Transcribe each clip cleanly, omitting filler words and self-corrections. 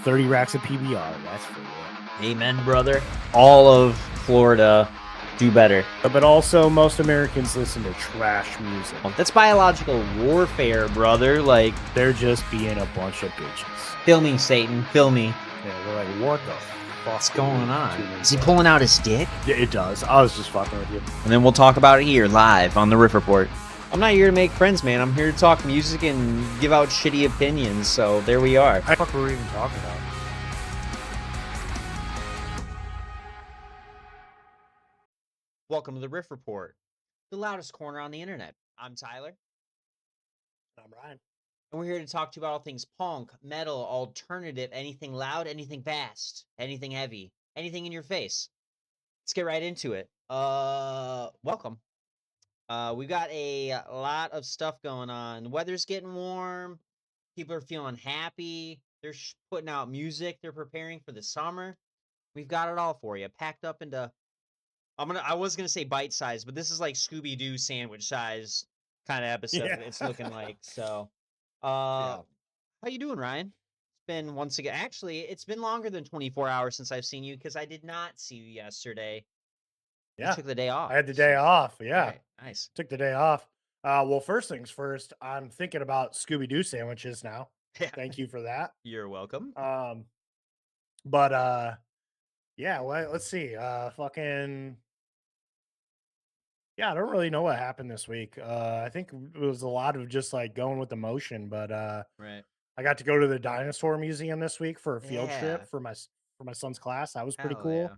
30 racks of PBR. That's for you. Amen, brother. All of Florida do better. But also, most Americans listen to trash music. That's biological warfare, brother. Like, they're just being a bunch of bitches. Fill me, Satan. Fill me. Yeah, they're like, what the fuck's going on? Is he pulling out his dick? Yeah, it does. I was just fucking with you. And then we'll talk about it here, live, on the Riff Report. I'm not here to make friends, man. I'm here to talk music and give out shitty opinions, so there we are. What the fuck were we even talking about? Welcome to the Riff Report, the loudest corner on the internet. I'm Tyler. I'm Ryan. And we're here to talk to you about all things punk, metal, alternative, anything loud, anything fast, anything heavy, anything in your face. Let's get right into it. Welcome. We've got a lot of stuff going on. The weather's getting warm. People are feeling happy. They're putting out music. They're preparing for the summer. We've got it all for you, packed up into. I was gonna say bite size, but this is like Scooby-Doo sandwich size kind of episode. Yeah. It's looking like so. How you doing, Ryan? It's been once again. Actually, it's been longer than 24 hours since I've seen you because I did not see you yesterday. Yeah, you took the day off. I had the day off. Yeah, right, nice. Took the day off. Well, first things first. I'm thinking about Scooby-Doo sandwiches now. Yeah. Thank you for that. You're welcome. But yeah. Well, let's see. Fucking. Yeah, I don't really know what happened this week. I think it was a lot of just like going with the motion, but right. I got to go to the dinosaur museum this week for a field trip for my son's class. That was pretty cool.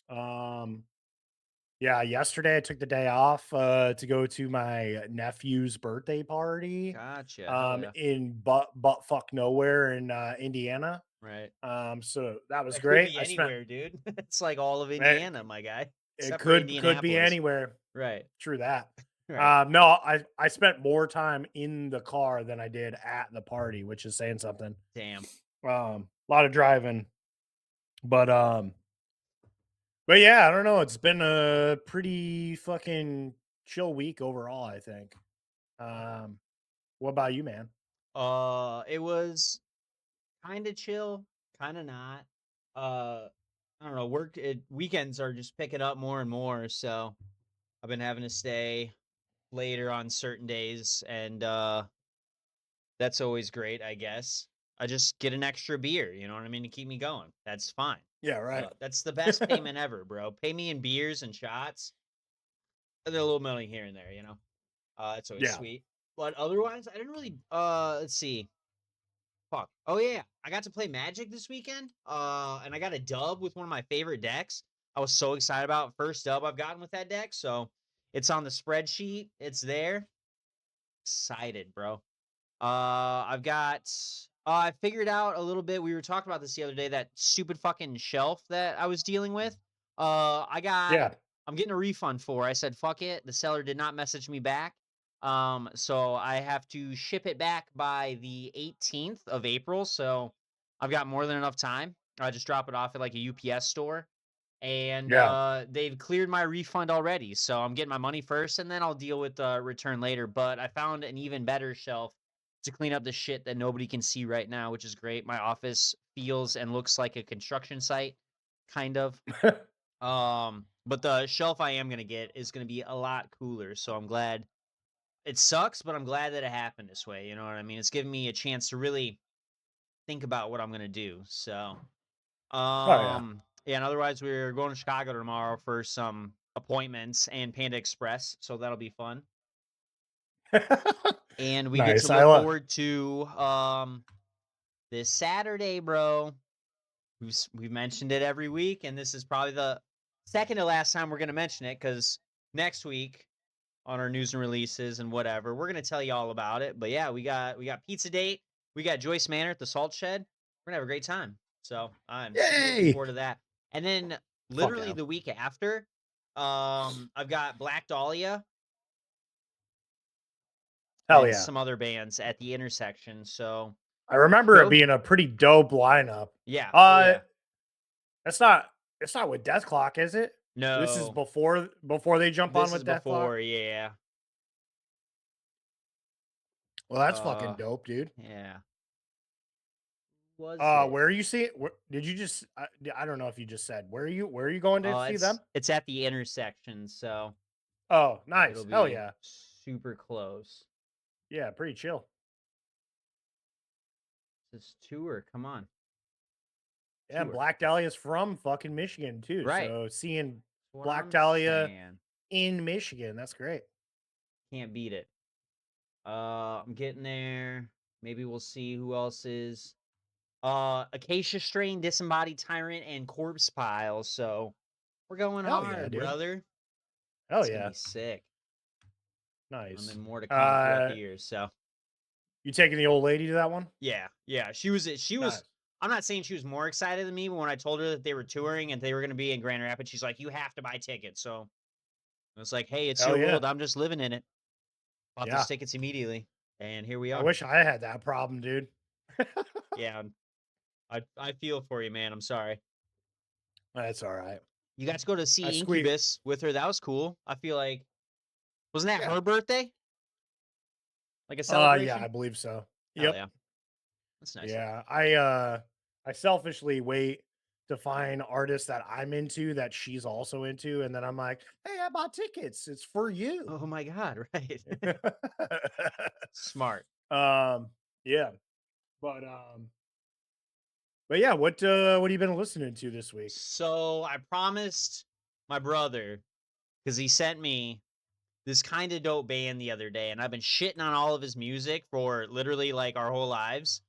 Yeah. Yeah, yesterday I took the day off to go to my nephew's birthday party. Gotcha. In buttfuck nowhere in Indiana. Right. So that was great. Could be anywhere, dude. It's like all of Indiana, my guy. It could be anywhere. Right. True that. Right. No, I spent more time in the car than I did at the party, which is saying something. Damn. A lot of driving. But yeah, I don't know. It's been a pretty fucking chill week overall, I think. What about you, man? It was kind of chill, kind of not. I don't know. Weekends are just picking up more and more, so I've been having to stay later on certain days, and that's always great, I guess. I just get an extra beer, you know what I mean, to keep me going. That's fine. Yeah, right. That's the best payment ever, bro. Pay me in beers and shots. And they're a little money here and there, you know. It's always sweet. But otherwise, I didn't really. Let's see. Fuck. Oh yeah, I got to play Magic this weekend. And I got a dub with one of my favorite decks. I was so excited about first dub I've gotten with that deck. So it's on the spreadsheet. It's there. Excited, bro. I've got. I figured out a little bit. We were talking about this the other day. That stupid fucking shelf that I was dealing with. I got. Yeah. I'm getting a refund for. I said fuck it. The seller did not message me back. So I have to ship it back by the 18th of April. So I've got more than enough time. I just drop it off at like a UPS store. And they've cleared my refund already. So I'm getting my money first and then I'll deal with the return later. But I found an even better shelf to clean up the shit that nobody can see right now, which is great. My office feels and looks like a construction site, kind of. But the shelf I am going to get is going to be a lot cooler. So I'm glad. It sucks, but I'm glad that it happened this way. You know what I mean? It's giving me a chance to really think about what I'm going to do. So, yeah, and otherwise we're going to Chicago tomorrow for some appointments and Panda Express. So that'll be fun. And we get to look forward to this Saturday, bro. We've mentioned it every week, and this is probably the second to last time we're going to mention it because next week on our news and releases and whatever, we're going to tell you all about it. But yeah, we got Pizza Date. We got Joyce Manor at the Salt Shed. We're going to have a great time. So I'm looking forward to that. And then literally the week after, I've got Black Dahlia. Hell yeah. Some other bands at the intersection. So I remember it being a pretty dope lineup. Yeah. It's not with Death Clock, is it? No. This is before they jump on with Death Clock? Yeah. Well, that's fucking dope, dude. Yeah. was it? Where are you seeing? Where did you just? I don't know if you just said where are you going to see them? It's at the intersection, so Oh, it'll nice. Hell be yeah. super close. Yeah, pretty chill. This tour, come on, Yeah, and tour. Black Dahlia's from fucking Michigan too. Right. So seeing That's what Black I'm Dahlia saying. in Michigan, that's great. Can't beat it. I'm getting there. Maybe we'll see who else is. Acacia Strain, Disembodied Tyrant, and Corpse Pile. So we're going Hell yeah, hard, dude. brother. Hell It's gonna yeah. be sick. And then Nice. more to come throughout Uh the years. So you taking the old lady to that one? yeah, yeah. She was. Nice. I'm not saying she was more excited than me, but when I told her that they were touring and they were gonna be in Grand Rapids, she's like, "You have to buy tickets." So I was like, "Hey, it's Hell your yeah. world. I'm just living in it." Bought those Yeah. tickets immediately, and here we I are. wish I had that problem, dude. Yeah, I feel for you, man. I'm sorry. That's all right. You got to go to I see squeeze. Incubus with her. That was cool. I feel like wasn't that Yeah. her birthday? Like a Yeah, I celebration? believe so. Hell Yep. yeah, that's nice of her. Yeah. I selfishly wait to find artists that I'm into that she's also into, and then I'm like, hey, I bought tickets. It's for you. Oh my god, right? Smart. um, yeah. But but yeah, what have you been listening to this week? So I promised my brother because he sent me this kind of dope band the other day, and I've been shitting on all of his music for literally like our whole lives.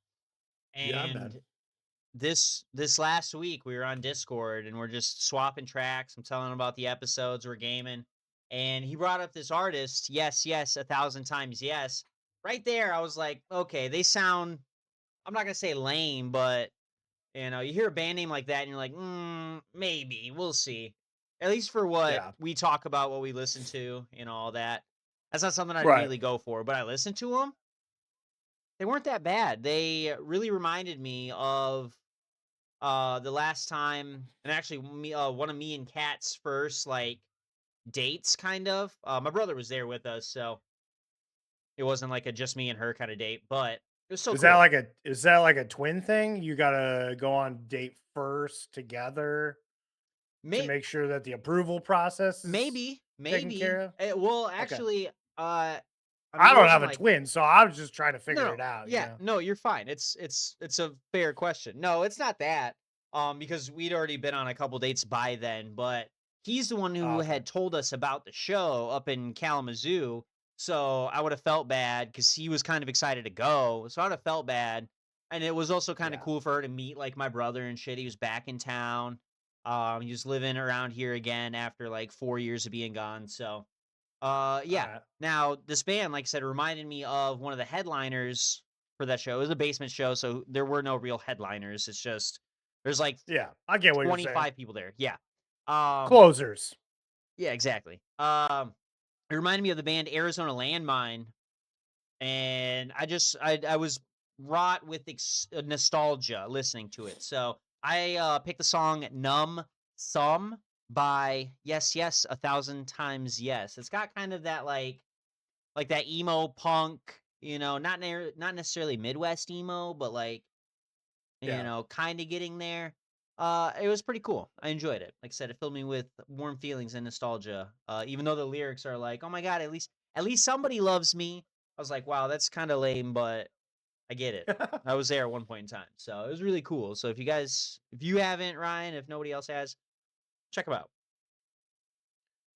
Yeah, I've been. And this last week we were on Discord and we're just swapping tracks. I'm telling him about the episodes we're gaming, and he brought up this artist. Yes, yes, a thousand times yes. Right there, I was like, okay, they sound. I'm not gonna say lame, but you hear a band name like that, and you're like, maybe we'll see. At least for what Yeah. we talk about, what we listen to, and all that. That's not something I'd Right. immediately go for, but I listened to them. They weren't that bad. They really reminded me of the last time, and actually one of me and Kat's first like dates, kind of. My brother was there with us, so it wasn't like a just me and her kind of date, but it was so cool. Is that like a twin thing? You gotta go on date first together to May- make sure that the approval process is maybe, taken care maybe. of? Well, Okay. actually, I mean, I it don't have wasn't a like twin, so I was just trying to no, figure no, it out, you yeah, know? no, you're fine. It's a fair question. No, it's not that. Because we'd already been on a couple dates by then, but he's the one Oh, who okay. had told us about the show up in Kalamazoo. So I would have felt bad because he was kind of excited to go. So I'd have felt bad. And it was also kind of Yeah. cool for her to meet like my brother and shit. He was back in town. He was living around here again after like 4 years of being gone. So yeah. Alright. Now, this band, like I said, reminded me of one of the headliners for that show. It was a basement show, so there were no real headliners. It's just there's like Yeah, I get what you're saying. 25 people there. Yeah. Um, Closers. yeah, exactly. It reminded me of the band Arizona Landmine, and I was wrought with nostalgia listening to it. So I picked the song "Numb Thumb" by Yes Yes a thousand times yes. It's got kind of that like that emo punk, not necessarily Midwest emo, but like, Yeah. kind of getting there. It was pretty cool. I enjoyed it. Like I said, it filled me with warm feelings and nostalgia. Even though the lyrics are like, "Oh my god, at least somebody loves me." I was like, "Wow, that's kind of lame, but I get it." I was there at one point in time, so it was really cool. So if you haven't, Ryan, if nobody else has, check them out.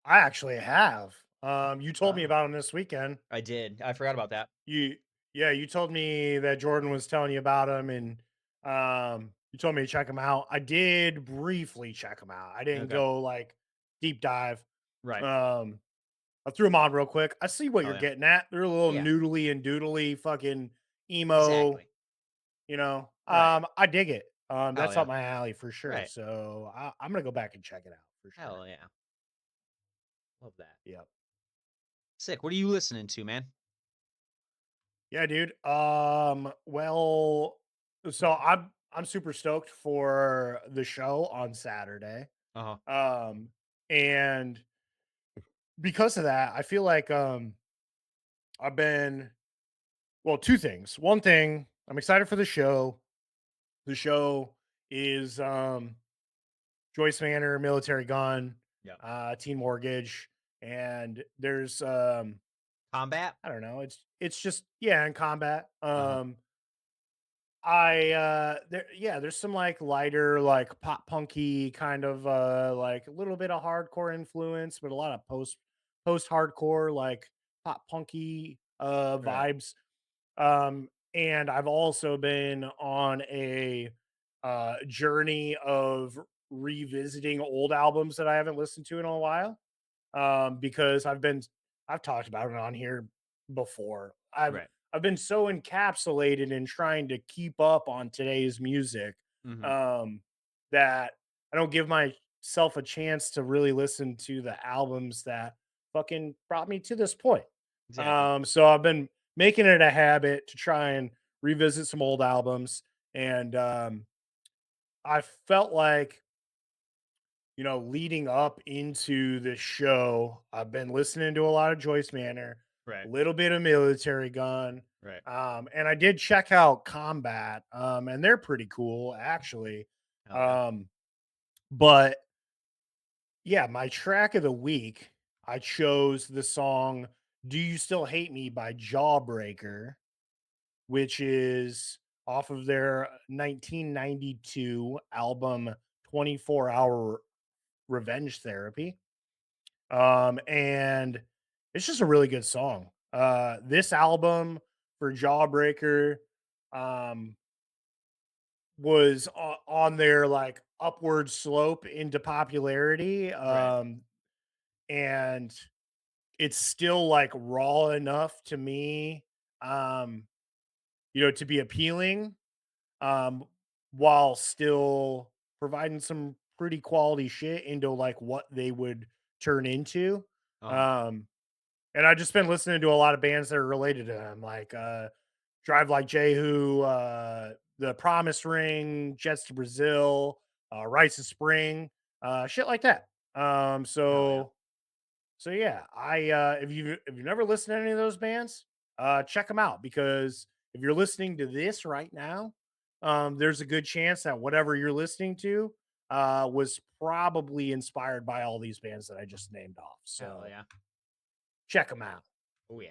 I actually have. You told me Oh, about them this weekend. I did. I forgot about that. You Yeah, you told me that Jordan was telling you about them, and, you told me to check them out. I did briefly check them out. I didn't Okay. go, like, deep dive. Right. Um, I threw them on real quick. I see what Oh you're yeah. getting at. They're a little Yeah. noodly and doodly fucking emo, Exactly. you know? Right. I dig it. Hell That's yeah. up my alley for sure, Right. so I'm gonna go back and check it out for sure. Hell yeah. Love that. Yep. Sick. What are you listening to, man? Yeah, dude. Well, so I'm super stoked for the show on Saturday. Uh-huh. Um, and because of that, I feel like I've been well, two things. One thing, I'm excited for the show. The show is Joyce Manor, Military Gun, Yeah. Teen Mortgage, and there's Combat? I don't know, it's just yeah, in combat. Uh-huh. There's some like lighter, like pop punky kind of like a little bit of hardcore influence, but a lot of post hardcore, like pop punky Right. vibes. And I've also been on a journey of revisiting old albums that I haven't listened to in a while. Because I've talked about it on here before. Right. I've been so encapsulated in trying to keep up on today's music, Mhm. um, that I don't give myself a chance to really listen to the albums that fucking brought me to this point. Exactly. So I've been making it a habit to try and revisit some old albums, and I felt like leading up into this show, I've been listening to a lot of Joyce Manor, a Right. little bit of Military Gun, Right. and I did check out Combat, and they're pretty cool actually. Hell yeah. Um, but yeah, my track of the week, I chose the song "Do You Still Hate Me" by Jawbreaker, which is off of their 1992 album 24 Hour Revenge Therapy. And it's just a really good song. This album for Jawbreaker um was on their like upward slope into popularity. Right. And it's still like raw enough to me, to be appealing, um, while still providing some pretty quality shit into like what they would turn into. Uh-huh. Um, And I just been listening to a lot of bands that are related to them, like Drive Like Jehu, The Promise Ring, Jets to Brazil, Rites of Spring, shit like that. Um, Hell yeah. so so yeah, I if you've never listened to any of those bands, check them out because if you're listening to this right now, there's a good chance that whatever you're listening to was probably inspired by all these bands that I just named off. Hell So yeah. check them out. Oh yeah.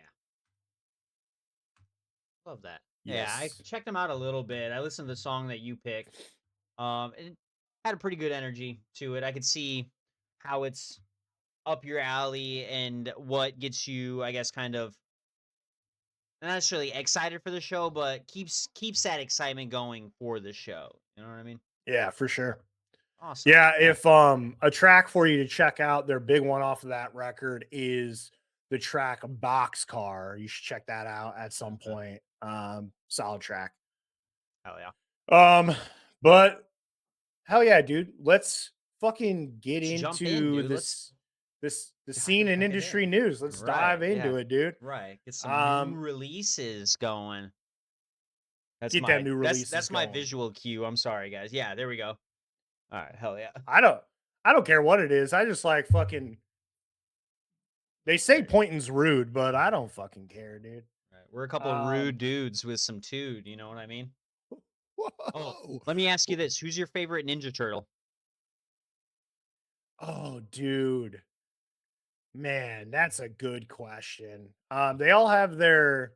Love that. Yeah, I Yes. checked them out a little bit. I listened to the song that you picked. It had a pretty good energy to it. I could see how it's up your alley and what gets you, I guess, kind of not necessarily excited for the show, but keeps that excitement going for the show. You know what I mean? Yeah, for sure. Awesome. Yeah, Yeah. if a track for you to check out, their big one off of that record is the track Boxcar. You should check that out at some Okay. point. Solid track. Hell yeah. Um, but hell yeah, dude. Let's fucking get Let's jump in, into dude. Let's the dive scene and right in. industry news. Let's dive Right. Yeah. into it, dude. Right. Get some new Um, releases going. get them new releases That's my going. visual cue. I'm sorry, guys. Yeah, there we go. All right, hell yeah. I don't I don't care what it is. I just like fucking they say Right, pointing's rude, but I don't fucking care, dude. right. We're a couple rude Um dudes with some tude, you know what I mean? Oh, Whoa. let me ask you this. Who's your favorite Ninja Turtle? Oh, dude. Man, that's a good question. They all have their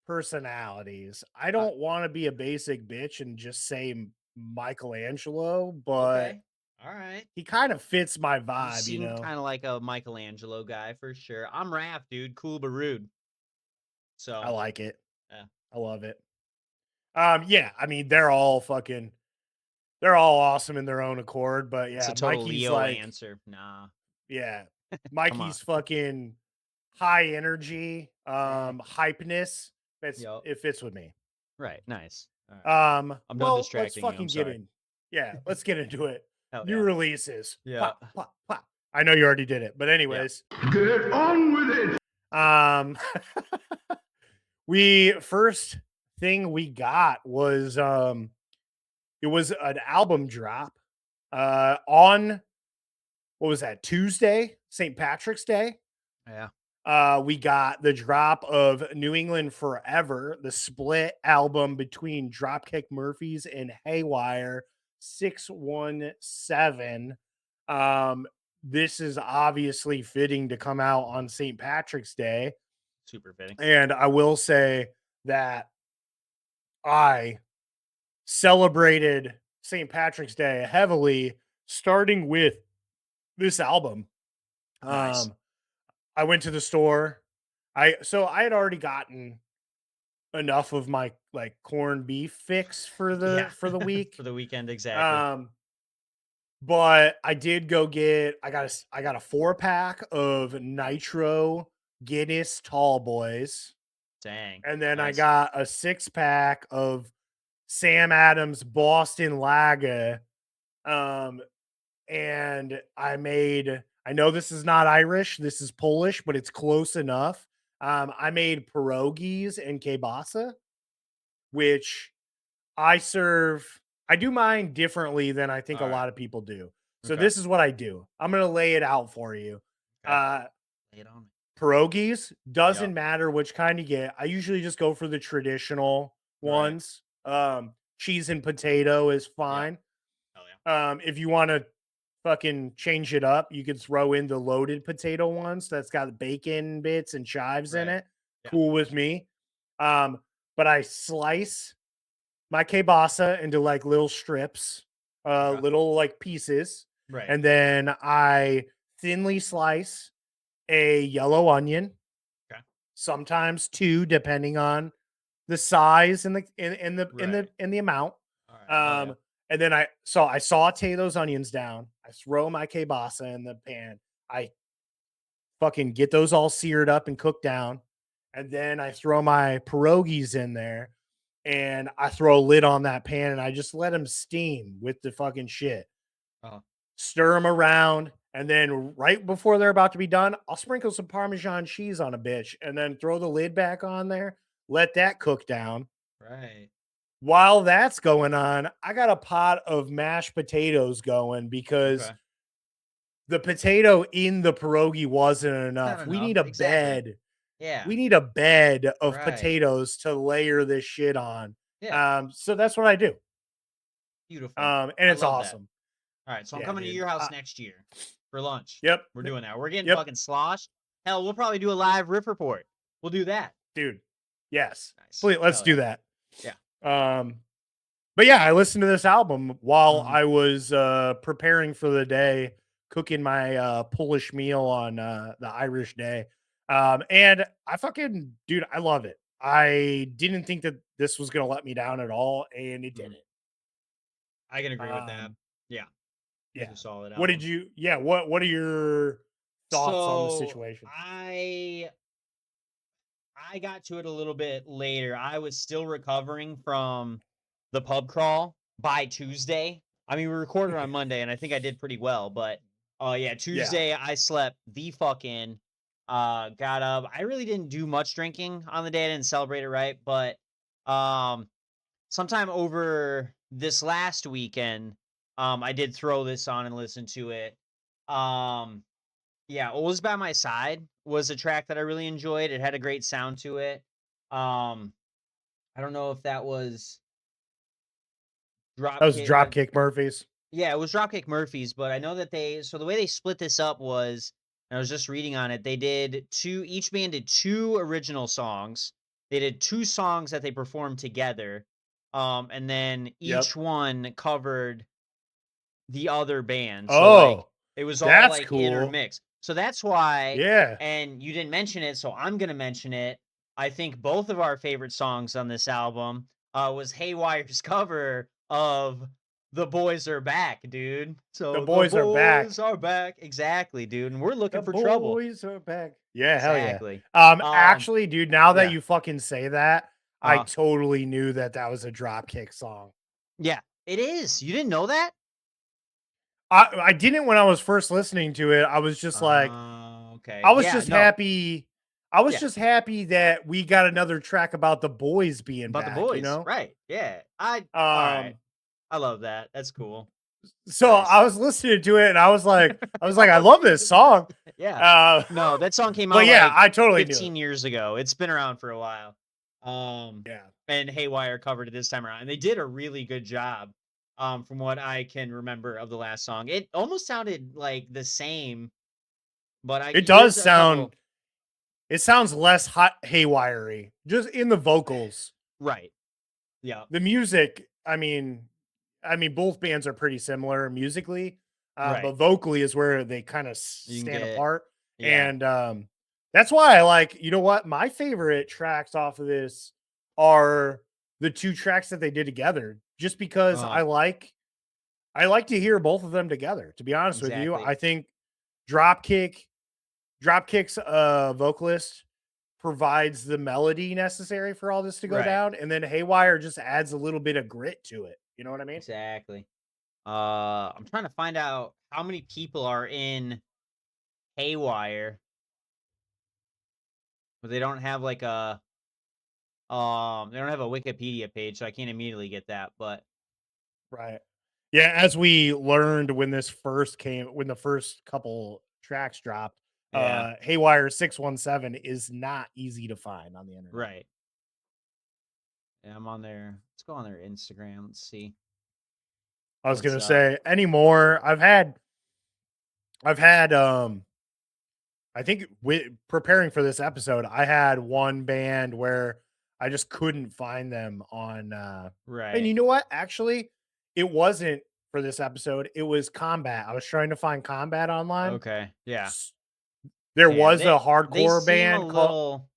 personalities. I Uh, don't want to be a basic bitch and just say Michelangelo, but okay. All right. he kind of fits my You vibe, you seem know. kind of like a Michelangelo guy for sure. I'm Raph, dude. Cool but rude. I So, like it. yeah. I love it. Yeah, I mean, they're all awesome in their own accord, but It's yeah, a total Mikey's Leo like, answer. Nah. yeah, Come on. Mikey's fucking high energy, Yeah. hypeness. Yo. It fits with me. Right. Nice. All right. I'm done Well, let's distracting you. I'm fucking get sorry. in. Yeah, let's get into it. Hell New yeah. releases. Yeah. Pop, pop, pop. I know you already did it, but Yeah. anyways. Get on with it. We first thing we got was it was an album drop on what was that, Tuesday, St. Patrick's Day. Yeah. We got the drop of New England Forever, the split album between Dropkick Murphys and Haywire 617. This is obviously fitting to come out on St. Patrick's Day. Super fitting. And I will say that I celebrated St. Patrick's Day heavily, starting with this album. Nice. I went to the store. I had already gotten enough of my like corned beef fix for Yeah. the week. For the weekend, exactly. Um, but I did go get I got a 4-pack of Nitro Guinness Tall Boys, Dang. and then I Nice. got a 6-pack of Sam Adams Boston Lager. Um, and I know this is not Irish, this is Polish, but it's close enough. I made pierogies and kielbasa, which I serve. I do mine differently than I think a All right. lot of people do. So Okay. this is what I do. I'm gonna lay it out for you. Okay. Uh, Lay it on me. Pierogies, Yep. doesn't matter which kind you get. I usually just go for the traditional Right. ones. Cheese and potato is Yeah. fine. Hell yeah. If you want to fucking change it up, you could throw in the loaded potato ones that's got bacon bits and chives in Right. it. Yeah. Cool with me. Um, but I slice my kielbasa into like little strips, Okay. little like pieces, Right. and then I thinly slice a yellow onion, Okay. sometimes two, depending on the size and Right. in the amount. All right. Hell yeah. Um, and then I saute those onions down. I throw my kielbasa in the pan. I fucking get those all seared up and cooked down, and then I throw my pierogies in there, and I throw a lid on that pan, and I just let them steam with the fucking shit. Uh-huh. Stir them around, and then right before they're about to be done, I'll sprinkle some Parmesan cheese on a bitch, and then throw the lid back on there. Let that cook down. Right. While that's going on, I got a pot of mashed potatoes going because Okay. the potato in the pierogi wasn't It's not enough. We enough. need a Exactly. bed. Yeah. We need a bed of Right. potatoes to layer this shit on. Yeah. So that's what I do. Beautiful. And I it's love that. awesome. All right. So I'm Yeah, coming to dude. your house next year for lunch. Yep. We're doing that. We're getting Yep, fucking sloshed. Hell, we'll probably do a live Riff report. We'll do that. dude. Yes. Nice. Please, let's Hell do yeah. that. Yeah. Um, but yeah, I listened to this album while Mhm. I was preparing for the day, cooking my Polish meal on the Irish day. And I fucking dude, I love it. I didn't think that this was gonna let me down at all, and it Mhm. didn't. I can agree with that. Um, Yeah. It's yeah. a solid What did album. you what are your thoughts on the So situation? I got to it a little bit later. I was still recovering from the pub crawl by Tuesday. I mean, we recorded on Monday, and I think I did pretty well. But yeah, Yeah. Tuesday I slept the fuck in. Got up. I really didn't do much drinking on the day. I didn't celebrate it right, but um, sometime over this last weekend, I did throw this on and listen to it. Um, yeah, Always by My Side was a track that I really enjoyed. It had a great sound to it. Um, I don't know if that was That was Dropkick. Dropkick Murphys. Yeah, it was Dropkick Murphys, but I know that the way they split this up was, and I was just reading on it, they did each band did two original songs. They did two songs that they performed together. And then Yep. each one covered the other band. So like Oh, it was all that's like cool. intermixed. So that's why, Yeah. and you didn't mention it, so I'm gonna mention it. I think both of our favorite songs on this album was Haywire's cover of "The Boys Are Back," dude. The So the boys are boys back. are back, exactly, dude, and we're The looking for trouble. boys are back. Yeah, hell yeah. Exactly. Actually, dude, now that Yeah. you fucking say that, I Uh, totally knew that that was a Dropkick song. yeah, it is. You didn't know that? I didn't when I was first listening to it. I was just like, Okay. I was Yeah. just No. happy. I was Yeah. just happy that we got another track about the boys being About the back, you boys, know? right? Yeah. All right. Um, I love that. That's cool. So I Nice. was listening to it and I was like, I love this song. Yeah. Uh, No, that song came but out, yeah, like, I totally knew it. 15 years ago. It's been around for a while. Yeah. And Haywire covered it this time around, and they did a really good job, from what I can remember of the last song. It almost sounded, like, the same, but I It here's does a couple. it sounds less hot haywire just in the vocals. Right. Yeah. The music, I mean, both bands are pretty similar musically, Right. but vocally is where they kind of You can stand get apart. yeah. And that's why I like, you know what? My favorite tracks off of this are the two tracks that they did together, just because Uh-huh. I like to hear both of them together. To be honest with you, Exactly. I think Dropkick, Dropkick's vocalist provides the melody necessary for all this to go Right. down, and then Haywire just adds a little bit of grit to it. You know what I mean? Exactly. I'm trying to find out how many people are in Haywire, but they don't have, like, they don't have a Wikipedia page, so I can't immediately get that, but Right. Yeah, as we learned when the first couple tracks dropped, yeah. Haywire 617 is not easy to find on the internet. Right. Yeah, I'm on there. Let's go on their Instagram. Let's see I was what's gonna up. say anymore. I've had I think with preparing for this episode, I had one band where I just couldn't find them on and Right. you know what? Actually, it wasn't for this episode. It was Combat. I was trying to find Combat online. Okay. Yeah. S- There Yeah. was a They hardcore seem a band called little.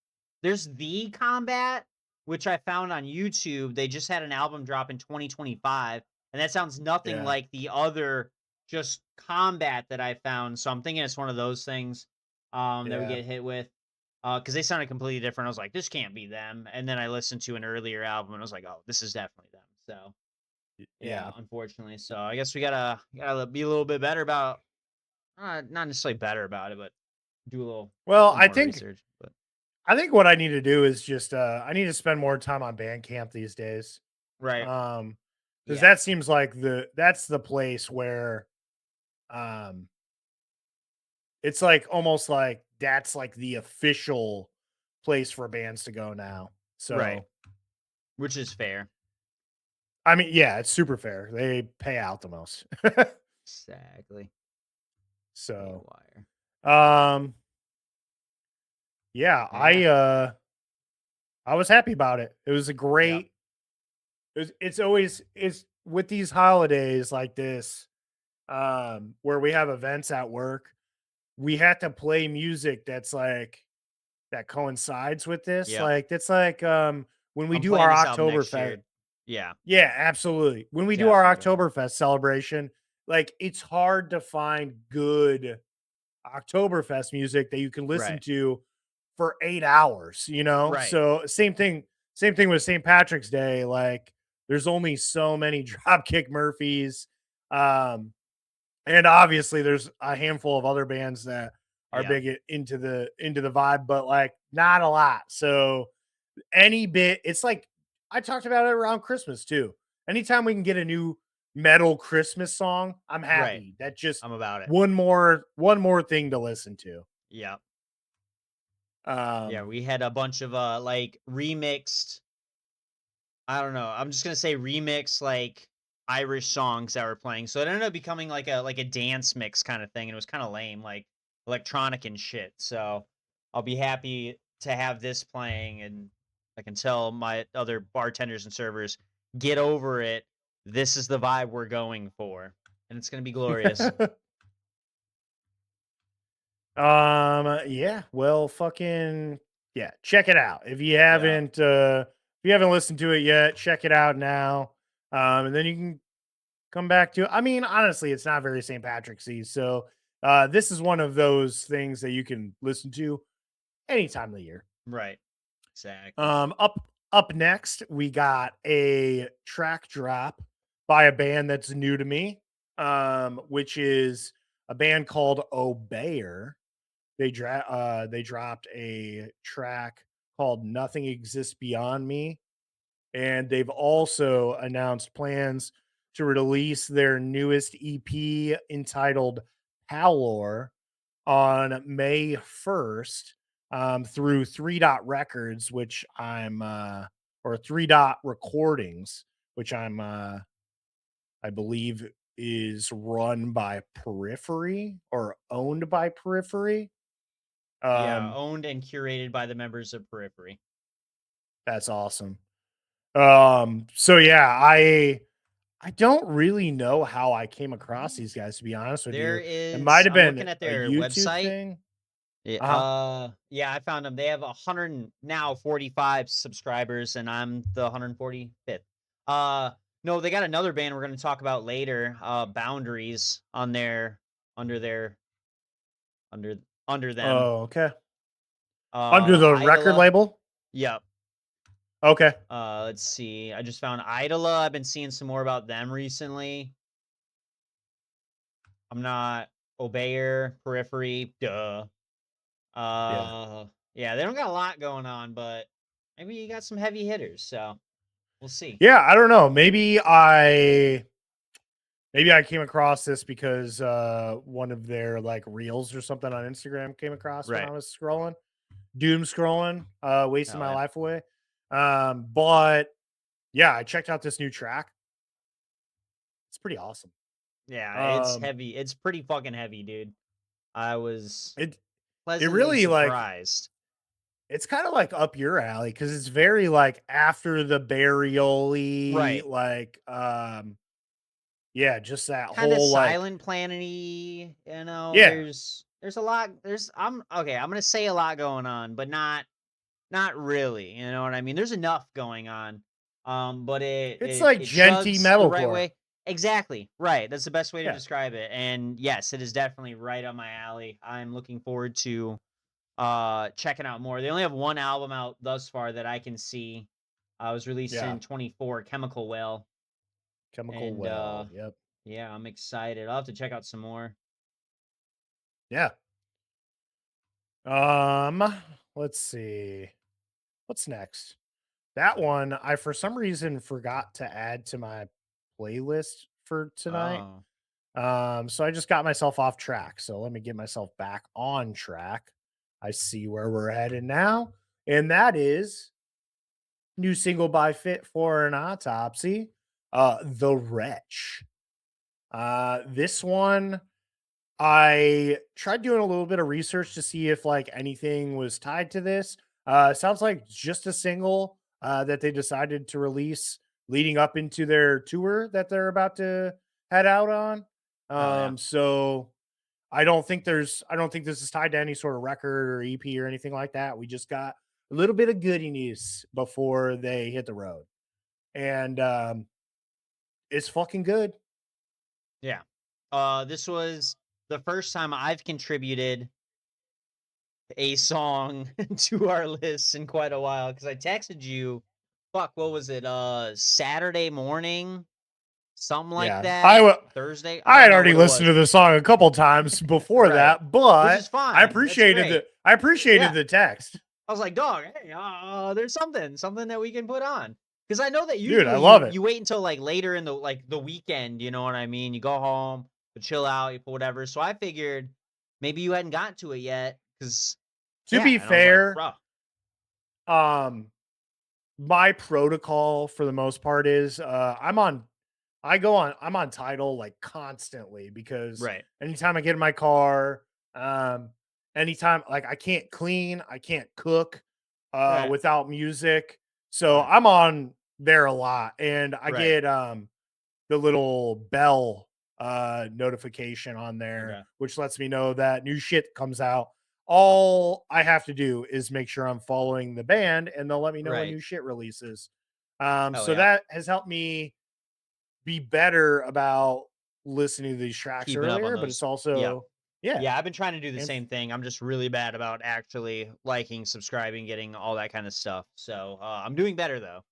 There's the Combat, which I found on YouTube. They just had an album drop in 2025, and that sounds nothing yeah, like the other just Combat that I found. So I'm thinking it's one of those things that we yeah. get hit with. Because they sounded completely different. I was like, this can't be them. And then I listened to an earlier album and I was like, oh, this is definitely them. So yeah, Yeah. unfortunately. So I guess we gotta be a little bit better about not necessarily better about it, but do a Well, little I more think research. But I think what I need to do is just I need to spend more time on Bandcamp these days. right, Um because yeah, that seems like that's the place where um it's like almost like that's like the official place for bands to go now. right, So, which is fair. I mean, yeah, it's super fair. They pay out the most. Exactly. So, Haywire. um, yeah, Yeah. I was happy about it. It was a Yep. great it's always it's with these holidays like this, where we have events at work, we have to play music that's like that coincides with this. Yep. Like, it's like when we I'm do our playing this album next Oktoberfest. year. Yeah, Yeah, absolutely. When we do our definitely doing that. Oktoberfest celebration, like it's hard to find good Oktoberfest music that you can listen Right. to for 8 hours, you know? Right. So same thing with St. Patrick's Day. Like there's only so many Dropkick Murphys. Um, and obviously there's a handful of other bands that are Yeah. big into the vibe, but like not a lot. So any bit. It's like I talked about it around Christmas too. Anytime we can get a new metal Christmas song, I'm Right. happy. That just I'm about it. one more thing to listen to. Yeah. Yeah. Um We had a bunch of like remixed. I don't know. I'm just gonna say remix like Irish songs that were playing. So it ended up becoming like a dance mix kind of thing, and it was kind of lame, like electronic and shit. So I'll be happy to have this playing, and I can tell my other bartenders and servers get over it. This is the vibe we're going for, and it's gonna be glorious. yeah, well fucking yeah, check it out. Yeah. If you haven't listened to it yet, check it out now. And then you can come back to I mean, honestly, it's not very St. Patrick's Eve. So this is one of those things that you can listen to any time of the year. Right. Exactly. Up next, we got a track drop by a band that's new to me, which is a band called Obeyer. They dropped a track called "Nothing Exists Beyond Me," and they've also announced plans to release their newest EP entitled Pallor on May 1st through Three Dot Records, which or Three Dot Recordings, which I believe is run by Periphery or owned by Periphery. Yeah, Um, owned and curated by the members of Periphery. that's awesome. So yeah, I don't really know how I came across these guys, to be honest with There you. It might is have I'm been looking at a their YouTube website. thing. Yeah, Uh-huh. yeah, I found them. They have 100 now 45 subscribers, and I'm the 145th. Uh, no, they got another band we're going to talk about later. Boundaries on their under their under under them. Oh, okay. Under the record Idola. label? Yep. Okay. Let's see. I just found Idola. I've been seeing some more about them recently. I'm not Obeyer, Periphery, duh. Yeah. Yeah, they don't got a lot going on, but maybe you got some heavy hitters, so we'll see. Yeah, I don't know. Maybe I came across this because one of their like reels or something on Instagram came across when I Right. was scrolling, doom scrolling, wasting Hell my yeah. life away. But yeah, I checked out this new track. It's pretty awesome. Yeah, it's Um, heavy. It's pretty fucking heavy, dude. I was it it pleasantly really like surprised. it's kind of like up your alley because it's very like after the burial Right. like yeah, just that Kind of whole like silent planet-y, yeah, there's a lot I'm okay, I'm going to say a lot going on, but not really, you know what I mean? There's enough going on. But it it's it like it genty chugs the right metalcore. way. Exactly. Right. That's the best way to Yeah, describe it. And yes, it is definitely right up my alley. I'm looking forward to checking out more. They only have one album out thus far that I can see. It was released yeah. in 24, Chemical Well. Chemical And Well. Yep. yeah, I'm excited. I'll have to check out some more. Yeah. Um, let's see. What's next? That one I for some reason forgot to add to my playlist for tonight. Oh. So I just got myself off track. So let me get myself back on track. I see where we're headed now, and that is new single by Fit for an Autopsy, The Wretch. This one I tried doing a little bit of research to see if like anything was tied to this. It sounds like just a single that they decided to release leading up into their tour that they're about to head out on. Hell yeah. So I don't think this is tied to any sort of record or EP or anything like that. We just got a little bit of goody news before they hit the road. And it's fucking good. Yeah. This was the first time I've contributed a song to our list in quite a while because I texted you, fuck, what was it? Saturday morning, something like Yeah. that. Thursday. I I don't had know already what it listened was. to the song a couple times before Right. that, Which but is fine. That's great. I appreciated Yeah. the text. I was like, dog, hey, there's something that we can put on. Because I know that Dude, I usually love it. you wait until like later in the weekend, you know what I mean? You go home, you chill out, you put whatever. So I figured maybe you hadn't gotten to it yet. Cause To yeah, be and I was like, fair, bro, um my protocol for the most part is I'm on title like constantly because right. anytime I get in my car, um, anytime like I can't clean, I can't cook Right. without music. So Right. I'm on there a lot and I Right. get the little bell notification on there, Okay. which lets me know that new shit comes out. All I have to do is make sure I'm following the band and they'll let me know when Right. new shit releases. Oh So yeah. that has helped me be better about listening to these tracks Keeping up on earlier, but those. it's Yep. also, yeah. Yeah, I've been trying to do the And same thing. I'm just really bad about actually liking, subscribing, getting all that kind of stuff. So I'm doing better though.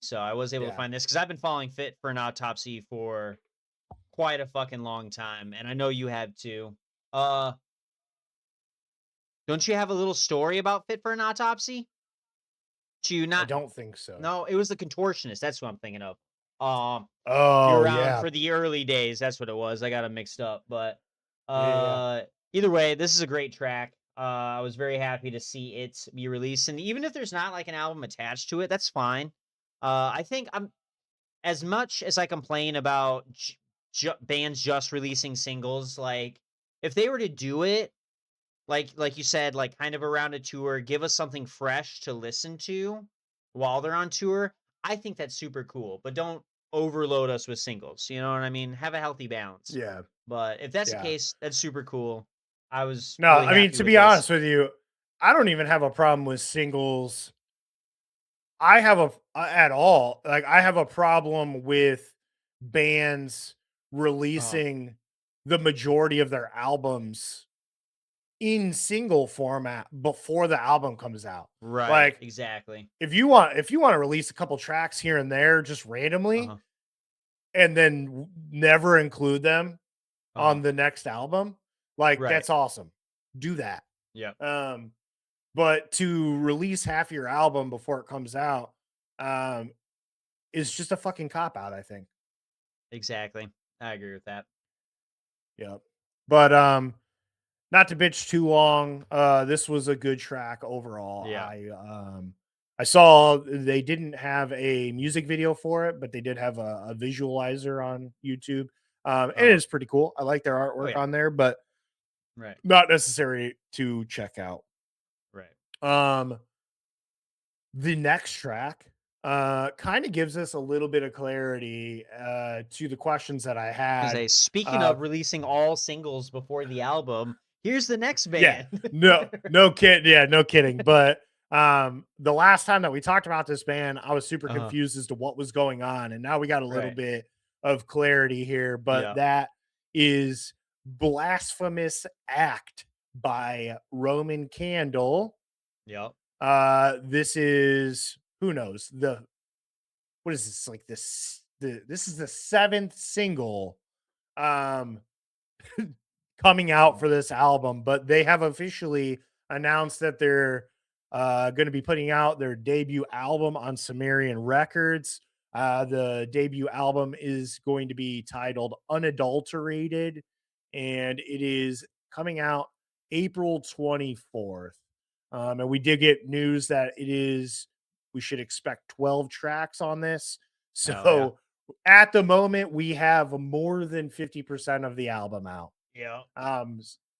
So I was able to yeah, find this because I've been following Fit for an Autopsy for quite a fucking long time, and I know you have too. Uh, don't you have a little story about Fit for an Autopsy? Do you I not? don't think so. No, it was the contortionist. That's what I'm thinking of. You're Oh around yeah. for the early days. That's what it was. I got 'em mixed up, but, Yeah. either way, this is a great track. I was very happy to see it be released, and even if there's not, like, an album attached to it, that's fine. I think I'm as much as I complain about bands just releasing singles, like, if they were to do it, like you said, like, kind of around a tour, give us something fresh to listen to while they're on tour, I think that's super cool, but don't overload us with singles, you know what I mean? Have a healthy balance. Yeah. But if that's the Yeah. case, that's super cool. I was No, really I mean, happy to with be this. honest with you, I don't even have a problem with singles. I have at all. Like I have a problem with bands Uh-huh. releasing the majority of their albums in single format before the album comes out. Right, Like exactly. if you want to release a couple tracks here and there just randomly Uh-huh. and then never include them Uh-huh. on the next album, like Right. that's awesome. Do that. Yep. Um but to release half your album before it comes out um is just a fucking cop out, I think. Exactly. I agree with that. Yep. But not to bitch too long, this was a good track overall. Yeah. I saw they didn't have a music video for it, but they did have a visualizer on YouTube. And Uh-huh. it's pretty cool. I like their Oh, artwork yeah. on there, but Right. not necessary to check out. Right. Um, the next track kind of gives us a little bit of clarity to the questions that I Gonna had. say, speaking Uh, of releasing all singles before the album, here's the next Yeah. band. No kid yeah, no kidding, but, the last time that we talked about this band, I was super Uh-huh. confused as to what was going on, and now we got a little Right. bit of clarity here, but Yeah. that is "Blasphemous Act" by Roman Candle. Yep. This is who knows? What is this, like, this is the 7th single, um coming out Mhm. for this album, but they have officially announced that they're going to be putting out their debut album on Sumerian Records. The debut album is going to be titled Unadulterated, and it is coming out April 24th. And we did get news that we should expect 12 tracks on this. Hell yeah. So at the moment, we have more than 50% of the album out. Yeah.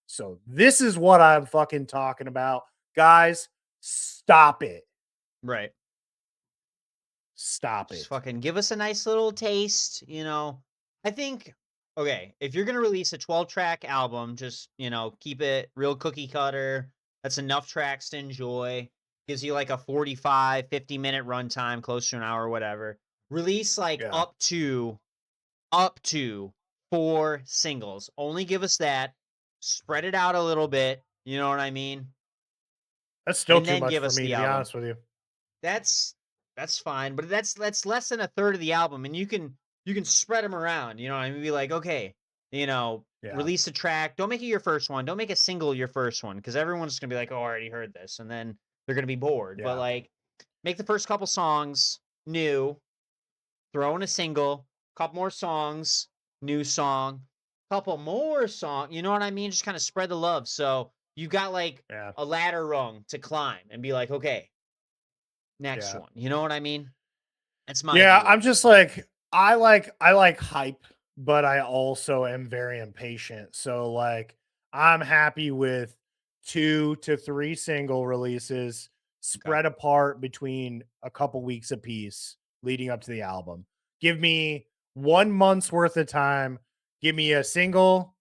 So this is what I'm fucking talking about. Guys, stop it. Right. Stop Just it. fucking give us a nice little taste, you know. I think okay, if you're gonna release a 12-track album, just, keep it real cookie cutter. That's enough tracks to enjoy. Gives you like a 45, 50-minute runtime, close to an hour, whatever. Release like Yeah. up to 4 singles. Only give us that. Spread it out a little bit, you know what I mean? That's still And too then much give for us me, the to be album. honest with you. That's that's fine, but that's less than a third of the album, and you can spread them around. You know, what I mean, be like, okay, Yeah. release a track. Don't make it your first one. Don't make a single your first one, because everyone's gonna be like, oh, I already heard this, and then they're gonna be bored. But Yeah. like, make the first couple songs new, throw in a single, couple more songs, new song, couple more song. You know what I mean? Just kind of spread the love. So you got like Yeah. a ladder rung to climb, and be like, okay, next Yeah. one. You know what I mean? That's my Yeah. view I'm on it. just like, I like hype, but I also am very impatient. So like I'm happy with 2 to 3 single releases Okay. spread apart between a couple weeks apiece leading up to the album. Give me 1 month's worth of time. Give me a single,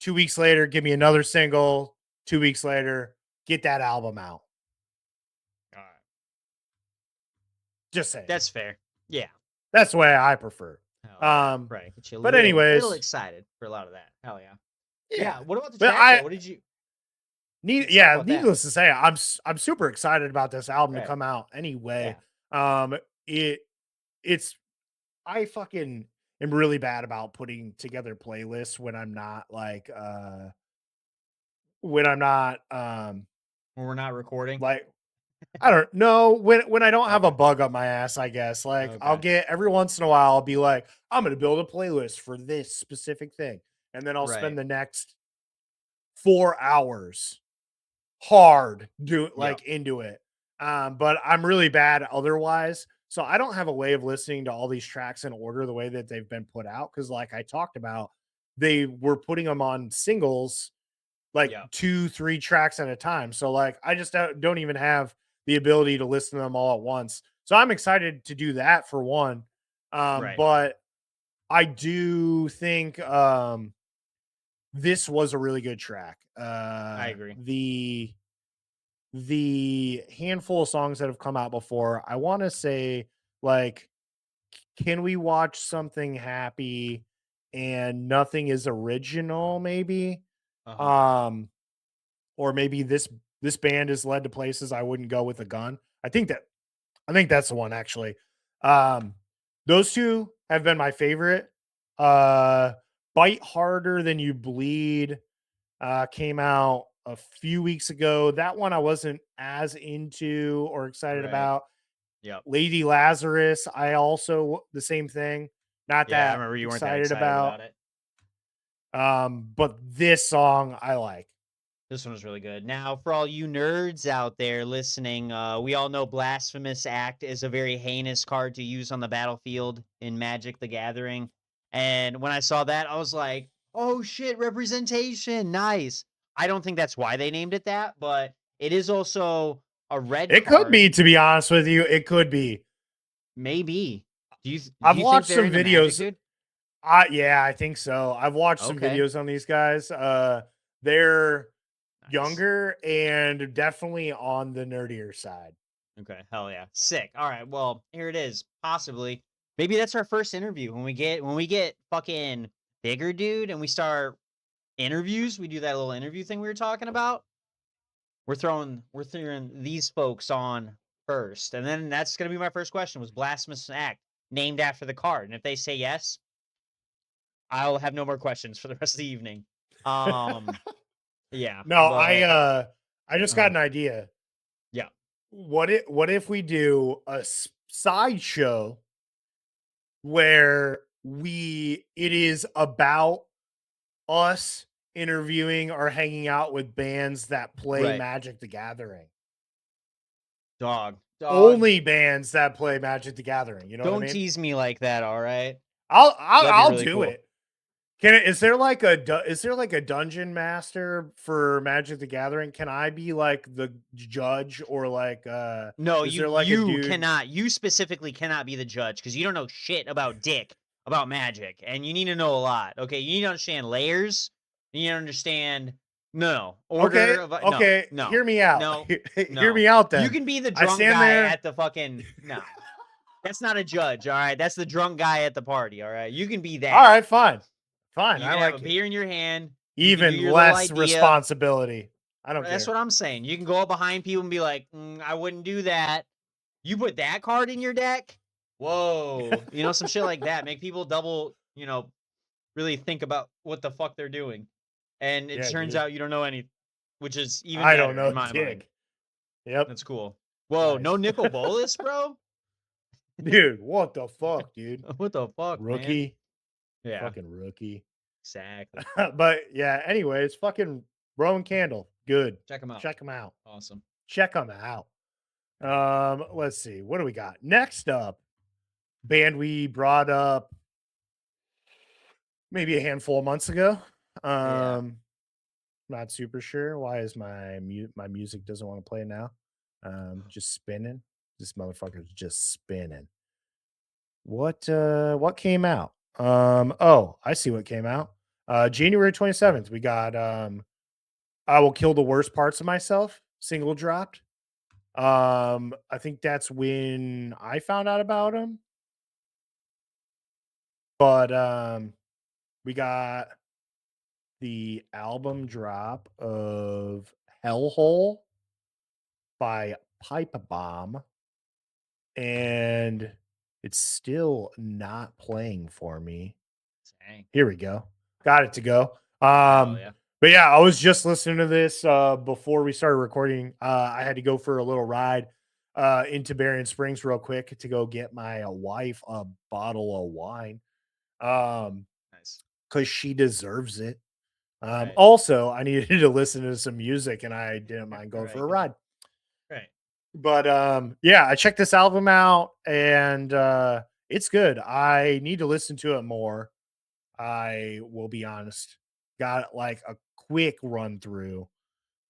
2 weeks later, give me another Uh-huh. single, 2 weeks later, get that album out. Alright. Just saying. That's fair. Yeah. That's the way I prefer. Hell yeah. Um, Right. Get you a but little anyways, excited for a lot of that. Hell yeah. yeah. Yeah. What about the But track though? What did you let's talk yeah, about that. needless to say, I'm super excited about this album to Right. come out anyway. Yeah. Um, it it's I fucking am really bad about putting together playlists when I'm not When we're not recording. like I don't know when I don't have a Okay. bug up my ass, I guess. Like I'll Okay. get every once in a while, I'll be like, I'm gonna build a playlist for this specific thing. And then I'll Right. spend the next 4 hours hard Yep. into it. But I'm really bad otherwise. So I don't have a way of listening to all these tracks in order the way that they've been put out. Cause like I talked about, they were putting them on singles like Yep. 2, 3 tracks at a time. So like I just don't even have the ability to listen to them all at once. So I'm excited to do that for one. Right. But I do think this was a really good track. I agree. The handful of songs that have come out before, I want to say like can we watch something happy and nothing is original maybe? Uh-huh. Um or maybe this band is led to places I wouldn't go with a gun. I think that's the one actually. Um, those two have been my favorite. Uh, Bite Harder Than You Bleed came out a few weeks ago. That one I wasn't as into or excited Right. about. Yep. Lady Lazarus, I also the same thing. Not Yeah, I that remember you weren't that excited excited about. about it. But this song I like. This one was really good. Now, for all you nerds out there listening, we all know Blasphemous Act is a very heinous card to use on the battlefield in Magic the Gathering. And when I saw that, I was like, oh shit, representation. Nice. I don't think that's why they named it that, but it is also a red It could card. be, to be honest with you. It could be. Maybe. Do I've you think watched they're some into Magic, videos. dude? Yeah, I think so. I've watched some Okay. videos on these guys. They're Nice. younger and definitely on the nerdier side. Okay, hell yeah. Sick. All right, well, here it is. Possibly. Maybe that's our first interview. When we get fucking bigger, dude, and we start interviews, we do that little interview thing we were talking about. We're throwing these folks on first. And then that's gonna be my first question was Blasphemous Act named after the card. And if they say yes, I'll have no more questions for the rest of the evening. Um, yeah, No, but I just got uh an idea. yeah. What if we do a sideshow where we it is about us interviewing or hanging out with bands that play Right. Magic the Gathering? Dog. Dog. Only bands that play Magic the Gathering. You know what I Don't mean? tease me like that, all right? That'd be I'll really do cool. it. Is there like a dungeon master for Magic the Gathering? Can I be like the judge or like No, is you there like a you dude? cannot. You specifically cannot be the judge because you don't know shit about dick about magic, and you need to know a lot. Okay, you need to understand layers. You need to understand no Okay, order of no okay, no hear me out. no Hear no. me out You then. can be the I drunk stand guy there. at the fucking no. That's not a judge. All right, that's the drunk guy at the party. All right, you can be All that. right, fine. Fine. You I can have a like it. beer in your hand. You can do Even your little less idea. responsibility. I don't That's care. what I'm saying. You can go up behind people and be like, I wouldn't do that. You put that card in your deck? Whoa. Some shit like that. Make people double, really think about what the fuck they're doing. And it Yeah, turns dude. out you don't know any, which is even I don't better know in my mind. dick. Yep. That's cool. Whoa, no Nice. nickel bolus, bro? Dude, what the fuck, dude? What the fuck, man? Rookie. Yeah, Fucking rookie. exactly. But yeah, anyways, fucking Rowan Candle. Good. Check them out. Check them out. Awesome. Check them out. Let's see. What do we got? Next up, band we brought up maybe a handful of months ago. Yeah. Um, not super sure. Why is my music doesn't want to play now? Just spinning. This motherfucker's just spinning. What came out? Oh, I see what came out. January 27th, we got I Will Kill the Worst Parts of Myself, single dropped. I think that's when I found out about him. But we got the album drop of Hellhole by Pipe Bomb, and it's still not playing for me. Dang. Here we go. Got it to go. Hell Um, yeah. But yeah, I was just listening to this before we started recording. I had to go for a little ride into Berrien Springs real quick to go get my wife a bottle of wine Nice. because she deserves it. Right. Also, I needed to listen to some music and I didn't mind going for Right. a Good. ride. Right. But yeah, I checked this album out and it's good. I need to listen to it more. I will be honest. Got like a quick run through,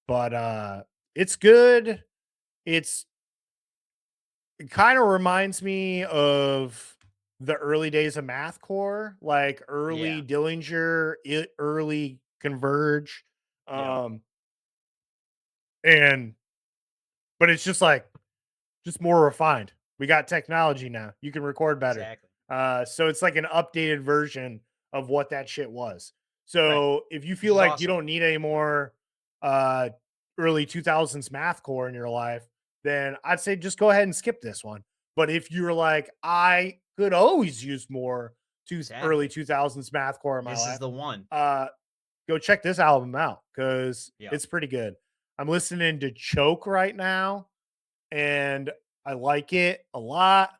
but it's good. It's It kind of reminds me of the early days of mathcore, like Yeah. early Dillinger, early Converge. Yep. Um and but it's just more refined. We got technology now. You can record better. Exactly. So it's like an updated version of what that shit was. Right. So if you Which feel is like you awesome. don't need any more uh, early 2000s mathcore in your life, then I'd say just go ahead and skip this one. But if you're like, I could always use more early Exactly. 2000s mathcore in my This is life, the one. uh, go check this album out because Yep. it's pretty good. I'm listening to Choke right now and I like it a lot.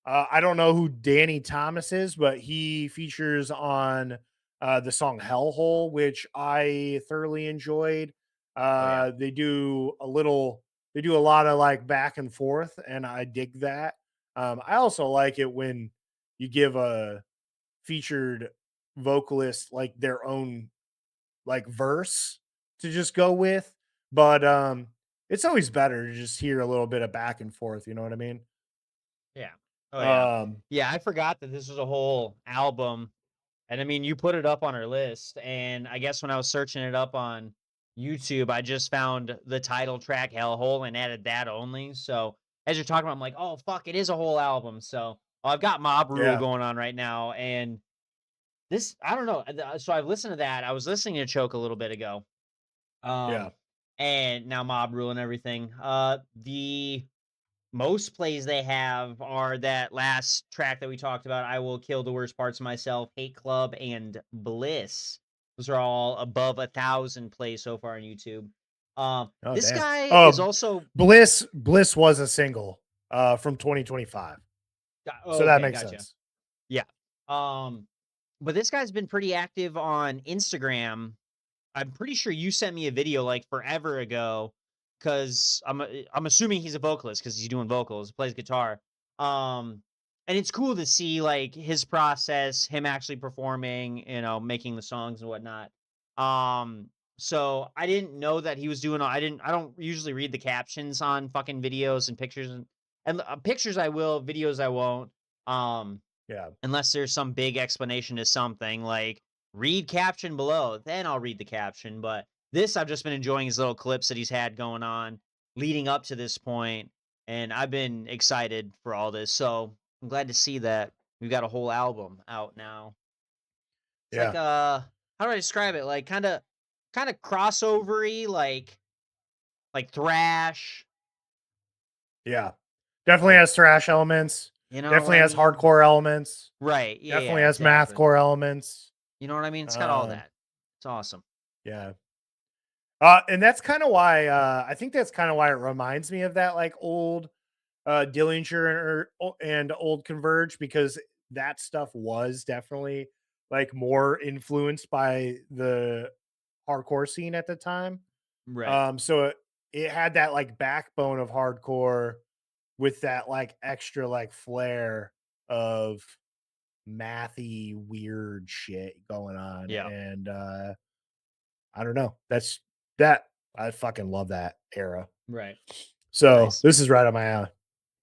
I don't know who Danny Thomas is, but he features on the song Hellhole, which I thoroughly enjoyed. Oh yeah. They do they do a lot of like back and forth, and I dig that. I also like it when you give a featured vocalist like their own like verse to just go with, but it's always better to just hear a little bit of back and forth, you know what I mean? Yeah. Oh yeah. Um Yeah. I forgot that this was a whole album. And I mean, you put it up on our list, and I guess when I was searching it up on YouTube, I just found the title track "Hellhole" and added that only. So as you're talking about, I'm like, oh fuck, it is a whole album. So I've got Mob Rule yeah, going on right now, and this I don't know. So I've listened to that. I was listening to Choke a little bit ago, yeah, um, and now Mob Rule and everything. The most plays they have are that last track that we talked about, I Will Kill the Worst Parts of Myself, Hate Club, and Bliss. Those are all above 1,000 plays so far on YouTube. oh This damn. guy is also Bliss was a single from 2025, so oh, that okay, makes gotcha. sense. Yeah. Um, but this guy's been pretty active on Instagram. I'm pretty sure you sent me a video like forever ago because I'm assuming he's a vocalist because he's doing vocals, plays guitar. Um, and it's cool to see like his process, him actually performing, making the songs and whatnot. Um, so I didn't know that he was doing. I don't usually read the captions on fucking videos and pictures and pictures I will, videos I won't. Um, Yeah, unless there's some big explanation to something like read caption below, then I'll read the caption. But this, I've just been enjoying his little clips that he's had going on leading up to this point, and I've been excited for all this. So I'm glad to see that we've got a whole album out now. It's like yeah, how do I describe it? Like kind of crossovery, like thrash. yeah. Definitely Like has thrash elements. you know what Definitely I has mean? hardcore elements. Right? Yeah, Definitely yeah, has exactly. mathcore elements. You know what I mean? It's got all Um, that. It's awesome. yeah. And that's kind of why I think that's kind of why it reminds me of that like old Dillinger and old Converge because that stuff was definitely like more influenced by the hardcore scene at the time. Right. So it had that like backbone of hardcore with that like extra like flair of mathy weird shit going on, Yeah. and I don't know. That I fucking love that era. Right. So Nice. this is right on my alley.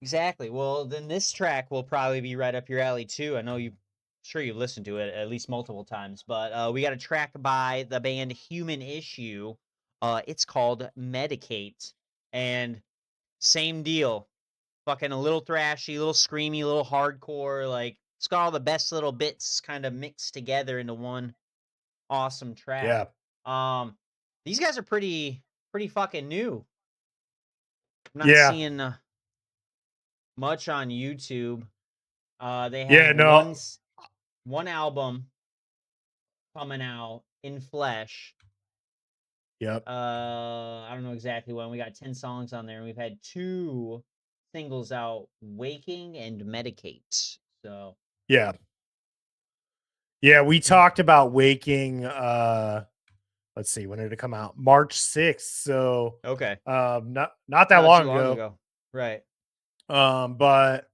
Exactly. Well, then this track will probably be right up your alley too. I know you sure you've listened to it at least multiple times, but we got a track by the band Human Issue. It's called Medicate. And same deal. Fucking a little thrashy, a little screamy, a little hardcore, like it's got all the best little bits kind of mixed together into one awesome track. Yeah, Um these guys are pretty fucking new. I'm not yeah, seeing much on YouTube. They have yeah. No, one album coming out in flesh. Yep. I don't know exactly when. We got 10 songs on there, and we've had 2 singles out, Waking and Medicate. So, Yeah. Yeah, we mm, talked about Waking, let's see, when did it come out? March 6th, so, okay. not that Not too long long ago. ago. Right. But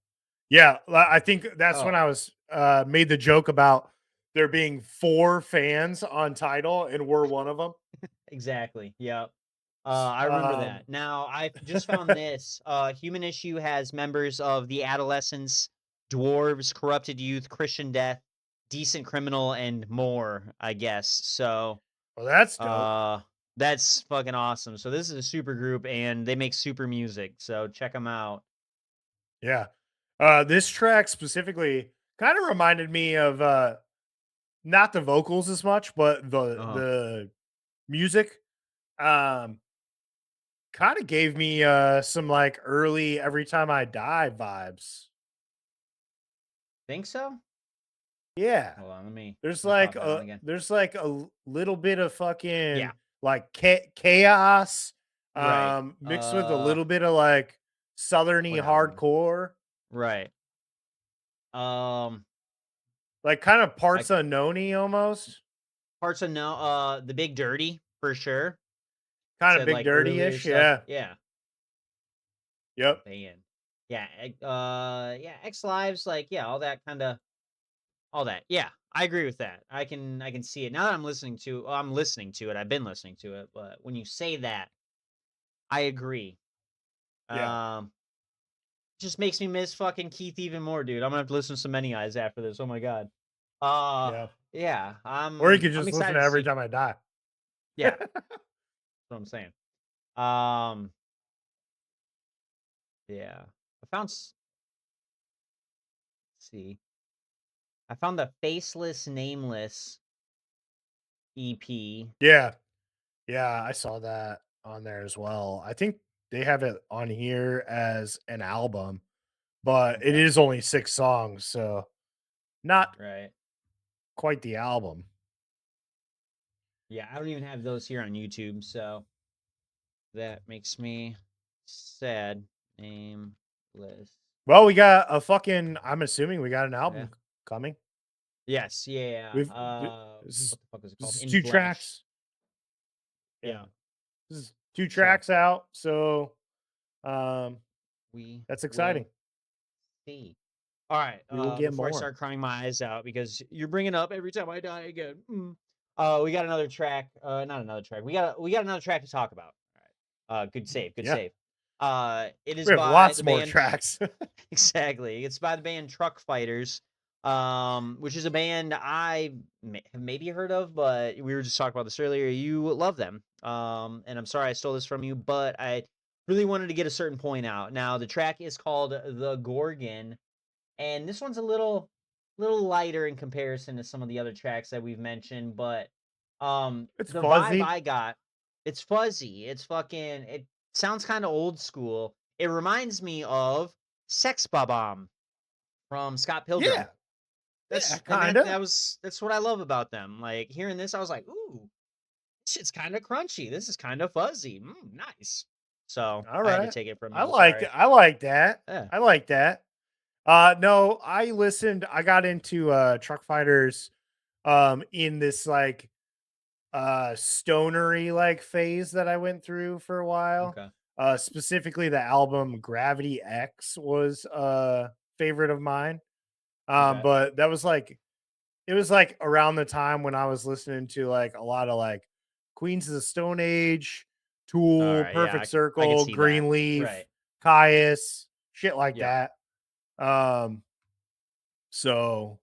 yeah, I think that's when Oh, I was, made the joke about there being 4 fans on Tidal, and we're one of them. exactly. Yep. I remember Um, that. Now, I just found this. Human Issue has members of the Adolescents, Dwarves, Corrupted Youth, Christian Death, Decent Criminal, and more, I guess. So, well, that's dope. uh, that's fucking awesome. So, this is a super group, and they make super music. So, check them out. Yeah. This track specifically kind of reminded me of, not the vocals as much, but Uh-huh. the music. Um, Kind of gave me, some, like, early Every Time I Die vibes. Think so? Yeah. Hold on. There's Let me like pop that on a again. little bit of Yeah. fucking, like, chaos, Right. mixed with a little bit of, like, southerny What album? hardcore, Right. Um, like, kind of I Parts Unknown-y almost, Parts of No The Big Dirty for sure. kinda Said Big like earlier Dirty-ish, stuff. yeah. Yeah. Yep. Man. Yeah. Yeah, X Lives, like, yeah, all that. Yeah. I agree with that. I can see it. Now that I'm listening to it. I've been listening to it, but when you say that, I agree. Yeah. Um just makes me miss fucking Keith even more, dude. I'm gonna have to listen to some Many Eyes after this. Oh my god. Uh Yeah. yeah, Or you I'm could I'm just listen excited to to Every see. Time I Die. Yeah, that's what I'm saying. Um yeah. I found see. I found the Faceless Nameless EP. Yeah. Yeah, I saw that on there as well. I think they have it on here as an album, but it Okay. is only 6 songs, so not Right. quite the album. Yeah, I don't even have those here on YouTube, so that makes me sad. Nameless. Well, we got a fucking I'm assuming we got an Yeah. album coming. Yes, yeah. We've th What the fuck is it this called? is In 2 Flesh. tracks. Yeah. Yeah. This is 2 So tracks out, so, um, we that's exciting. will see. All right. We will get Before I more. start crying my eyes out because you're bringing up every time I die again. We got another track. Not another track. We got another track to talk about. All right. Good save. Good Yeah. save. It is We have by lots the more band. tracks. Exactly. It's by the band Truck Fighters, which is a band I have maybe heard of, but we were just talking about this earlier. You love them. And I'm sorry I stole this from you, but I really wanted to get a certain point out. Now, the track is called The Gorgon, and this one's a little lighter in comparison to some of the other tracks that we've mentioned, but It's the vibe fuzzy. I got, it's fuzzy. It sounds kind of old school. It reminds me of Sex Bomb from Scott Pilgrim. Yeah. Yeah, kinda. That's what I love about them. Like hearing this, I was like, ooh, this shit's kind of crunchy. This is kind of fuzzy. Nice. So I had to Alright. take it from I you. like Sorry. I like that. Yeah. I like that. No, I got into, Truck Fighters, in this, like, stonery, like, phase that I went through for a while. Okay. Specifically, the album Gravity X was a favorite of mine. Okay. But that was, like it was, like, around the time when I was listening to, like, a lot of, like, Queens of the Stone Age, All Tool, right. Yeah. Perfect I could Circle, see that. Greenleaf, Right. Caius, shit like Yeah. that. Um, so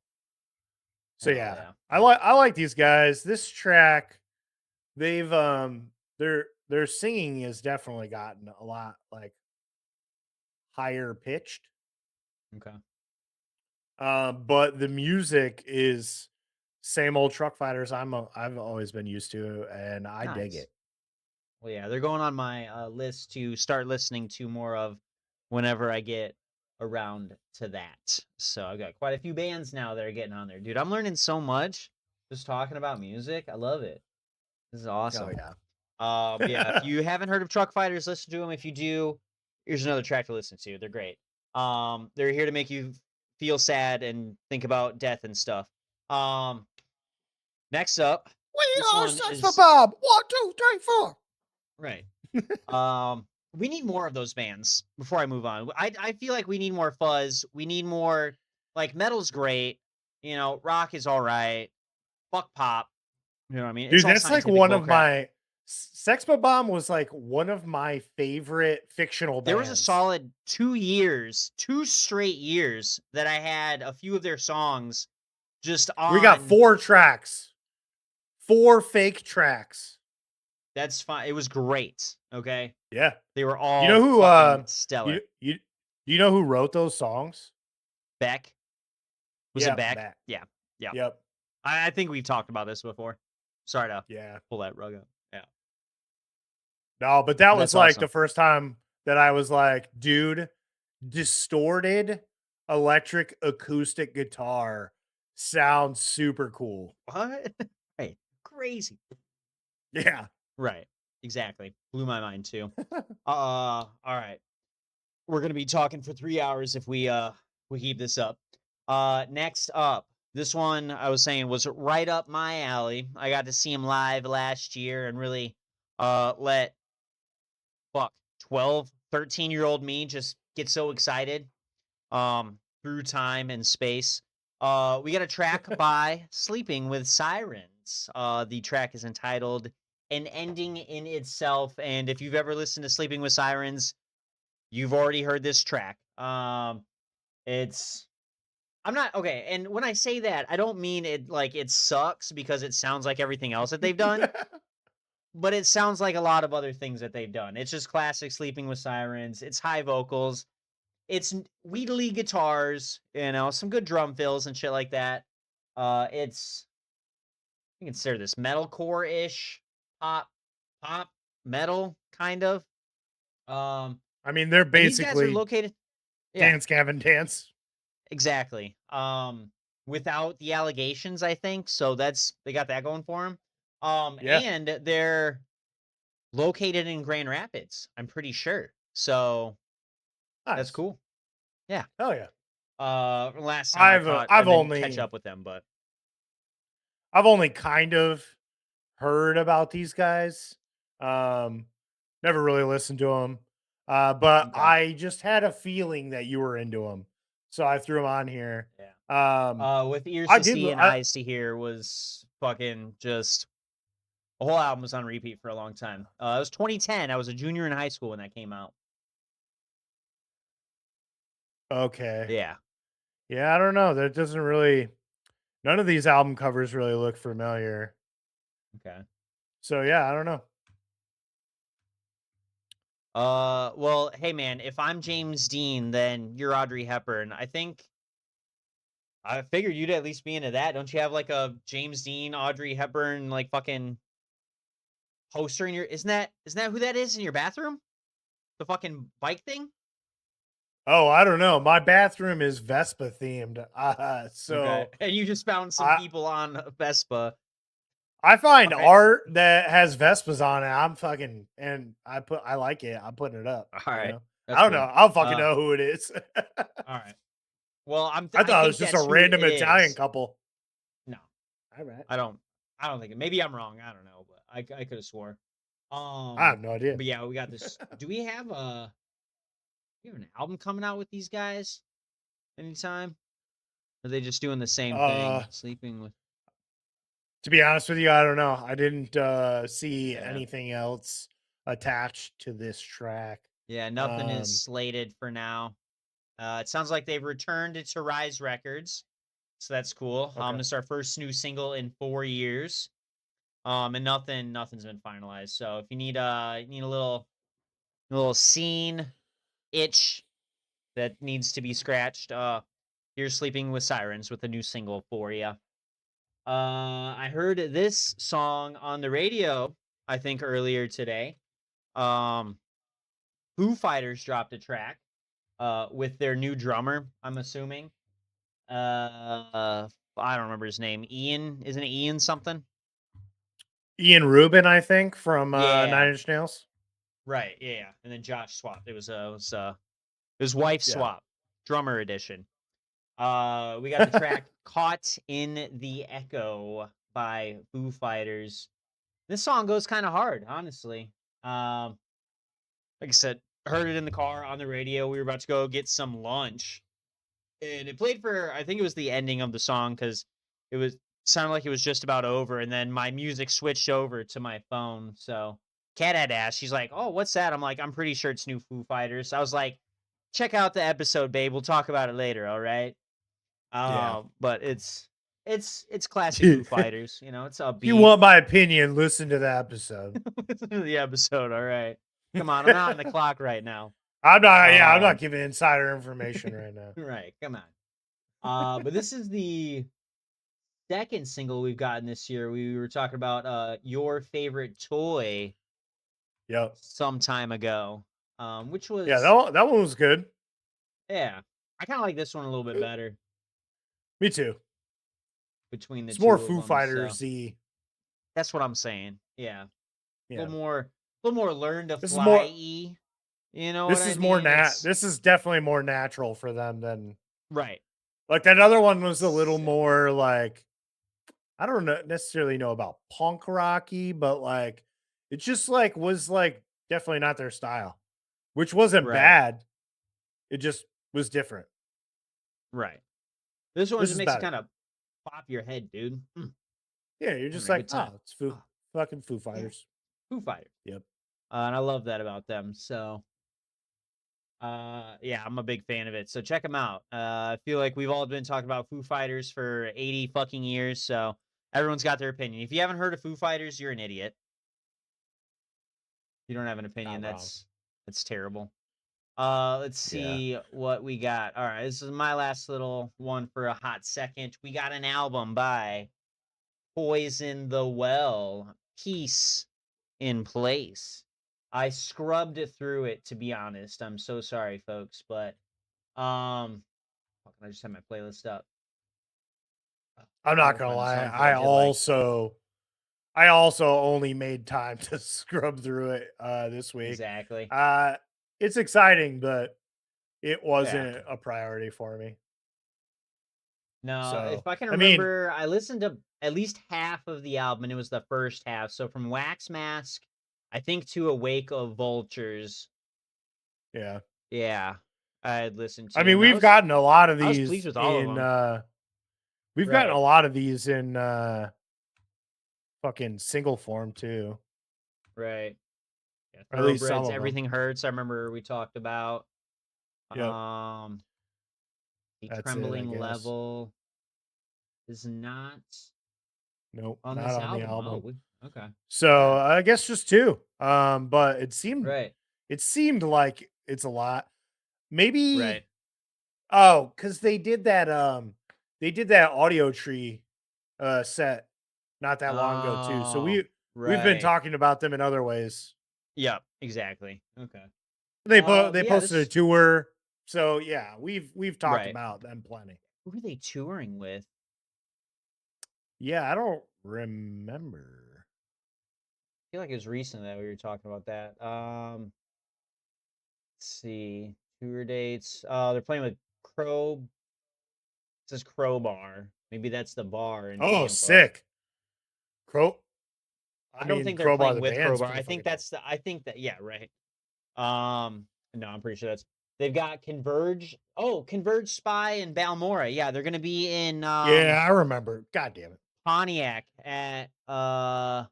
Hell yeah. yeah. I like these guys. This track, they've their singing has definitely gotten a lot, like, higher pitched. Okay. But the music is same old Truck Fighters I've always been used to, and I dig Nice. it. Well, yeah, they're going on my list to start listening to more of whenever I get around to that. So I've got quite a few bands now that are getting on there. Dude, I'm learning so much just talking about music. I love it. This is Oh awesome. yeah. Yeah, if you haven't heard of Truck Fighters, listen to them. If you do, here's another track to listen to. They're great. They're here to make you feel sad and think about death and stuff. Um, Next up, We this are one Sex for is Bob. 1, 2, 3, 4. right. We need more of those bands before I move on. I feel like we need more fuzz. We need more like metal's great. You know, rock is all right. Fuck pop. You know what I mean? It's Dude, all that's like scientific one bull of crap. my Sex Bomb was like one of my favorite fictional There was a bands. solid 2 years, 2 straight years that I had a few of their songs just We got on. 4 tracks. 4 fake tracks. That's fine. It was great. Okay. Yeah. They were You know all who fucking you stellar. you do you know who wrote those songs? Beck. Was it Yeah, Beck? Matt. Yeah. Yeah. Yep. I think we've talked about this before. Sorry to Yeah. pull that rug up. Yeah. No, but that was That's like the awesome. first time that I was like, dude, distorted electric acoustic guitar sounds super cool. What? Right. Crazy. Yeah. Right. Exactly. Blew my mind too. All right. We're gonna be talking for 3 hours if we keep this up. Next up, this one I was saying was right up my alley. I got to see him live last year and really let fuck 12, 13-year-old me just get so excited through time and space. We got a track by Sleeping with Sirens. The track is entitled An Ending in Itself. And if you've ever listened to Sleeping with Sirens, you've already heard this track. It's I'm not okay. And when I say that, I don't mean it like it sucks because it sounds like everything else that they've done, but it sounds like a lot of other things that they've done. It's just classic Sleeping with Sirens. It's high vocals. It's wheedly guitars, you know, some good drum fills and shit like that. It's you consider this metalcore ish, pop, pop metal kind of. Um, I mean, they're and these guys are basically located, yeah, Dance Gavin Dance. exactly. Without the allegations, I think so. They got that going for them. Yeah. And they're located in Grand Rapids. I'm pretty sure. So that's Nice. cool. Yeah. Hell yeah. Last time I didn't catch up with them, but I've only kind of heard about these guys. Um, Never really listened to them. But okay. I just had a feeling that you were into them. So I threw them on here. Yeah. Um, With ears I to did. see and eyes to hear was fucking just the whole album was on repeat for a long time. It was 2010. I was a junior in high school when that came out. Okay. Yeah. Yeah, I don't know. That doesn't really. None of these album covers really look familiar. Okay. So yeah, I don't know. Well, hey man, if I'm James Dean, then you're Audrey Hepburn. I figured you'd at least be into that. Don't you have like a James Dean, Audrey Hepburn like fucking poster in your isn't that who that is in your bathroom? The fucking bike thing? Oh, I don't know. My bathroom is Vespa themed. Okay. So And you just found some I people on Vespa. I All find right. art that has Vespas on it. I'm fucking and I like it. I'm putting it up. All You right. know. I That's don't know. cool. I don't fucking know who it is. All right. Well, I I thought it was think just a that's who random it Italian is. couple. No, All right. I don't think it. Maybe I'm wrong. I don't know, but I could have swore. I have no idea. But yeah, we got this. Do we have an album coming out with these guys anytime? Or are they just doing the same thing, Uh, sleeping with? to be honest with you, I don't know. I didn't see Yeah, anything else attached to this track. yeah. Nothing is Um, slated for now. It sounds like they've returned it to Rise Records, so that's cool. okay. This is our first new single in 4 years. And nothing's been finalized. So if you need a little scene itch that needs to be scratched, you're Sleeping with Sirens with a new single for you. I heard this song on the radio, I think earlier today. Um, Foo Fighters dropped a track with their new drummer, I'm assuming. I don't remember his name. Ian, isn't it Ian something? Ian Rubin, I think, from Yeah, Nine Inch Nails. right. Yeah, yeah. And then Josh swapped. It was wife Yeah. swap, drummer edition. We got the track "Caught in the Echo" by Foo Fighters. This song goes kind of hard, honestly. Um, like I said, heard it in the car on the radio. We were about to go get some lunch, and it played for, I think it was the ending of the song, because it was sounded like it was just about over, and then my music switched over to my phone. So Kat had asked, she's like, "Oh, what's that?" I'm like, "I'm pretty sure it's new Foo Fighters." I was like, "Check out the episode, babe. We'll talk about it later, all right?" Yeah. But it's classic Foo Dude, Fighters. It's if you upbeat. want my opinion, listen to the episode. Listen to the episode, all right? Come on, I'm not on the clock right now. I'm not Um, giving insider information right now. right, come on. But this is the second single we've gotten this year. We were talking about your favorite toy Yep. some time ago. Which Yeah, was, that one was good. yeah. I kind of like this one a little bit better Me too. between the It's more two of Foo them. So Fighters y. that's what I'm saying. Yeah. Yeah. A little more learn to This is fly more y. You know what I mean? It's this is definitely more natural for them than right. like that other one was a little So, more like I don't necessarily know about punk rocky, but like it just like was like definitely not their style, which wasn't right. bad. It just was different. Right. This one This just is makes you better. kind of pop your head, dude. Yeah, you're just Having a like, good oh, time. it's Foo, Oh, fucking Foo yeah. Fighters. Foo Fighters. Yep. And I love that about them. So, yeah, I'm a big fan of it. So check them out. I feel like we've all been talking about Foo Fighters for 80 fucking years. So everyone's got their opinion. If you haven't heard of Foo Fighters, you're an idiot. You don't have an opinion. Not wrong. That's terrible. Let's Yeah. see what we got. All right, this is my last little one for a hot second. We got an album by Poison the Well, Peace in Place. I scrubbed it through it, to be honest. I'm so sorry, folks, but I just have my playlist up. I'm I not gotta gonna find the lie. songs that I did like. I also only made time to scrub through it this week. Exactly. Uh it's exciting, but it Yeah. wasn't a priority for me. No, So if I can I mean, remember, I listened to at least half of the album, and it was the first half. So from Wax Mask, I think, to Awake of Vultures. yeah. Yeah, I had listened I to, mean, and we've gotten a lot of I was pleased these with all of in them. we've gotten a Right. lot of these in fucking single form too. Right. Yeah, Or at least some Thoroughbreds, of them. Everything Hurts. I remember we talked about. Yep. Um, a That's it, I Trembling guess. Level is not Nope, on not this on the album. Oh, album. okay. So Yeah. I guess just two. But Right. it seemed like it's a lot. Maybe Right. oh, because they did that audio tree set not that long ago too. So Oh, we've been right. talking about them in other ways. Yep. Exactly. Okay. They But yeah, posted a this tour. So yeah, we've talked right. about them plenty. Who are they touring with? Yeah, I don't remember. I feel like it was recent that we were talking about that. Let's see. Tour dates. They're playing with Crow. It says Crowbar. Maybe that's the bar in Oh, Tampa. sick. Crow. I I don't mean, think they're Crowbar playing the with band's Crowbar. pretty fucking dope. I think that, yeah, right. No, I'm pretty sure that's, they've got Converge. Oh, Converge Spy and Balmora. Yeah, they're gonna be in Yeah, I remember. God damn it. Pontiac at the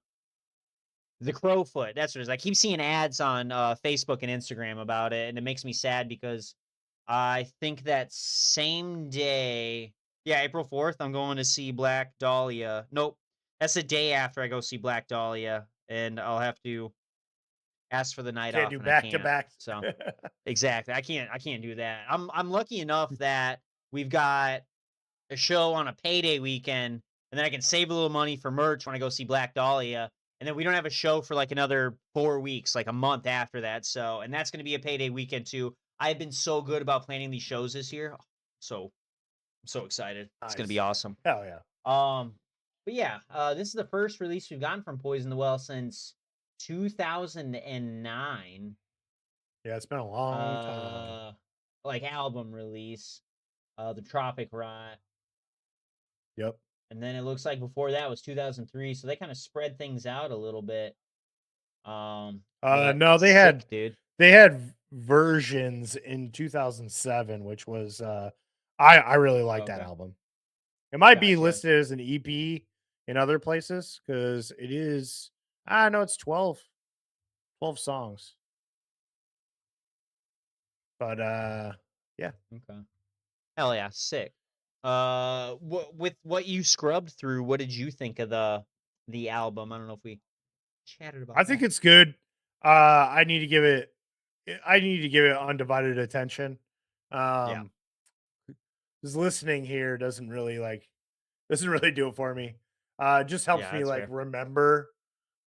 Crowfoot. That's what it is. I keep seeing ads on Facebook and Instagram about it, and it makes me sad because I think that same day, yeah, April 4th, I'm going to see Black Dahlia. Nope. That's the day after I go see Black Dahlia, and I'll have to ask for the night Can't off, do and I back to can't. back. So exactly. I can't do that. I'm lucky enough that we've got a show on a payday weekend, and then I can save a little money for merch when I go see Black Dahlia. And then we don't have a show for like another 4 weeks, like a month after that. So, and that's going to be a payday weekend too. I've been so good about planning these shows this year. So I'm so excited. It's going to be Nice. awesome. Hell yeah. Um, But yeah, this is the first release we've gotten from Poison the Well since 2009. Yeah, it's been a long time. Uh, like album release. The Tropic Rot, Yep. and then it looks like before that was 2003. So they kind of spread things out a little bit. But No, sick, dude. they had versions in 2007, which was I really like that Okay, album. It might be gotcha. listed as an EP in other places because it is. I know it's 12 songs, but yeah. Okay. Hell yeah, sick. With what you scrubbed through, what did you think of the album? I don't know if we chatted I about think that. it's good. I need to give it. I need to give it undivided attention. Yeah, Um, just listening here doesn't really do it for me. It just helps yeah, me that's like fair. remember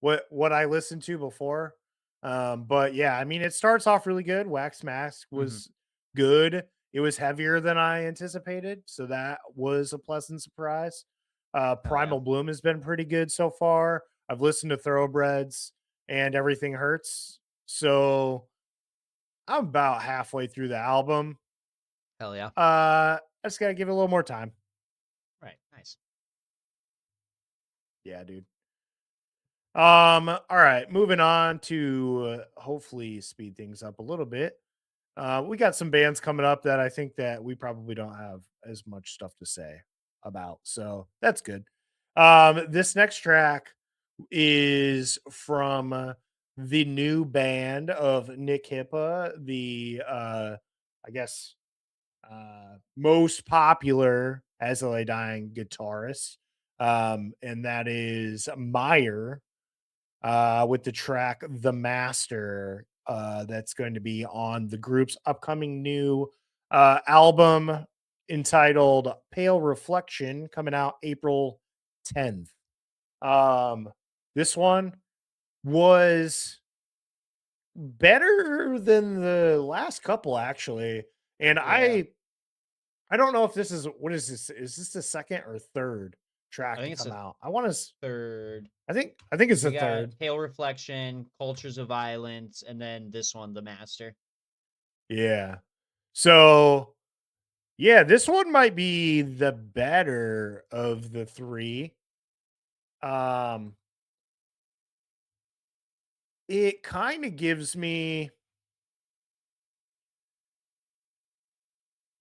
what I listened to before. But yeah, I mean, it starts off really good. Wax Mask Hmm. was good. It was heavier than I anticipated, so that was a pleasant surprise. Hell yeah, Primal Bloom has been pretty good so far. I've listened to Thoroughbreds and Everything Hurts, so I'm about halfway through the album. hell yeah. I just gotta give it a little more time. Right, nice. Yeah, dude. All right, moving on to hopefully speed things up a little bit. We got some bands coming up that I think that we probably don't have as much stuff to say about, so that's good. This next track is from the new band of Nick Hippa, the I guess most popular as a dying guitarist, and that is Meyer with the track The Master that's going to be on the group's upcoming new album entitled Pale Reflection, coming out April 10th. Um, this one was better than the last couple, actually. And Yeah, I don't know if this is what is this? Is this the second or third I track to think it's come the out? I want to. third. I think it's We the got third. Pale Reflection, Cultures of Violence, and then this one, The Master. Yeah. So yeah, this one might be the better of the three. Um, it kind of gives me.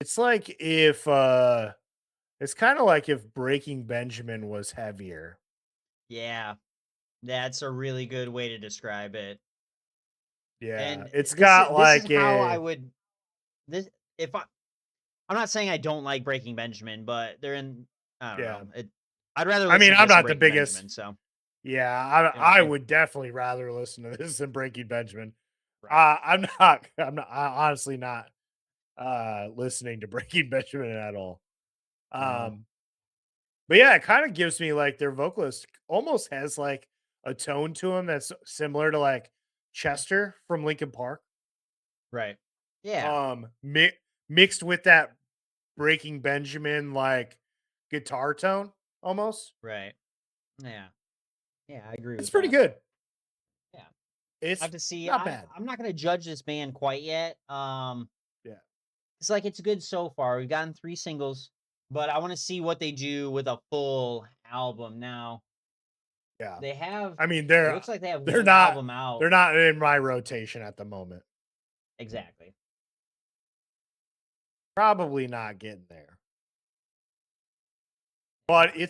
It's like if it's kind of like if Breaking Benjamin was heavier. Yeah, that's a really good way to describe it. Yeah, And it's this is got this is like how I a would this if I'm not saying I don't like Breaking Benjamin, but they're in I don't yeah. know. I'd rather I mean, listen to I'm this than not the Breaking biggest. Benjamin, so Yeah, you know what I I mean? would definitely rather listen to this than Breaking Benjamin. Right. I'm honestly not listening to Breaking Benjamin at all. No. Um, but yeah, it kind of gives me like their vocalist almost has like a tone to him that's similar to like Chester from Linkin Park. Right. Yeah. Mixed with that Breaking Benjamin like guitar tone almost. Right. Yeah. Yeah, I agree It's with pretty that. good. Yeah. I It's have to see. not bad. I'm not gonna judge this band quite yet. Yeah. It's like it's good so far. We've gotten 3 singles, but I want to see what they do with a full album now. Yeah. They have I mean, it looks like they have they're one not album out. they're not in my rotation at the moment. Exactly. Probably not getting there. But Yeah.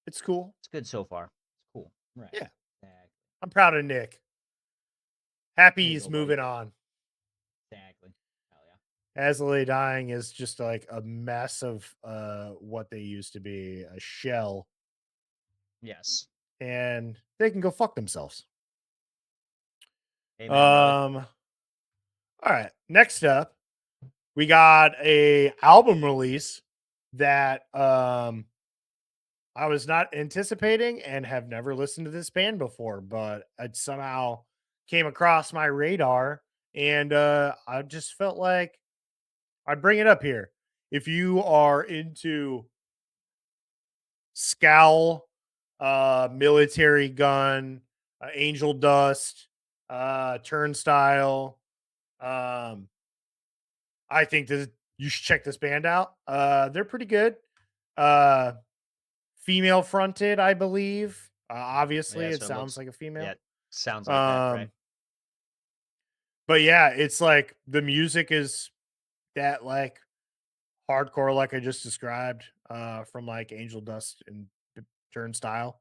it's cool. It's good so far. It's cool. Right. Yeah. Exactly. I'm proud of Nick. Happy There you he's go, buddy. moving on. Exactly. Hell yeah. As Lay Dying is just like a mess of what they used to be, a shell, Yes. and they can go fuck themselves. Amen, brother. All right. Next up, we got a album release that I was not anticipating and have never listened to this band before, but it somehow came across my radar, and I just felt like I'd bring it up here. If you are into Scowl, Military Gun, Angel Dust, Turnstile. Um, I think this you should check this band out. They're pretty good. Uh, Female fronted, I believe. Yeah, Obviously, that's it what it sounds looks. like a Yeah, female. sounds like that, right? Um, but yeah, it's like the music is that like hardcore, like I just described, from like Angel Dust and Turnstile.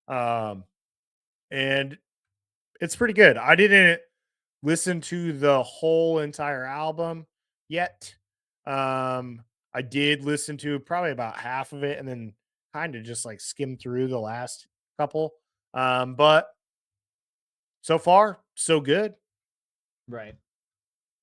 Um, and it's pretty good. I didn't listen to the whole entire album yet. Um, I did listen to probably about half of it and then kind of just like skim through the last couple. But so far, so good. Right.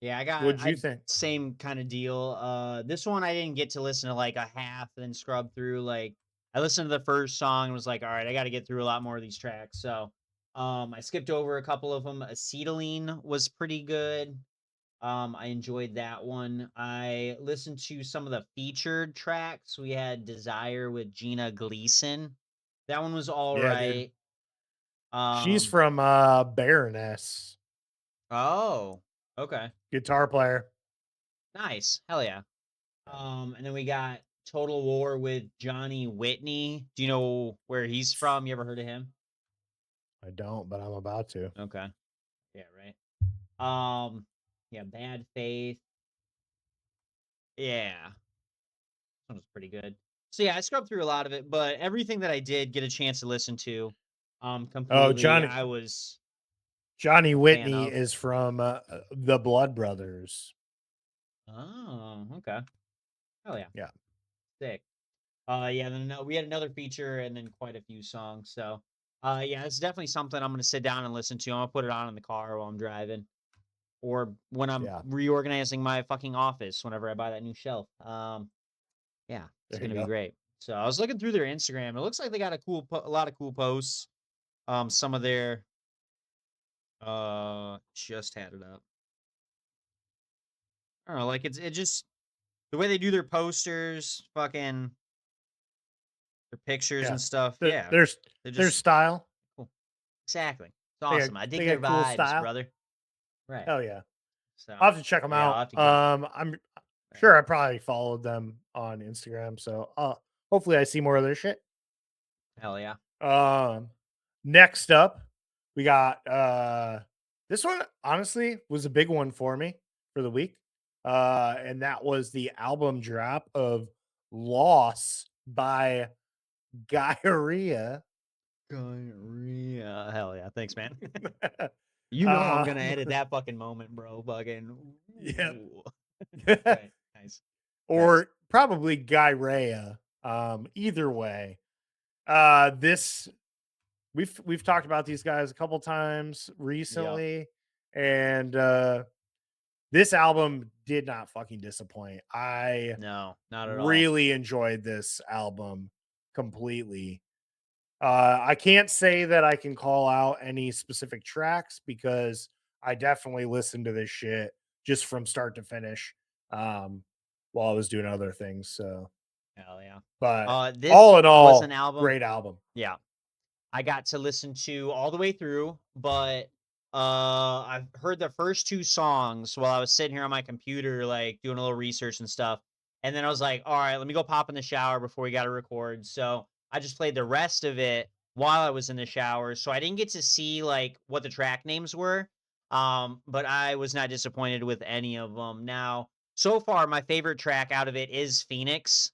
Yeah, What'd I you think? same kind of deal. This one I didn't get to listen to like a half and then scrub through. Like I listened to the first song and was like, all right, I got to get through a lot more of these tracks. So, I skipped over a couple of them. Acetylene was pretty good. I enjoyed that one. I listened to some of the featured tracks. We had Desire with Gina Gleason. That one was all Yeah, dude. right. She's Um, from Baroness, oh, okay. guitar player. Nice. Hell yeah. And then we got Total War with Johnny Whitney. Do you know where he's from? You ever heard of him? I don't, but I'm about to. Okay. Yeah, right. Yeah, Bad Faith. Yeah. That was pretty good. So yeah, I scrubbed through a lot of it, but everything that I did get a chance to listen to, Oh, completely, I was Johnny a fan Whitney of. is from the Blood Brothers. Oh, okay. Oh yeah, Yeah, sick. Yeah, then we had another feature and then quite a few songs. So, yeah, it's definitely something I'm gonna sit down and listen to. I'm gonna put it on in the car while I'm driving, or when I'm yeah. reorganizing my fucking office. Whenever I buy that new shelf. Yeah, it's There you gonna be go. great. So I was looking through their Instagram. It looks like they got a lot of cool posts. Some of their just had it up. I don't know, like it just the way they do their posters, fucking their pictures Yeah, and stuff. there, Yeah, there's they're there's just style. cool. Exactly. It's They got awesome. I dig they their got cool vibes, style. brother. Right. Hell yeah. So I'll have to check them yeah, I'll out. have to get I'm right. sure I probably followed them on Instagram, so hopefully I see more of their shit. Hell yeah. Um, Next up, we got this one honestly was a big one for me for the week. And that was the album drop of Loss by Diarrhea. Gonorrhea. Hell yeah. Thanks, man. You know I'm gonna um, edit that fucking moment, bro. Fucking yep. ooh. Right. Nice. Nice. Or probably Gyrea. Either way. This we've talked about these guys a couple times Yep. recently, and this album did not fucking disappoint. I No, not at all. really enjoyed this album completely. I can't say that I can call out any specific tracks because I definitely listened to this shit just from start to finish um, while I was doing other things. So, Hell yeah. but This all in was an all, album. great album. Yeah. I got to listen to all the way through, but I've heard the first two songs while I was sitting here on my computer, like doing a little research and stuff. And then I was like, all right, let me go pop in the shower before we got to record. So I just played the rest of it while I was in the shower. So I didn't get to see like what the track names were. But I was not disappointed with any of them. Now, so far, my favorite track out of it is Phoenix.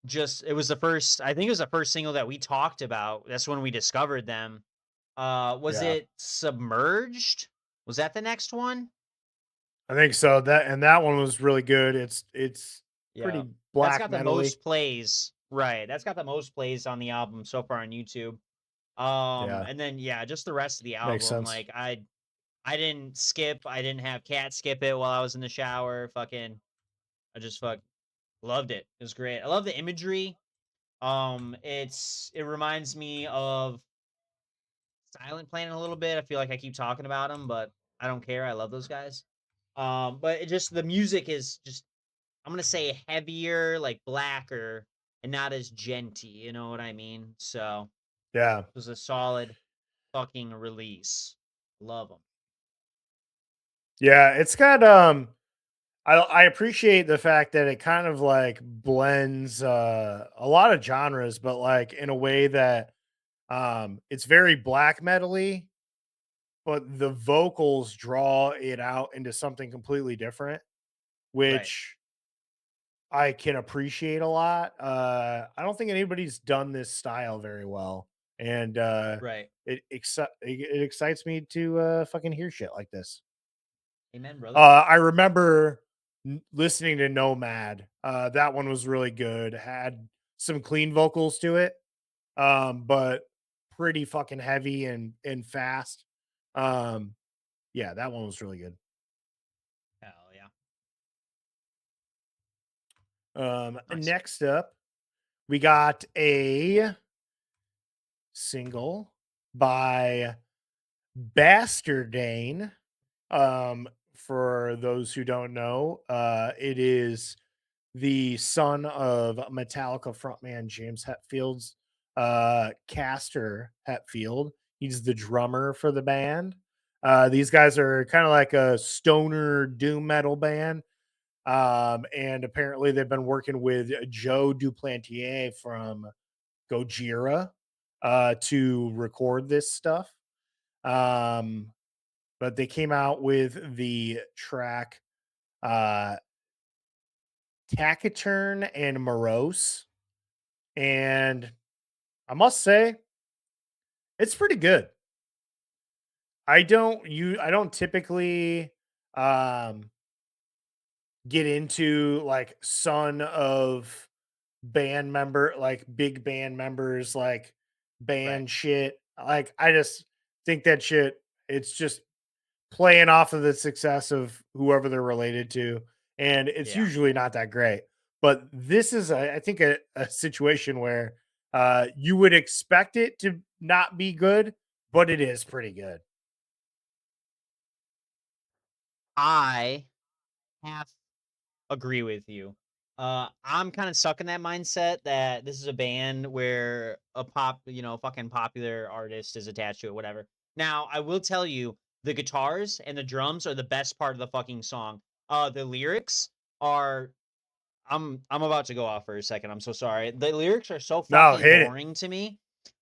Just it was the first I think it was the first single that we talked about. That's when we discovered them. Was Yeah, it Submerged? Was that the next one? I think so. That one was really good. It's Yeah. pretty That's black got the metally. most plays. Right. That's got the most plays on the album so far on YouTube. Yeah, And then yeah, just the rest of the makes album. sense. Like I didn't skip. I didn't have Cat skip it while I was in the shower. Fucking I just loved it. It was great. I love the imagery. It reminds me of Silent Planet a little bit. I feel like I keep talking about them, but I don't care. I love those guys. But it just the music is just I'm gonna say heavier, like blacker, and not as genty. You know what I mean? So Yeah. it was a solid fucking release. Love them. Yeah, it's got I appreciate the fact that it kind of like blends a lot of genres, but like in a way that it's very black metally, but the vocals draw it out into something completely different, Right, which I can appreciate a lot. I don't think anybody's done this style very well. And right. it excites me to fucking hear shit like this. Amen, brother. I remember listening to Nomad. That one was really good. Had some clean vocals to it, but pretty fucking heavy and fast. Um, yeah, that one was really good. Hell yeah. Nice. Next up, we got a single by Bastardane. For those who don't know, it is the son of Metallica frontman James Hetfield's Caster Hetfield. He's the drummer for the band. These guys are kind of like a stoner doom metal band. And apparently they've been working with Joe Duplantier from Gojira to record this stuff. Um, but they came out with the track uh, Taciturn and Morose. And I must say, it's pretty good. I don't typically um get into like son of band member, like big band members, like Right. band shit. Like I just think that shit, it's just playing off of the success of whoever they're related to, and it's Yeah. usually not that great. But this is, I think, a situation where you would expect it to not be good, but it is pretty good. I half agree with you. I'm kind of stuck in that mindset that this is a band where a fucking popular artist is attached to it, whatever. Now, I will tell you, the guitars and the drums are the best part of the fucking song. The lyrics are I'm about to go off for a second. I'm so sorry. The lyrics are so No, fucking hit it. boring to me.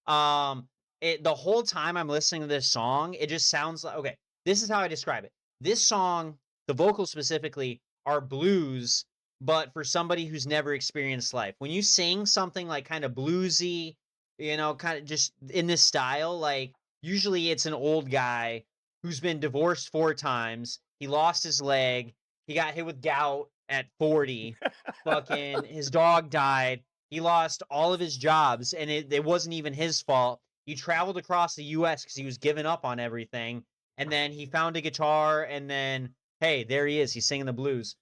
The whole time I'm listening to this song, it just sounds like okay. This is how I describe it. This song, the vocals specifically, are blues, but for somebody who's never experienced life. When you sing something like kind of bluesy, kind of just in this style, like usually it's an old guy who's been divorced 4 times. He lost his leg. He got hit with gout at 40. Fucking his dog died. He lost all of his jobs, and it wasn't even his fault. He traveled across the US because he was giving up on everything. And then he found a guitar, and then hey, there he is. He's singing the blues.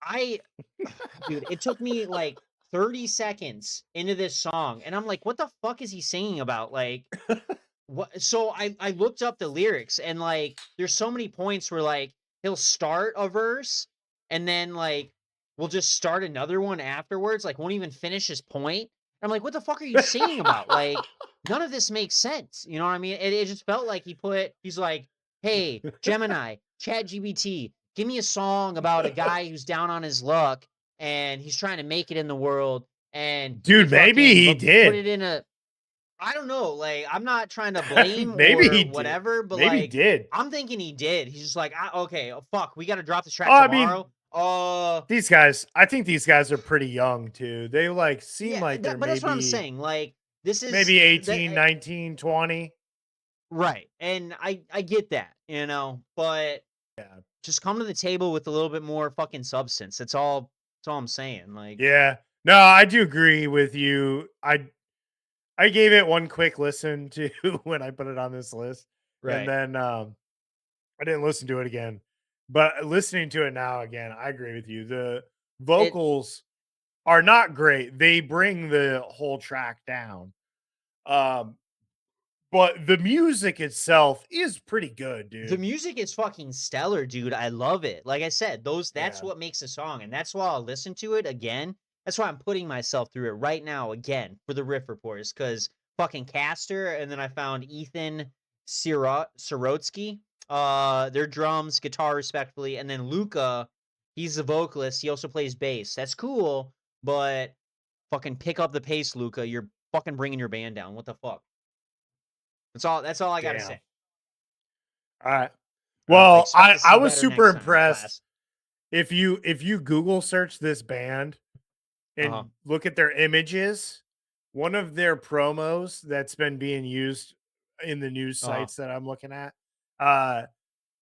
I dude, it took me like 30 seconds into this song, and I'm like, what the fuck is he singing about? Like, what so I looked up the lyrics and like there's so many points where like he'll start a verse and then like we'll just start another one afterwards, like won't even finish his point. I'm like, what the fuck are you singing about? Like none of this makes sense. You know what I mean? It just felt like he's like, hey, Gemini, Chat GBT, give me a song about a guy who's down on his luck and he's trying to make it in the world and he Dude, maybe fucking he but put did. it in a I don't know, like, I'm not trying to blame Maybe or he did. whatever, but, Maybe he like, did. I'm thinking he did. He's just like, okay, oh, fuck, we gotta drop this Oh, track I mean, tomorrow." these guys, I think these guys are pretty young too. They like seem Yeah, like they're but that's what I'm saying, like, this is maybe that 18, 19, 20. right, and I get that, but Yeah. just come to the table with a little bit more fucking substance. That's all I'm saying, like Yeah. No, I do agree with you. I gave it one quick listen to when I put it on this list, and right. then I didn't listen to it again. But listening to it now again, I agree with you. The It vocals are not great. They bring the whole track down. Um, But the music itself is pretty good, The dude. music is fucking stellar, dude. I love it. Like I said, that's Yeah. what makes a song, and that's why I'll listen to it again. That's why I'm putting myself through it right now again for the riff reports, because fucking Caster, and then I found Ethan Sirotsky, their drums, guitar, respectfully, and then Luca, he's the vocalist. He also plays bass. That's cool, but fucking pick up the pace, Luca. You're fucking bringing your band down. What the fuck? That's all I gotta Damn. say. All right. I Well, expect to I see was better super next time in impressed. class. If you Google search this band Uh-huh. and look at their images, one of their promos that's been being used in the news Uh-huh. sites that I'm looking at, uh,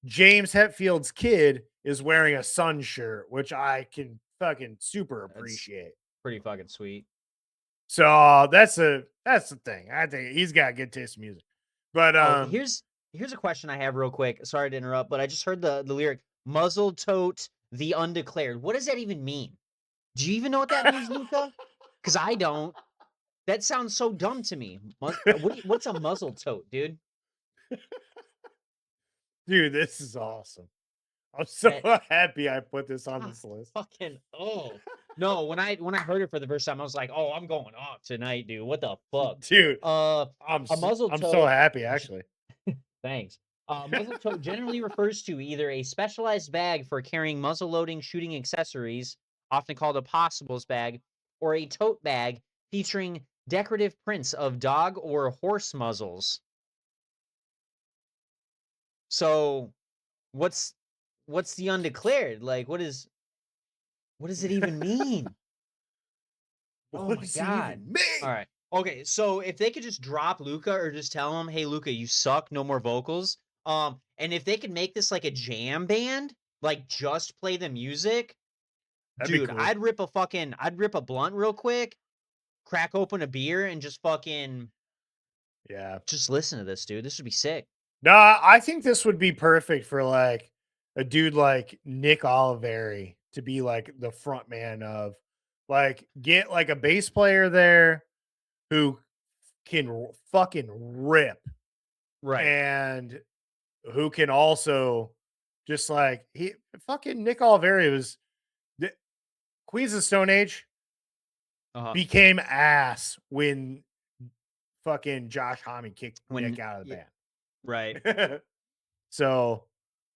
James Hetfield's kid is wearing a Sun shirt, which I can fucking super That's appreciate. pretty fucking sweet. So that's the thing. I think he's got good taste in music. But Oh, here's a question I have real quick. Sorry to interrupt, but I just heard the lyric "muzzle tote the undeclared." What does that even mean? Do you even know what that means, Luca? Because I don't. That sounds so dumb to me. What's a muzzle tote, dude? dude, this is awesome. I'm so That happy I put this on God, this list. fucking no. When I heard it for the first time, I was like, oh, I'm going off tonight, dude. What the fuck? Dude, Uh, a muzzle I'm so tote. happy actually. Thanks. Muzzle tote generally refers to either a specialized bag for carrying muzzle loading shooting accessories, often called a possibles bag, or a tote bag featuring decorative prints of dog or horse muzzles. So, what's what's the undeclared? Like, what does it even mean? Oh What my does he even god. All mean? right. Okay, so if they could just drop Luca or just tell him, "Hey Luca, you suck, no more vocals." And if they could make this like a jam band, like just play the music, That'd be dude, cool. I'd rip a blunt real quick, crack open a beer and just fucking Yeah. just listen to this, dude. This would be sick. No, I think this would be perfect for like a dude like Nick Oliveri to be like the front man of like get like a bass player there who can fucking rip Right. and who can also just like he fucking Nick Oliveri was the Queens of Stone Age Uh-huh. became ass when fucking Josh Homme kicked Nick When out of y- the right. band. So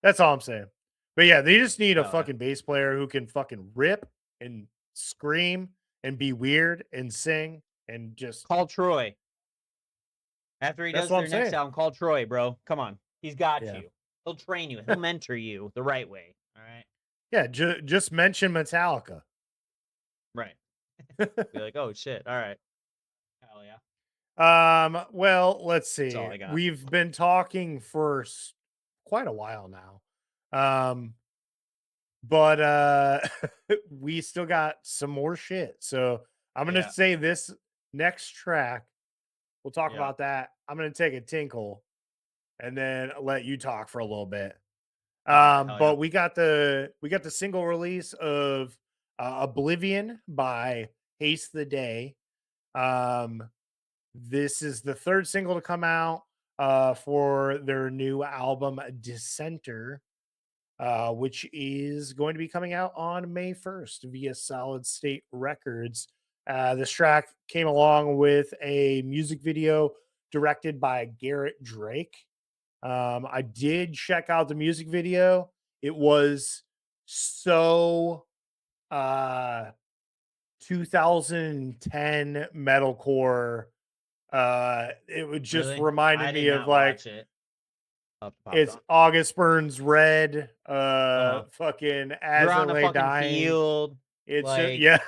that's all I'm saying. But yeah, they just need a Hell yeah. fucking bass player who can fucking rip and scream and be weird and sing and just Call Troy. After he that's does what I'm their next saying. album, call Troy, bro. Come on. He's got Yeah. you. He'll train you. He'll mentor you the right way. All right. Yeah, just mention Metallica. Right. Be like, oh shit. All right. Hell yeah. Well, let's That's all see. I got. We've been talking for quite a while now. But we still got some more shit. So I'm gonna Yeah. say this next track. We'll talk Yeah. about that. I'm gonna take a tinkle and then let you talk for a little bit. All right. Hell yeah. But we got the single release of Oblivion by Haste the Day. Um, this is the third single to come out for their new album Dissenter, which is going to be coming out on May 1st via Solid State Records. This track came along with a music video directed by Garrett Drake. I did check out the music video. It was so uh 2010 metalcore. It would just Really? reminded I did me of not like watch it. I'll pop it it's on. August Burns Red, Uh-huh. fucking They're As I on a Lay fucking Dying. field. It's just Like yeah.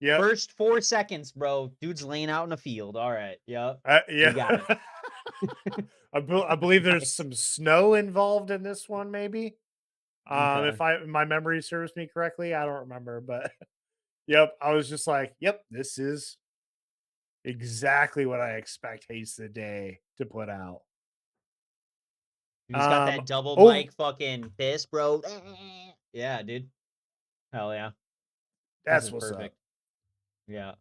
Yep. first 4 seconds, bro. Dude's laying out in a field. All right. Yep. We Yeah. got it. I believe there's Nice. some snow involved in this one, maybe. Okay. If my memory serves me correctly, I don't remember, but yep, I was just like, yep, this is exactly what I expect Haste the Day to put out. Dude's got that double Oh, mic fucking piss, bro. Yeah, dude. Hell yeah. This that's is what's up. perfect. Yeah.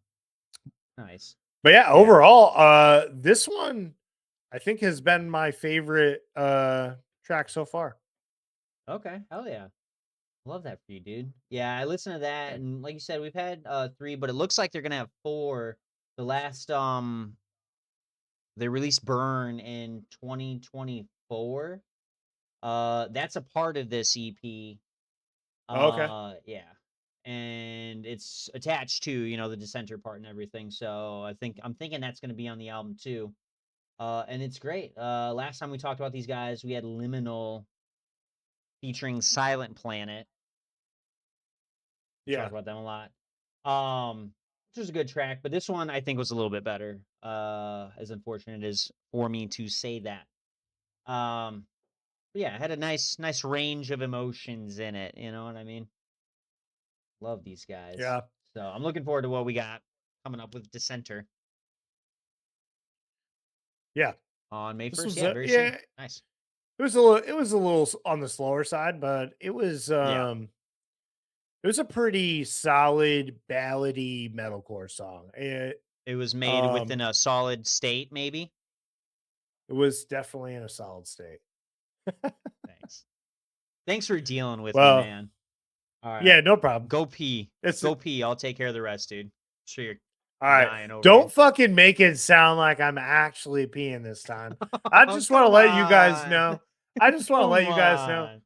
Nice. But yeah, Yeah. overall, this one I think has been my favorite track so far. Okay, hell yeah. Love that for you, dude. Yeah, I listened to that, Yeah. and like you said, we've had 3, but it looks like they're gonna have 4. The last they released Burn in 2024. That's a part of this EP. Oh, okay. Yeah. And it's attached to, the dissenter part and everything. So I'm thinking that's gonna be on the album too. And it's great. Last time we talked about these guys, we had Liminal featuring Silent Planet. We talked Yeah. about them a lot. Which was a good track, but this one I think was a little bit better. As unfortunate as for me to say that. Um, but yeah, it had a nice range of emotions in it. You know what I mean? Love these guys. Yeah. So I'm looking forward to what we got coming up with Dissenter Yeah. on May This 1st. was Yeah, a very soon. yeah. Nice. It was a little on the slower side, but Yeah. it was a pretty solid ballady metalcore song. It was made Um within a solid state, maybe. it was definitely in a solid state. Thanks. Thanks for dealing with me, Well, man. All right. yeah, no problem. Go pee. It's Go pee. I'll take care of the rest, dude. Sure you're all right. dying over Don't here. fucking make it sound like I'm actually peeing this time. I Oh, just want to come let you guys on. know. I just want to let Come you guys know. on.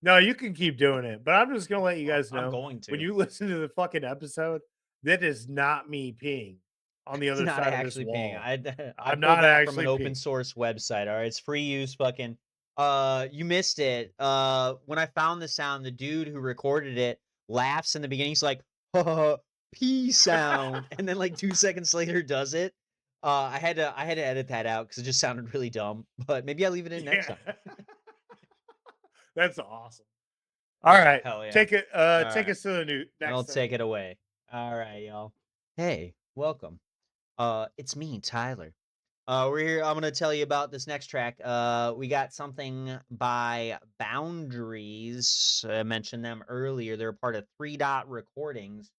No, you can keep doing it, but I'm just gonna let you guys I'm know going when to. you listen to the fucking episode, that is not me peeing on the It's other not side of this actually paying. wall. I I'm pulled not that from an actually open peeing. source website. All right, it's free use. Fucking. You missed it. When I found the sound, the dude who recorded it laughs in the beginning. He's like, "P sound," and then like 2 seconds later does it. I had to edit that out because it just sounded really dumb. But maybe I'll leave it in next Yeah. time. That's awesome. All Yeah, right. hell yeah. Take it All take right, us to the new I'll next thing. take it away. All right, y'all. Hey, welcome. It's me, Tyler. We're here. I'm gonna tell you about this next track. We got something by Boundaries. I mentioned them earlier. They're part of Three Dot Recordings.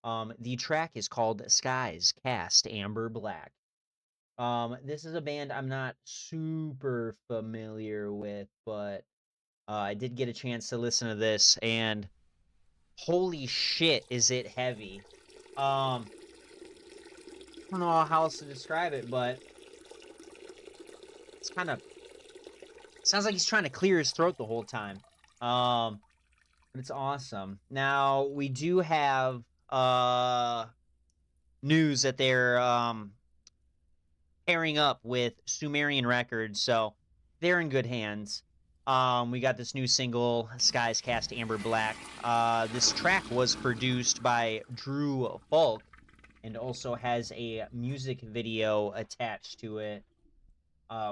The track is called Skies Cast Amber Black. This is a band I'm not super familiar with, but I did get a chance to listen to this, and holy shit, is it heavy! I don't know how else to describe it, but it's kind of sounds like he's trying to clear his throat the whole time. But it's awesome. Now we do have news that they're pairing up with Sumerian Records, so they're in good hands. We got this new single, Skies Cast Amber Black. This track was produced by Drew Falk and also has a music video attached to it,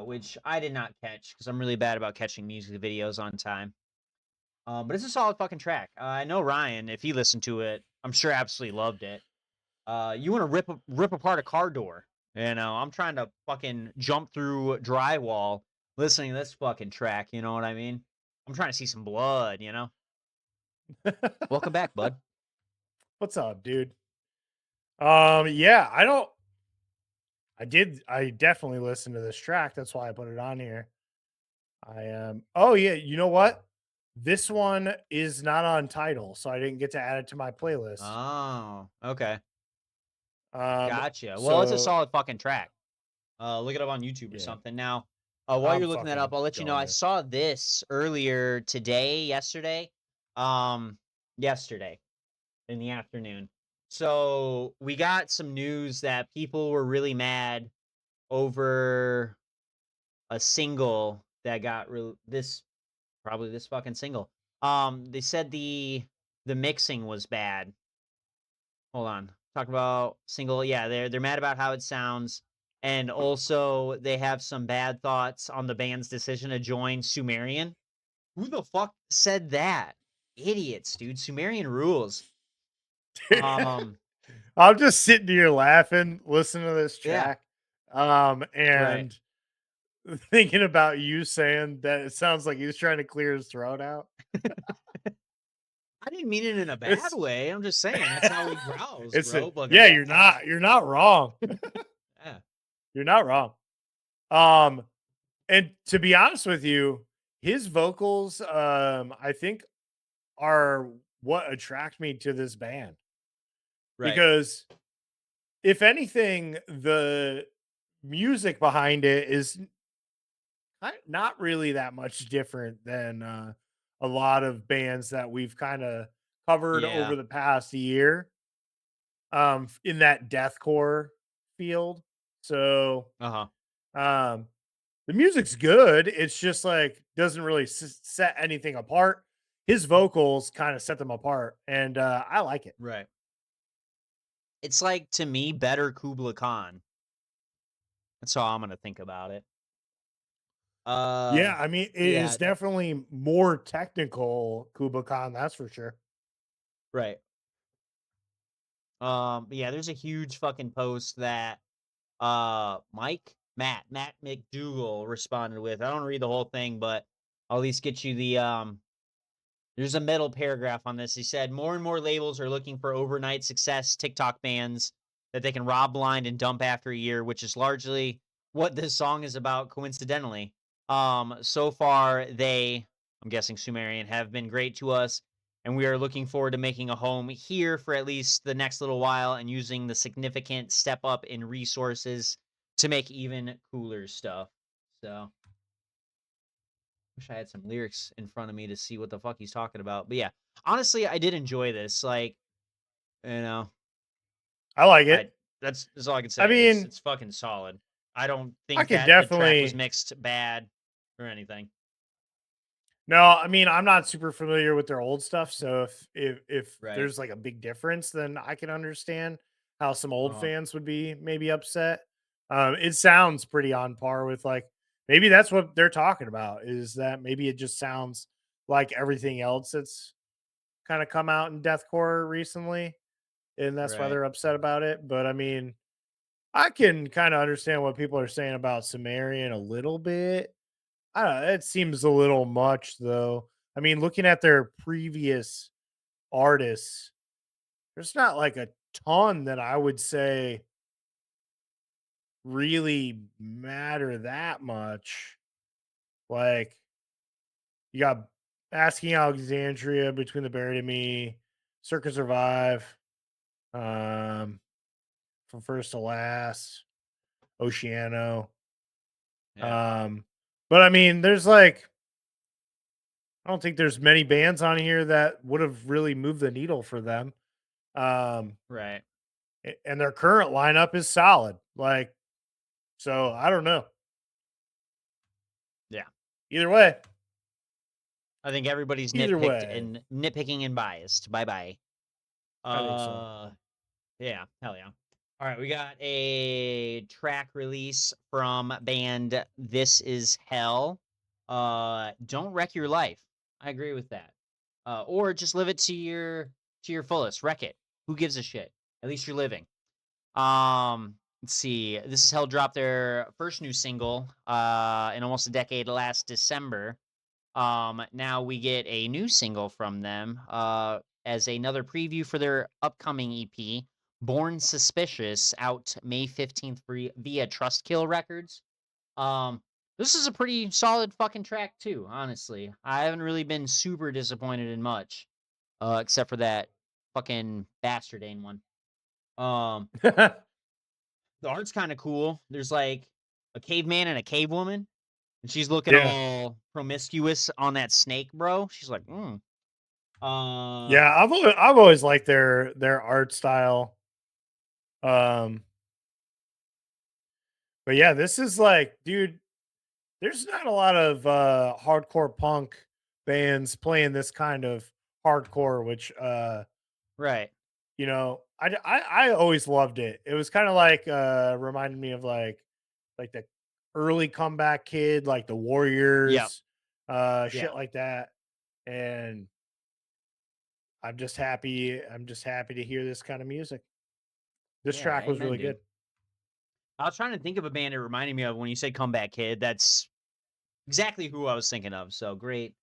which I did not catch because I'm really bad about catching music videos on time. But it's a solid fucking track. I know Ryan, if he listened to it, I'm sure absolutely loved it. You want to rip apart a car door? I'm trying to fucking jump through drywall listening to this fucking track. You know what I mean? I'm trying to see some blood. Welcome back, bud. What's up, dude? Yeah, I definitely listened to this track. That's why I put it on here. I am Oh yeah, you know what? This one is not on title, so I didn't get to add it to my playlist. Oh, okay, Um gotcha. Well, it's a so solid fucking track. Look it up on YouTube or yeah, something. Now, while I'm you're looking that up, fucking I'll let you know going I to. saw this earlier today, um, yesterday in the afternoon. So we got some news that people were really mad over a single that got this probably this fucking single. They said the mixing was bad. Hold on. Talk about single. Yeah, they're mad about how it sounds. And also they have some bad thoughts on the band's decision to join Sumerian. Who the fuck said that? Idiots, dude. Sumerian rules. Um, I'm just sitting here laughing, listening to this yeah, track, right. and thinking about you saying that it sounds like he's trying to clear his throat out. I didn't mean it in a bad It's way. I'm just saying that's how he growls, it's a bro. Fucking yeah, you're not wrong. yeah. You're not wrong. Um, and to be honest with you, his vocals, I think are what attract me to this band Right. because if anything, the music behind it is not really that much different than a lot of bands that we've kind of covered Yeah. over the past year in that deathcore field. So Uh-huh. um the music's good. It's just like doesn't really set anything apart. His vocals kind of set them apart, and I like it. Right. It's like, to me, better Kubla Khan. That's how I'm gonna think about it. Yeah, I mean, it is Yeah, definitely more technical Kuba Khan, that's for sure. right. But yeah, there's a huge fucking post that Matt McDougal responded with. I don't read the whole thing, but I'll at least get you the there's a middle paragraph on this. He said, more and more labels are looking for overnight success TikTok bands that they can rob blind and dump after a year, which is largely what this song is about, coincidentally. So far, I'm guessing Sumerian, have been great to us, and we are looking forward to making a home here for at least the next little while and using the significant step up in resources to make even cooler stuff. So wish I had some lyrics in front of me to see what the fuck he's talking about. But yeah, honestly, I did enjoy this. Like, you know, I like I it. that's all I can I say. It's mean, it's fucking solid. I don't I think could that the track was definitely mixed bad or anything. no, I mean, I'm not super familiar with their old stuff, so if Right. there's like a big difference, then I can understand how some old Uh-huh. fans would be maybe upset. It sounds pretty on par with like maybe that's what they're talking about is that maybe it just sounds like everything else that's kind of come out in deathcore recently, and that's why Right. they're upset about it. But I mean, I can kind of understand what people are saying about Sumerian a little bit. I don't know, it seems a little much though. I mean, looking at their previous artists, there's not like a ton that I would say really matter that much. Like you got Asking Alexandria, Between the Buried and Me, Circus Survive, um, From First to Last, Oceano. Yeah. Um, but I mean, there's like I don't think there's many bands on here that would have really moved the needle for them. Um, Right. and their current lineup is solid. Like, so I don't know. Yeah. Either way, I think everybody's either way, nitpicking and biased. Bye bye. I think so. Yeah, hell yeah. All right, we got a track release from band This Is Hell. Don't wreck your life. I agree with that. Or just live it to your fullest. Wreck it. Who gives a shit? At least you're living. Let's see. This Is Hell dropped their first new single in almost a decade last December. Now we get a new single from them as another preview for their upcoming EP, Born Suspicious, out May 15th via Trustkill Records. Um, this is a pretty solid fucking track too, honestly. I haven't really been super disappointed in much, except for that fucking Bastardane one. Um, the art's kind of cool. There's like a caveman and a cavewoman, and she's looking Yeah. all promiscuous on that snake, bro. She's like, Uh, Yeah. I've always liked their art style. Um, but yeah, this is like, dude, there's not a lot of hardcore punk bands playing this kind of hardcore, which right. I always loved it. It was kind of like reminded me of like the early comeback kid, like the Yep. Warriors, Yeah. shit like that. And I'm just happy to hear this kind of music. This Yeah. track was Amen, really dude. good. I was trying to think of a band it reminded me of when you said Comeback Kid. That's exactly who I was thinking of. So great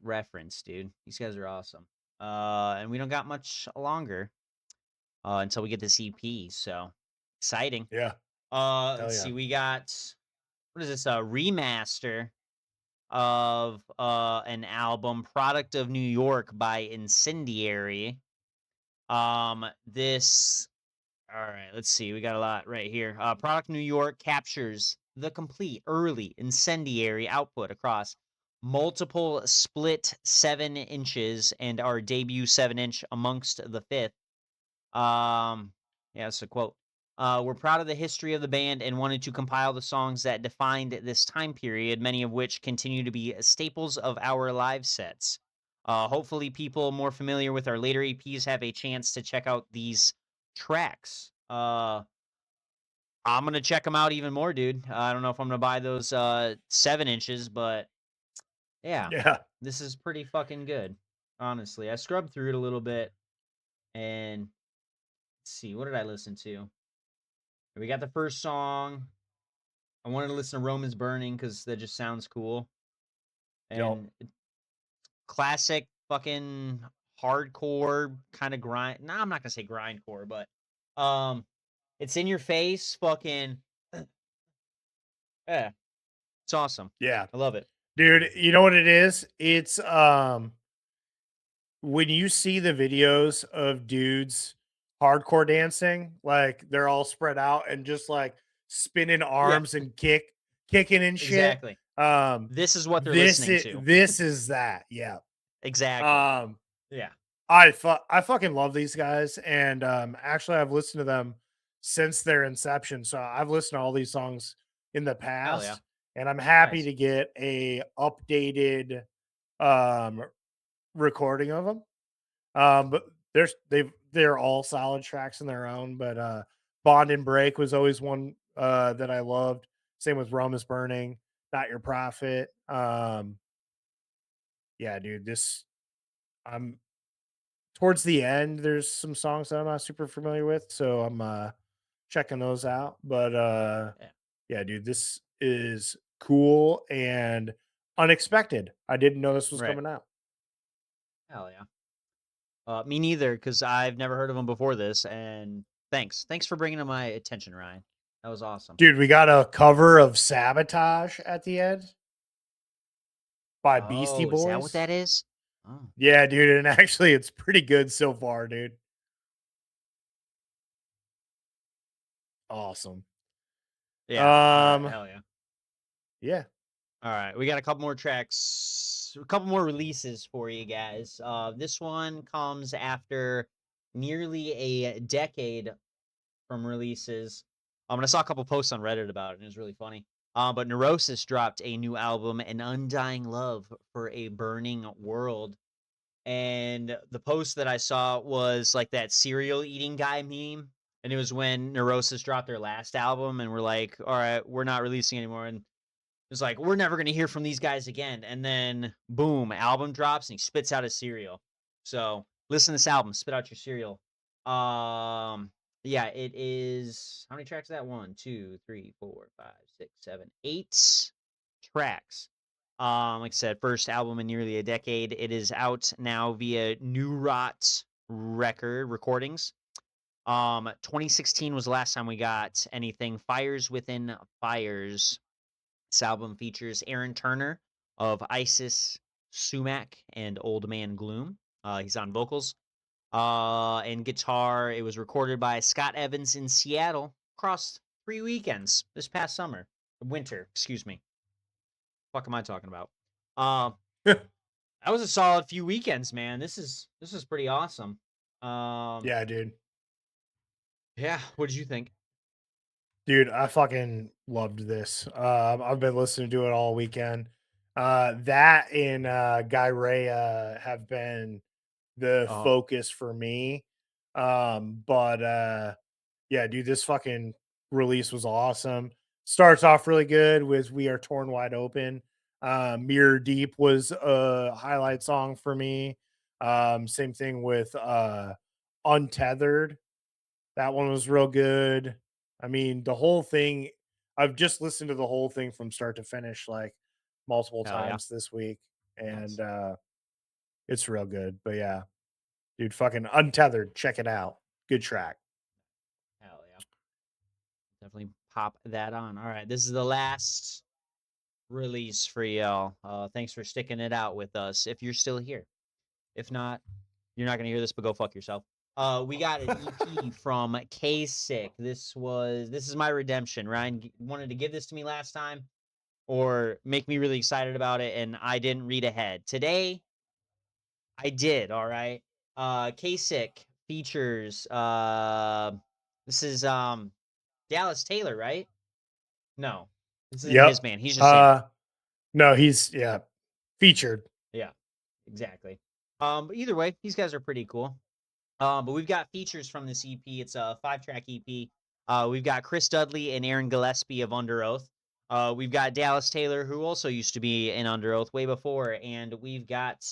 reference, dude. These guys are awesome. And we don't got much longer until we get this EP. So exciting. Yeah. Hell Let's yeah. see. We got what is this? A remaster of an album, Product of New York by Incendiary. This All right, let's see. We got a lot right here. Product New York captures the complete early incendiary output across multiple split 7 inches and our debut 7 inch amongst the fifth. Yeah, that's a quote. We're proud of the history of the band and wanted to compile the songs that defined this time period, many of which continue to be staples of our live sets. Hopefully, people more familiar with our later EPs have a chance to check out these tracks. I'm gonna check them out even more, dude. I don't know if I'm gonna buy those 7 inches, but yeah, Yeah. this is pretty fucking good. Honestly, I scrubbed through it a little bit and let's see, what did I listen to? We got the first song. I wanted to listen to Romans Burning because that just sounds cool. Yep. And classic fucking hardcore kind of grind. No, I'm not gonna say grindcore, but um it's in your face, fucking yeah. It's awesome. Yeah. I love it. Dude, you know what it is? It's when you see the videos of dudes hardcore dancing, like they're all spread out and just like spinning Yeah, arms and kicking and shit. exactly. Um This is what they're listening to. this is that. Yeah. Exactly. Um Yeah. I fucking love these guys, and actually I've listened to them since their inception. So I've listened to all these songs in the Hell yeah. past, and I'm happy Nice. to get a updated um recording of them. But they're all solid tracks in their own. But Bond and Break was always one that I loved. Same with Rome is Burning, Not Your Prophet. Yeah, dude, this I'm towards the end. There's some songs that I'm not super familiar with, so I'm checking those out. But Yeah. yeah, dude, this is cool and unexpected. I didn't know this was Right. coming out. Hell yeah. Me neither, because I've never heard of them before this. And thanks for bringing to my attention, Ryan. That was awesome. Dude, we got a cover of Sabotage at the end by Beastie Oh, is that what Boys. that is? Oh, Yeah, dude, and actually it's pretty good so far, dude. Awesome. yeah. All right. Um, Hell yeah. yeah. All right, we got a couple more tracks, a couple more releases for you guys. This one comes after nearly a decade from releases. And I saw a couple posts on Reddit about it, and it was really funny. But Neurosis dropped a new album, An Undying Love for a Burning World. And the post that I saw was like that cereal eating guy meme. And it was when Neurosis dropped their last album, and we're like, all right, we're not releasing anymore. And it's like, we're never going to hear from these guys again. And then, boom, album drops and he spits out his cereal. So listen to this album, spit out your cereal. Yeah, it is. How many tracks is that? 1, 2, 3, 4, 5, 6, 7, 8 tracks. Like I said, first album in nearly a decade. It is out now via New Rot recordings. 2016 was the last time we got anything. Fires Within Fires. This album features Aaron Turner of Isis, Sumac, and Old Man Gloom. He's on vocals. And guitar. It was recorded by Scott Evans in Seattle across 3 weekends this past summer. Winter, excuse me. What am I talking about? Uh, that was a solid few weekends, man. This is pretty awesome. Um, Yeah, dude. yeah, what did you think? Dude, I fucking loved this. I've been listening to it all weekend. That and Guy Ray have been the Oh, focus for me. But yeah, dude, this fucking release was awesome. Starts off really good with We Are Torn Wide Open. Mirror Deep was a highlight song for me. Same thing with Untethered. That one was real good. I mean, the whole thing, I've just listened to the whole thing from start to finish like multiple hell yeah. times this week, and Nice. it's real good. But yeah, dude, fucking Untethered, check it out. Good track. Hell yeah. Definitely pop that on. All right, this is the last release for y'all. Thanks for sticking it out with us. If you're still here, if not, you're not gonna hear this, but go fuck yourself. We got an EP from K Sick. This is my redemption. Ryan wanted to give this to me last time, or make me really excited about it, and I didn't read ahead. Today, I did. All right. K Sick features. This is Dallas Taylor, right? No, this isn't his Yep. band. He's just singing. No, he's yeah featured. Yeah, exactly. But either way, these guys are pretty cool. But we've got features from this EP. It's a 5-track EP. We've got Chris Dudley and Aaron Gillespie of Under Oath. We've got Dallas Taylor, who also used to be in Under Oath way before, and we've got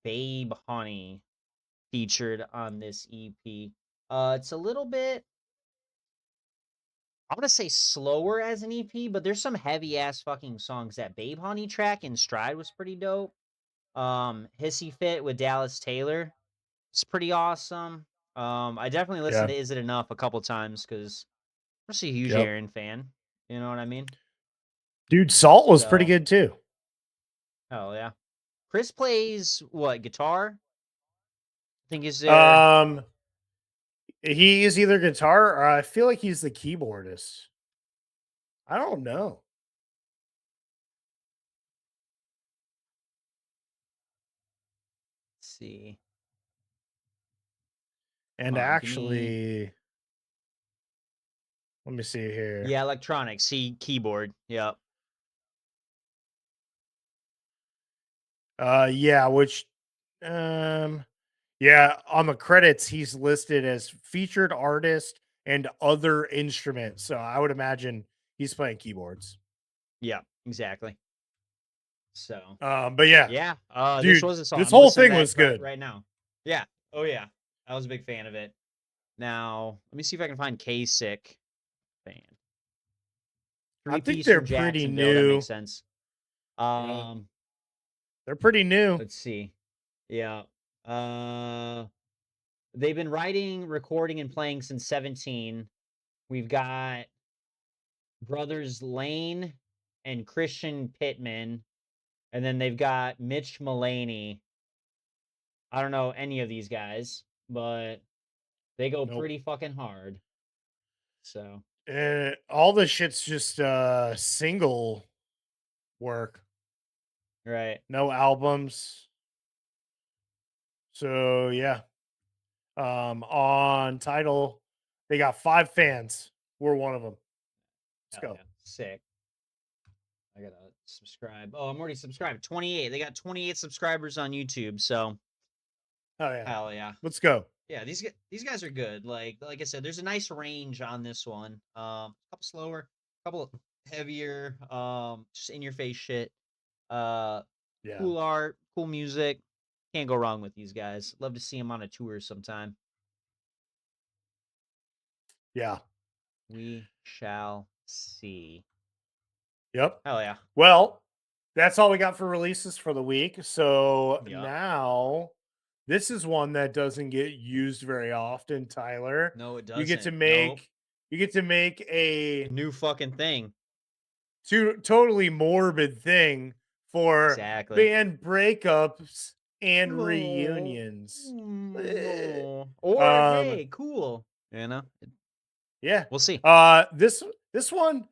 Babe Honey featured on this EP. It's a little bit, I'm gonna say slower as an EP, but there's some heavy ass fucking songs. That Babe Honey track in Stride was pretty dope. Hissy Fit with Dallas Taylor, it's pretty awesome. I definitely listened Yeah. to Is It Enough a couple times because I'm just a huge Yep. Aaron fan. You know what I mean? Dude, Salt was pretty So, good too. hell yeah. Chris plays what, guitar? I think is there. Um, he is either guitar or I feel like he's the keyboardist. I don't know. Let's see. And Hold on, give me. actually, let me see here. Yeah, electronics. See, keyboard. Yep. Yeah, which, um, yeah, on the credits he's listed as featured artist and other instruments. So I would imagine he's playing keyboards. Yeah, exactly. So, But yeah, yeah. This dude, was a song. this I'm gonna whole listen to thing that was good. right now. Yeah. Oh yeah. I was a big fan of it. Now, let me see if I can find K Sick band. I Three think piece they're from pretty Jacksonville. That new. makes sense. Yeah, Um, they're pretty new. let's see. Yeah. Uh, they've been writing, recording, and playing since 17. We've got brothers Lane and Christian Pittman, and then they've got Mitch Mullaney. I don't know any of these guys, but they go Nope. pretty fucking hard. So, All this shit's just single work, right. no albums. So yeah. On title, they got 5 fans. We're one of them. Let's Hell go. yeah. Sick. I gotta subscribe. Oh, I'm already subscribed. 28. They got 28 subscribers on YouTube. So, Oh yeah. hell yeah. Let's go. Yeah, these guys are good. Like I said, there's a nice range on this one. A couple slower, a couple heavier, just in your face shit. Uh, Yeah. cool art, cool music. Can't go wrong with these guys. Love to see them on a tour sometime. Yeah. We shall see. Yep. Hell yeah. Well, that's all we got for releases for the week. So Yup. now this is one that doesn't get used very often, Tyler. No, it You get to doesn't. Nope. make you get to make a New fucking thing. totally morbid thing for Exactly. band breakups and No. reunions. Eh. No. Or Um hey, cool. You know? Yeah. We'll see. This one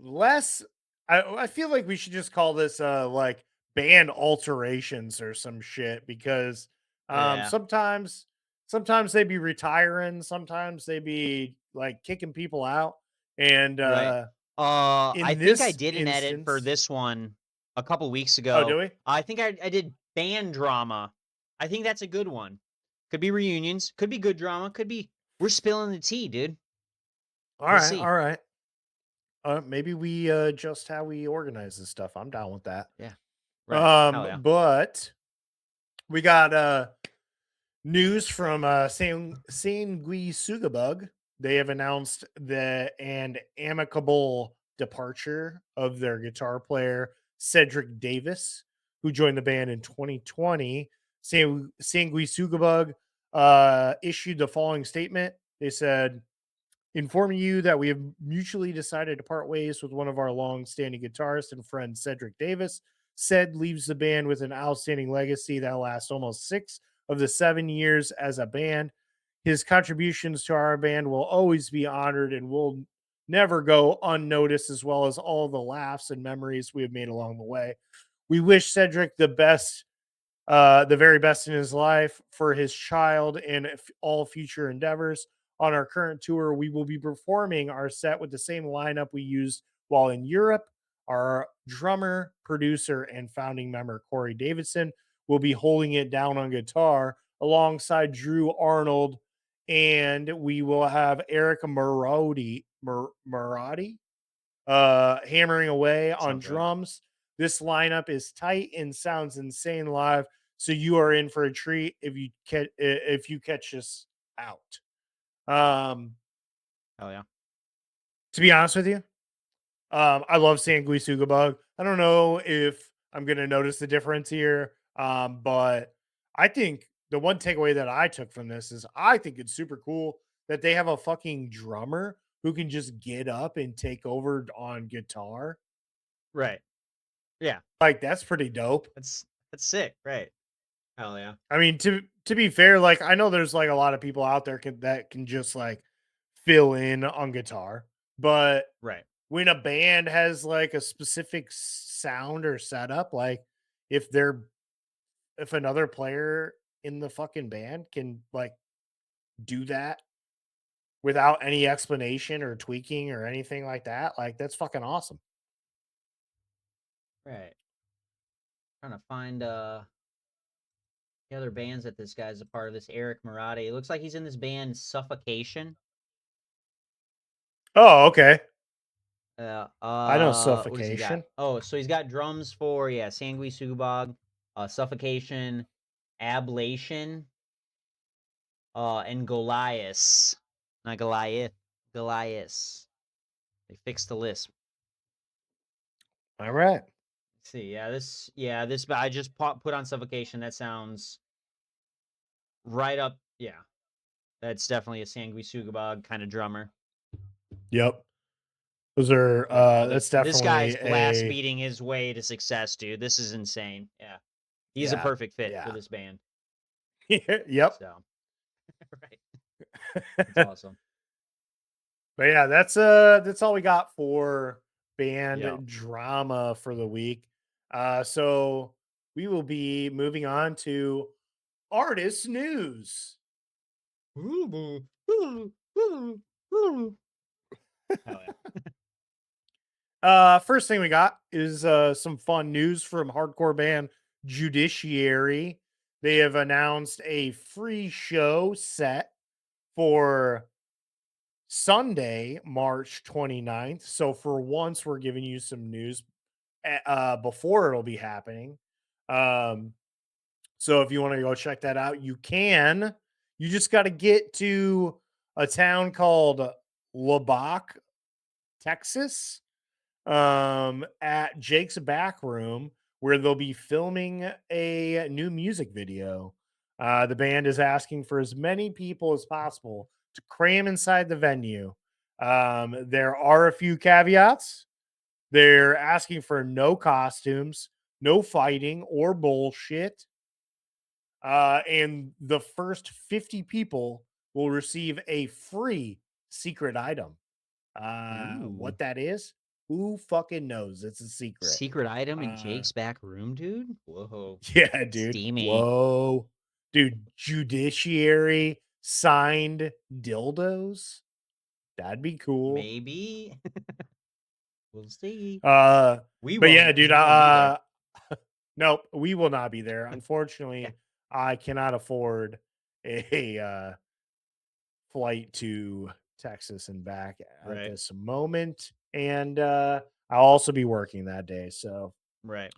less I feel like we should just call this like band alterations or some shit because Yeah. sometimes they be retiring, sometimes they be like kicking people out. And Right. I in think I this did an edit for instance, this one a couple weeks oh, do ago. we? I think I did band drama. I think that's a good one. Could be reunions, could be good drama, could be we're spilling the tea, dude. All We'll right, see. all right. Maybe we adjust how we organize this stuff. I'm down with that. Yeah. Right. Hell yeah. But we got news from Sangui Sugabug. They have announced an amicable departure of their guitar player Cedric Davis, who joined the band in 2020. Sangui Sugabug issued the following statement. They said, informing you that we have mutually decided to part ways with one of our long-standing guitarists and friend Cedric Davis. Ced leaves the band with an outstanding legacy that lasts almost 6 of the 7 years as a band. His contributions to our band will always be honored and will never go unnoticed, as well as all the laughs and memories we have made along the way. We wish Cedric the very best in his life for his child and all future endeavors. On our current tour, we will be performing our set with the same lineup we used while in Europe. Our drummer, producer, and founding member, Corey Davidson, will be holding it down on guitar alongside Drew Arnold. And we will have Eric Marotti hammering away on Sounds right. drums. This lineup is tight and sounds insane live. So you are in for a treat if you catch us out. Um, Hell yeah. to be honest with you, I love Sanguisuga Bug. I don't know if I'm gonna notice the difference here, but I think the one takeaway that I took from this is I think it's super cool that they have a fucking drummer who can just get up and take over on guitar. Right. Yeah. Like that's pretty dope. That's sick. Right. Hell yeah. I mean, to be fair, like I know there's like a lot of people out there that can just like fill in on guitar, but Right. when a band has like a specific sound or setup, like if they're if another player in the fucking band can like do that without any explanation or tweaking or anything like that, like that's fucking awesome. Right. Trying to find the other bands that this guy's a part of. This Eric Marotti. It looks like he's in this band Suffocation. Oh, okay. I know What does he got? suffocation. Oh, so he's got drums for Sangui Sugabog, Suffocation, Ablation, and Goliath. Not Goliath, Goliath. They fixed the list. All right. See, this. But I just put on Suffocation. That sounds right up. Yeah, that's definitely a Sangui Sugabog kind of drummer. Yep. Those are Yeah, no, that's this guy's definitely blast a beating his way to success, dude. This is insane. Yeah, he's a yeah, perfect fit for yeah. this band. Yep. So, right, that's awesome. But yeah, that's all we got for Yeah. band drama for the week. So we will be moving on to artist news. Hell yeah. First thing we got is some fun news from hardcore band Judiciary. They have announced a free show set for Sunday, March 29th. So for once, we're giving you some news before it'll be happening. Um, so if you want to go check that out, you can. You just got to get to a town called Lubbock, Texas, at Jake's Back Room, where they'll be filming a new music video. The band is asking for as many people as possible to cram inside the venue. There are a few caveats. They're asking for no costumes, no fighting or bullshit. And the first 50 people will receive a free secret item. Ooh, What that is, who fucking knows? It's a secret. secret item in Uh, Jake's back room, dude. Whoa, yeah, dude. steamy. Whoa, dude. Judiciary signed dildos. That'd be cool. Maybe we'll see. Uh, We but yeah, won't because dude. we won't be there. Nope, we will not be there. Yeah. Unfortunately, I cannot afford a flight to Texas and back at Right. this moment, and I'll also be working that day. So, Right.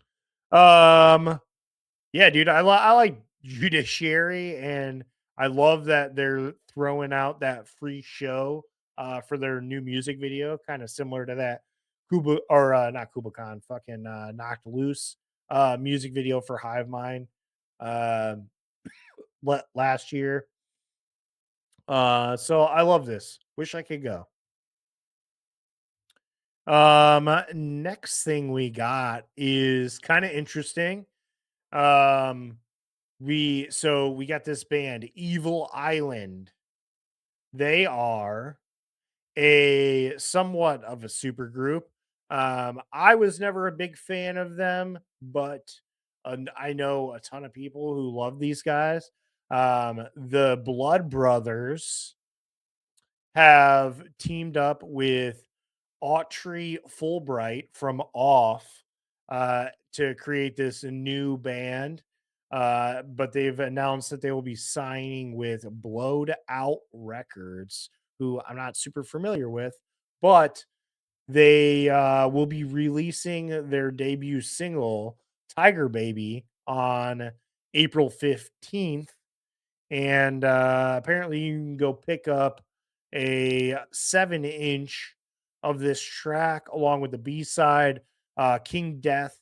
um, yeah, dude, I like Judiciary, and I love that they're throwing out that free show for their new music video, kind of similar to that Kuba or not KubaCon, fucking Knocked Loose music video for Hive Mind last year. So I love this. Wish I could go. Next thing we got is kind of interesting. Um, we got this band, Evil Island. They are a somewhat of a super group. I was never a big fan of them, but I know a ton of people who love these guys. The Blood Brothers have teamed up with Autry Fulbright from Off to create this new band. But they've announced that they will be signing with Blowed Out Records, who I'm not super familiar with, but they will be releasing their debut single, Tiger Baby, on April 15th. And apparently, you can go pick up a 7-inch of this track along with the B side, King Death.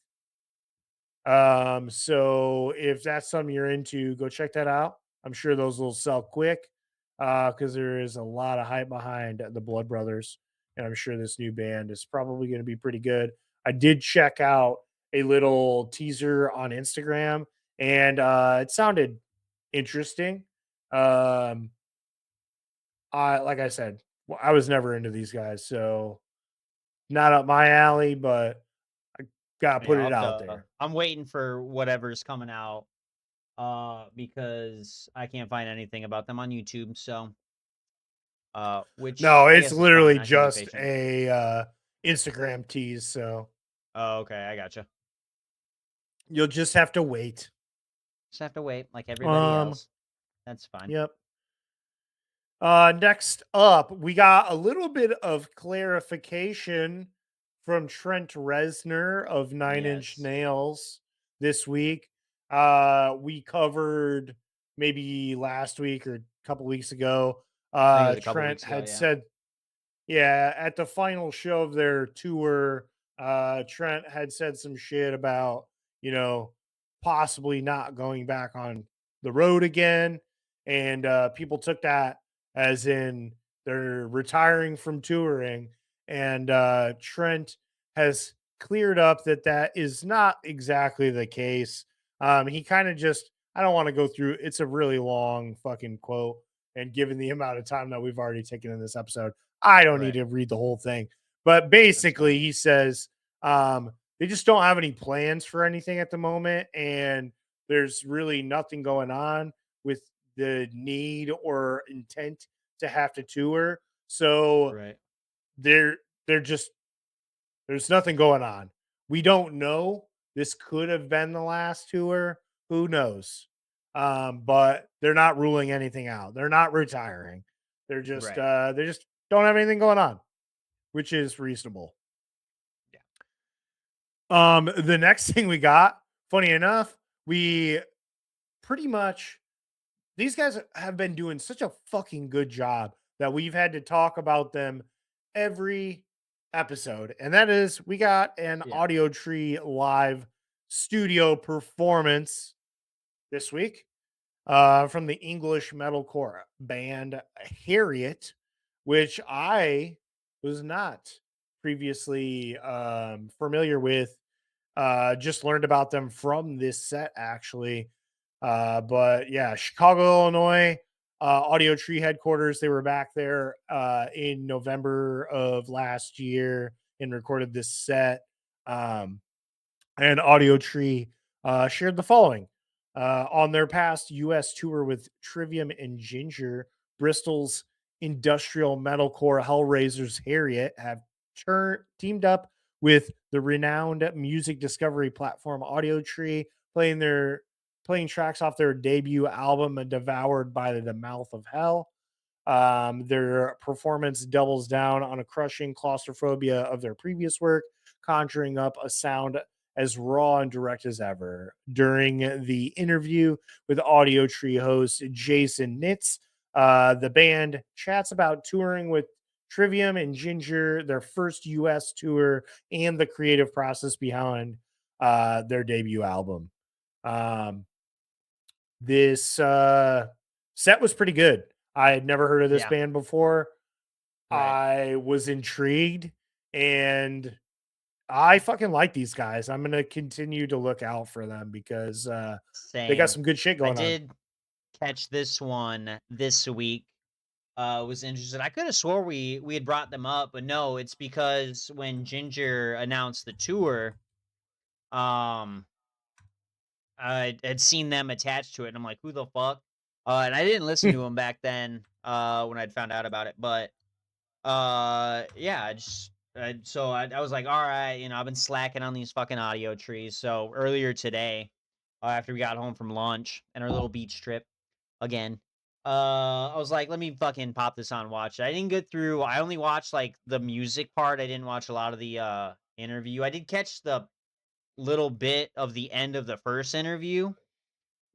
So if that's something you're into, go check that out. I'm sure those will sell quick because there is a lot of hype behind the Blood Brothers. And I'm sure this new band is probably going to be pretty good. I did check out a little teaser on Instagram and it sounded interesting. Um, like I said, I was never into these guys, so not up my alley, but I gotta put Yeah, I'll it have out to there. I'm waiting for whatever's coming out, because I can't find anything about them on YouTube, so, which No, I it's guess is fine, literally I can be just patient. a Instagram tease, so Oh, okay, I gotcha. you'll just have to wait. Just have to wait like everybody Um, else. That's fine. yep. Next up, we got a little bit of clarification from Trent Reznor of Nine Inch Yes. Nails this week. We covered maybe last week or a couple weeks ago. I think it was a couple Trent weeks ago, had yeah. said, yeah, at the final show of their tour, Trent had said some shit about, you know, possibly not going back on the road again. And people took that as in they're retiring from touring. And Trent has cleared up that that is not exactly the case. He kind of just, I don't want to go through, it's a really long fucking quote. And given the amount of time that we've already taken in this episode, I don't need Right. to read the whole thing. But That's basically, fine. he says they just don't have any plans for anything at the moment. And there's really nothing going on with the need or intent to have to tour. So Right. they're they're just there's nothing going on. We don't know. This could have been the last tour. Who knows? But they're not ruling anything out. They're not retiring. Right. They just don't have anything going on, which is reasonable. Yeah. The next thing we got, funny enough, we pretty much these guys have been doing such a fucking good job that we've had to talk about them every episode. And that is we got an Yeah. Audio Tree live studio performance this week from the English metalcore band Harriet, which I was not previously familiar with. Just learned about them from this set, actually. But yeah, Chicago, Illinois, Audio Tree headquarters. They were back there in November of last year and recorded this set. Um, and Audio Tree shared the following on their past U.S. tour with Trivium and Ginger. Bristol's industrial metalcore Hellraisers Harriet have teamed up with the renowned music discovery platform Audio Tree, playing tracks off their debut album Devoured by the Mouth of Hell. Their performance doubles down on a crushing claustrophobia of their previous work, conjuring up a sound as raw and direct as ever. During the interview with Audio Tree host Jason Nitz, the band chats about touring with Trivium and Ginger, their first US tour, and the creative process behind their debut album. Um, this set was pretty good. I had never heard of this Yeah. band before. Right. I was intrigued, and I fucking like these guys. I'm gonna continue to look out for them because they got Same. some good shit I going on. did catch this one this week. Was interested. I could have swore we had brought them up, but no, it's because when Ginger announced the tour, um, I had seen them attached to it, and I'm like, who the fuck? And I didn't listen to them back then, when I'd found out about it, but yeah, I was like, all right, I've been slacking on these fucking audio trees. So earlier today, after we got home from lunch and our little beach trip again, I was like, let me fucking pop this on, and watch it. I didn't get through. I only watched like the music part. I didn't watch a lot of the interview. I did catch the little bit of the end of the first interview.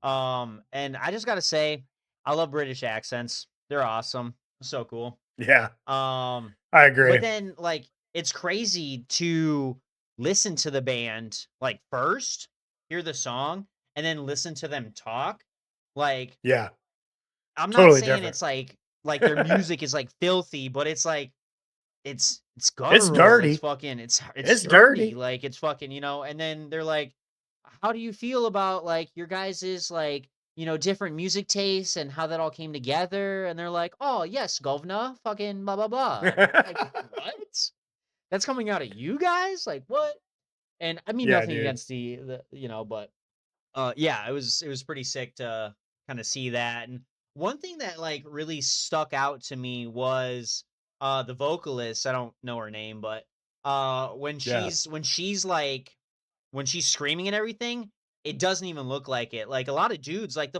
And I just gotta say, I love British accents. They're awesome. So cool. Yeah, Um, I but agree. then like it's crazy to listen to the band like first, hear the song, and then listen to them talk. Like Yeah, I'm not totally saying different. it's like their music is like filthy, but it's like it's It's guttural. It's dirty. fucking it's It's dirty. dirty. Like it's fucking, and then they're like, how do you feel about like your guys's like, different music tastes and how that all came together? And they're like, oh yes, governor, fucking blah blah blah. And I'm like, what? That's coming out of you guys? Like what? And I mean Yeah, nothing dude. against the but yeah, it was pretty sick to kind of see that. And one thing that like really stuck out to me was the vocalist. I don't know her name, but when Yeah. she's screaming and everything, it doesn't even look like it. Like a lot of dudes, like the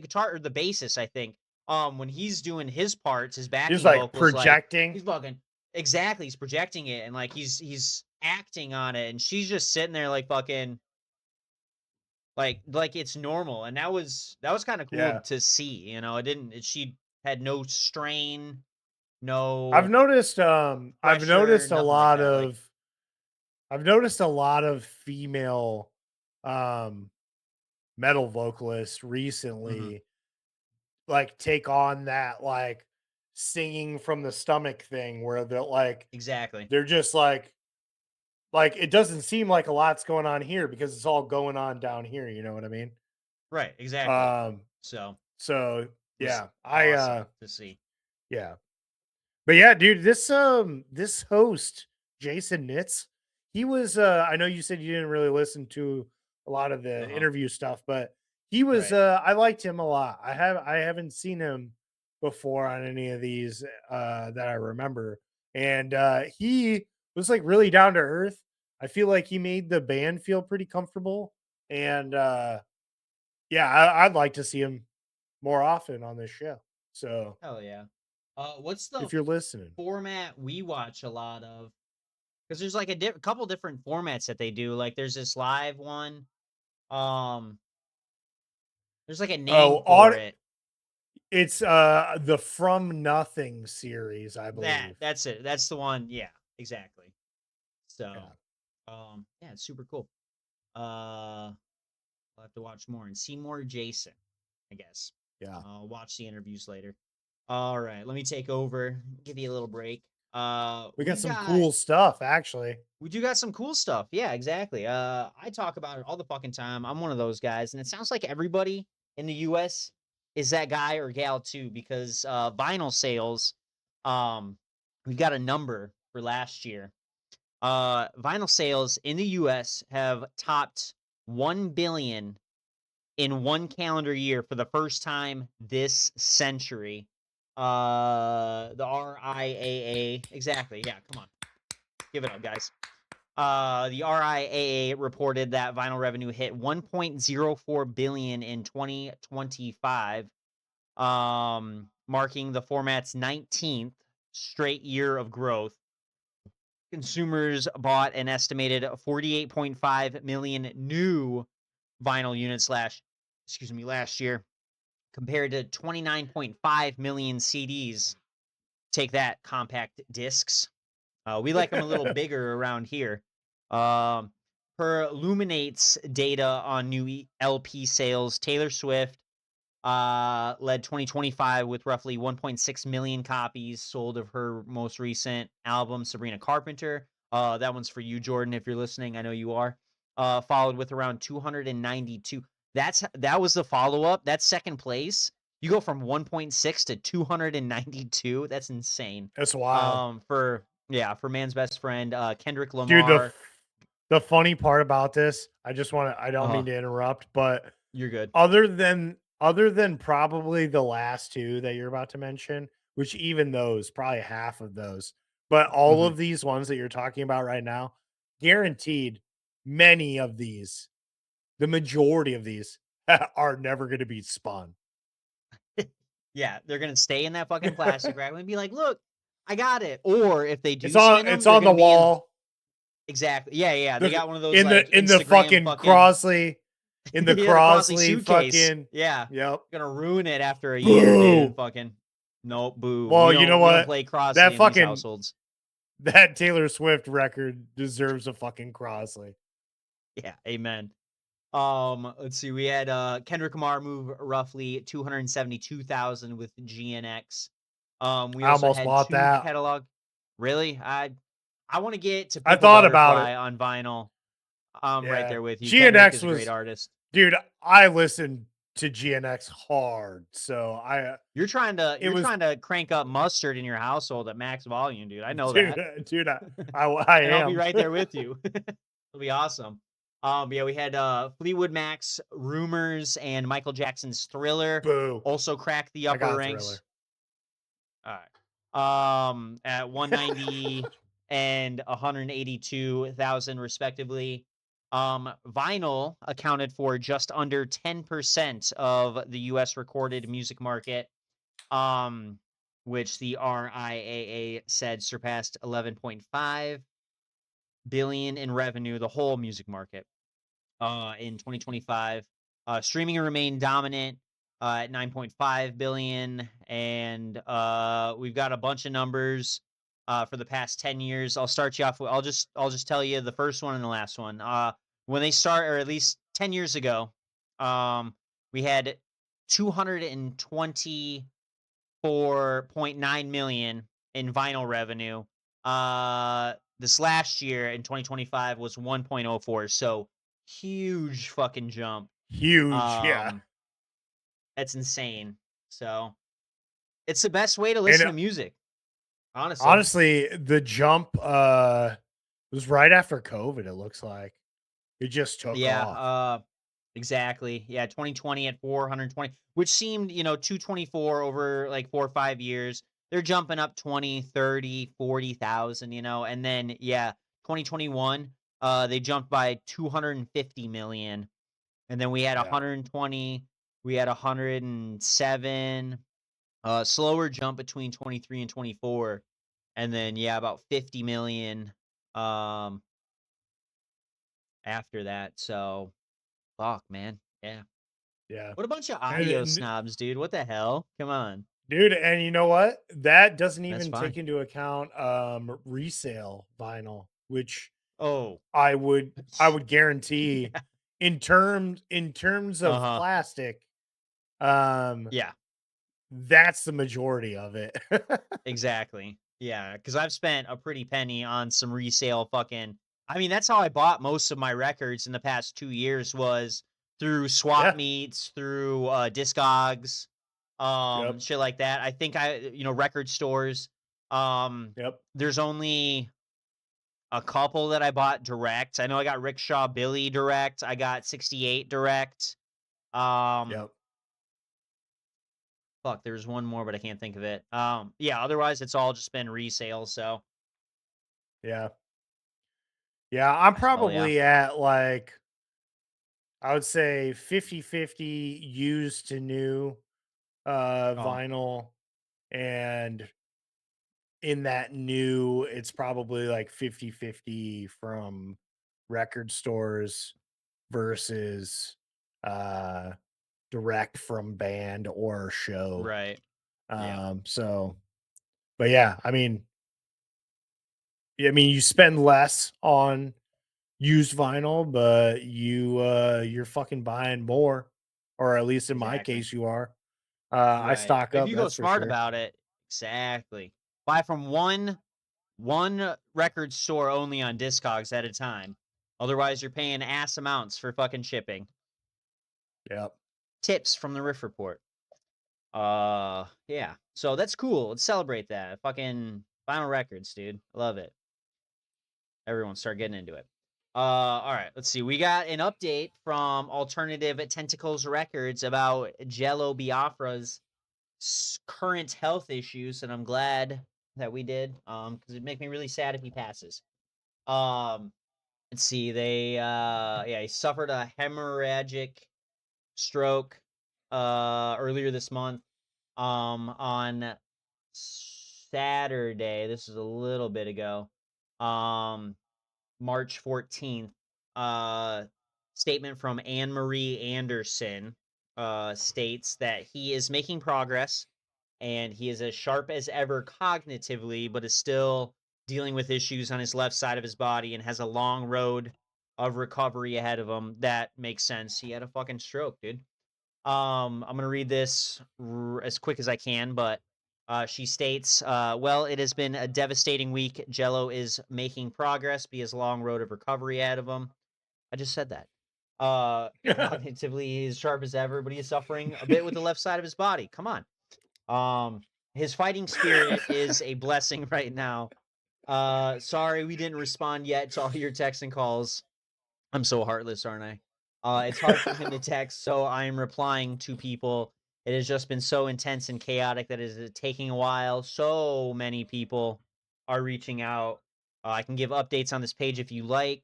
guitar or the bassist, I think, when he's doing his parts, his He's backing like vocals, like projecting. he's fucking exactly, he's projecting it and like he's acting on it, and she's just sitting there like fucking like it's normal, and that was kinda cool Yeah. to see, it didn't it she had no strain, I've no noticed I've pressure, noticed a nothing like lot that, like of I've noticed a lot of female um metal vocalists mhm, recently like take on that like singing from the stomach thing where exactly. they're just like it doesn't seem like a lot's going on here because it's all going on down here, you know what I mean? Right, exactly. Um So, so was yeah, I awesome to see. yeah. But yeah, dude, this host, Jason Nitz, he was I know you said you didn't really listen to a lot of the Uh-huh. interview stuff, but he was Right. I liked him a lot. I haven't seen him before on any of these that I remember. And he was like really down to earth. I feel like he made the band feel pretty comfortable. And yeah, I'd like to see him more often on this show. So Hell yeah. What's the if you're listening. format we watch a lot of? Because there's, like, a couple different formats that they do, like, there's this live one, um, there's, like, a name Oh, for it. it's, the From Nothing series, I believe. That's it, that's the one, yeah, exactly. So, Yeah. yeah, it's super cool. Uh, I'll have to watch more and see more Jason, I guess. Yeah. I'll watch the interviews later. All right, let me take over, give you a little break. We got some cool stuff, actually. We do got some cool stuff. Yeah, exactly. I talk about it all the fucking time. I'm one of those guys, and it sounds like everybody in the US is that guy or gal too, because vinyl sales, um, we got a number for last year. Vinyl sales in the US have topped 1 billion in one calendar year for the first time this century. The RIAA, exactly. Yeah, come on. Give it up, guys. The RIAA reported that vinyl revenue hit 1.04 billion in 2025, marking the format's 19th straight year of growth. Consumers bought an estimated 48.5 million new vinyl units last year, compared to 29.5 million CDs. Take that, compact discs. We like them a little bigger around here. Um, per Luminate's data on new LP sales, Taylor Swift Led 2025 with roughly 1.6 million copies sold of her most recent album, Sabrina Carpenter. That one's for you, Jordan, if you're listening. I know you are. Followed with around 292. That was the follow up. That's second place. You go from 1.6 to 292. That's insane. That's wild. For Man's Best Friend, Kendrick Dude, Lamar. the funny part about this, I don't Uh, mean to interrupt, but you're good. other than probably the last two that you're about to mention, which even those, probably half of those, but all Mhm. of these ones that you're talking about right now, guaranteed many of these, the majority of these are never going to be spun. Yeah, they're gonna stay in that fucking plastic wrap and be like, "Look, I got it." Or if they do spin them, It's they're on the gonna be in wall. exactly. Yeah, yeah. They The got one of those like in the Instagram fucking fucking Crosley in the yeah, the Crossley Crosley suitcase. fucking Yeah, yep. gonna ruin it after a year, dude. Boo. Fucking nope, boo. Well, you know We don't what? play Crossley That in these fucking households. that Taylor Swift record deserves a fucking Crosley. Yeah, amen. Let's see. We had Kendrick Lamar move roughly 272,000 with GNX. We I also almost had bought two that. catalog. Really? I want to get to I Pimp a thought about it. Butterfly on vinyl. I'm right Yeah. there with you. Kendrick GNX is a great was artist. dude, I listened to GNX hard. So I it You're was trying to crank up mustard in your household at max volume, dude. I know dude, that. dude, I And I'll be am. right there with you. It'll be awesome. Yeah, we had Fleetwood Mac's Rumors and Michael Jackson's Thriller Boo. also cracked the I upper got a ranks. Thriller. All right. At 190 and 182,000 respectively. Vinyl accounted for just under 10% of the US recorded music market. Um, which the RIAA said surpassed 11.5 billion in revenue, the whole music market in 2025. Streaming remained dominant at 9.5 billion, and we've got a bunch of numbers for the past 10 years. I'll start you off with I'll just tell you the first one and the last one. When they start, or at least 10 years ago, we had 224.9 million in vinyl revenue. This last year in 2025 was 1.04. So huge fucking jump. Huge, yeah. Um, that's insane. So it's the best way to And listen to music, honestly. honestly, the jump was right after COVID, it looks like. It just took Yeah, off. exactly. Yeah, 2020 at 420, which seemed, 224 over like 4 or 5 years. They're jumping up 20, 30, 40,000, and then yeah, 2021, they jumped by 250 million. And then we had Yeah. 120, we had 107, slower jump between 23 and 24. And then yeah, about 50 million um after that. So fuck, man. Yeah. Yeah. What a bunch of And, audio snobs, dude. What the hell? Come on. dude, and you know what? That doesn't That's even fine. take into account resale vinyl, which Oh. I would guarantee Yeah. in terms of Uh-huh. plastic, um, Yeah, that's the majority of it. exactly. Yeah, because I've spent a pretty penny on some resale fucking I mean, that's how I bought most of my records in the past 2 years was through swap Yeah. meets, through, Discogs, Yep. shit like that. I think record stores. Yep. There's only a couple that I bought direct. I know I got Rickshaw Billy direct. I got 68 direct. Um, Yep. fuck, there's one more, but I can't think of it. Yeah, otherwise it's all just been resale. So Yeah. Yeah. I'm hell yeah. probably at like, I would say 50-50 used to new Oh, vinyl. And in that new, it's probably like 50-50 from record stores versus uh direct from band or show. right. Yeah. So but yeah, I mean you spend less on used vinyl, but you're fucking buying more or at least in my Exactly. case, you are. I Right. stock If up, you go that's for smart sure. about it, exactly. Buy from one record store only on Discogs at a time. Otherwise, you're paying ass amounts for fucking shipping. Yep. Tips from the Riff Report. Yeah. So that's cool. Let's celebrate that. Fucking vinyl records, dude. Love it. Everyone start getting into it. All right. Let's see. We got an update from Alternative Tentacles Records about Jello Biafra's current health issues, and I'm glad that we did. Because it'd make me really sad if he passes. Um, let's see. He suffered a hemorrhagic stroke earlier this month. On Saturday, this is a little bit ago. March 14th, uh, statement from Anne Marie Anderson states that he is making progress and he is as sharp as ever cognitively, but is still dealing with issues on his left side of his body and has a long road of recovery ahead of him. That makes sense. He had a fucking stroke, dude. I'm gonna read this as quick as I can, but she states, "Well, it has been a devastating week. Jello is making progress. Be his long road of recovery ahead of him." I just said that. Cognitively, he's sharp as ever, but he is suffering a bit with the left side of his body. Come on. His fighting spirit is a blessing right now. Sorry we didn't respond yet to all your texts and calls. I'm so heartless, aren't I? It's hard for him to text, so I am replying to people. It has just been so intense and chaotic that it is taking a while. So many people are reaching out. I can give updates on this page if you like.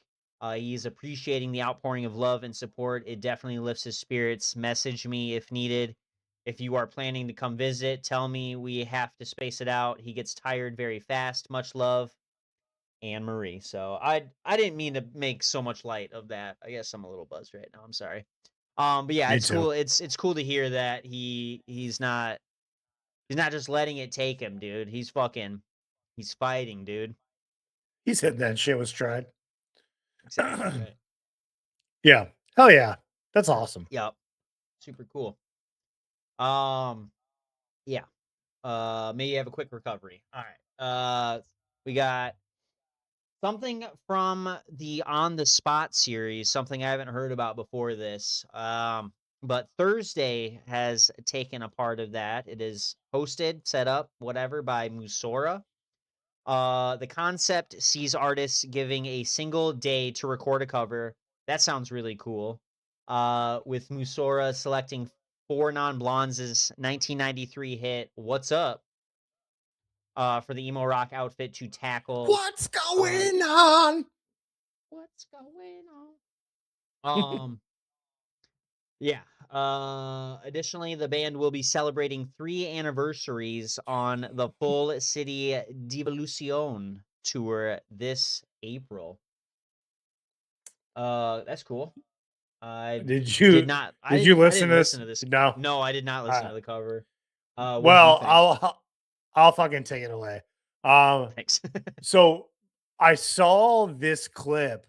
He's appreciating the outpouring of love and support. It definitely lifts his spirits. Message me if needed. If you are planning to come visit, tell me. We have to space it out. He gets tired very fast. Much love. Anne Marie. So I didn't mean to make so much light of that. I guess I'm a little buzzed right now. I'm sorry. But yeah, Me it's too. cool. It's cool to hear that he's not just letting it take him, dude. He's fighting, dude. He said that shit was tried. Exactly right. Yeah. Hell yeah. That's awesome. Yep. Super cool. Um yeah. Maybe have a quick recovery. All right. We got something from the On the Spot series, something I haven't heard about before this. But Thursday has taken a part of that. It is hosted, set up, whatever, by Musora. The concept sees artists giving a single day to record a cover. That sounds really cool. With Musora selecting Four Non Blondes' 1993 hit "What's Up" for the emo rock outfit to tackle. What's Um, going on? What's going on? Yeah. Additionally, the band will be celebrating 3 anniversaries on the Full City Devolution tour this April. That's cool. I Did did you not. did you I listen didn't to listen this? to this. No. No, I did not listen Uh, to the cover. What'd you well, think? I'll fucking take it away. Um, Thanks. so I saw this clip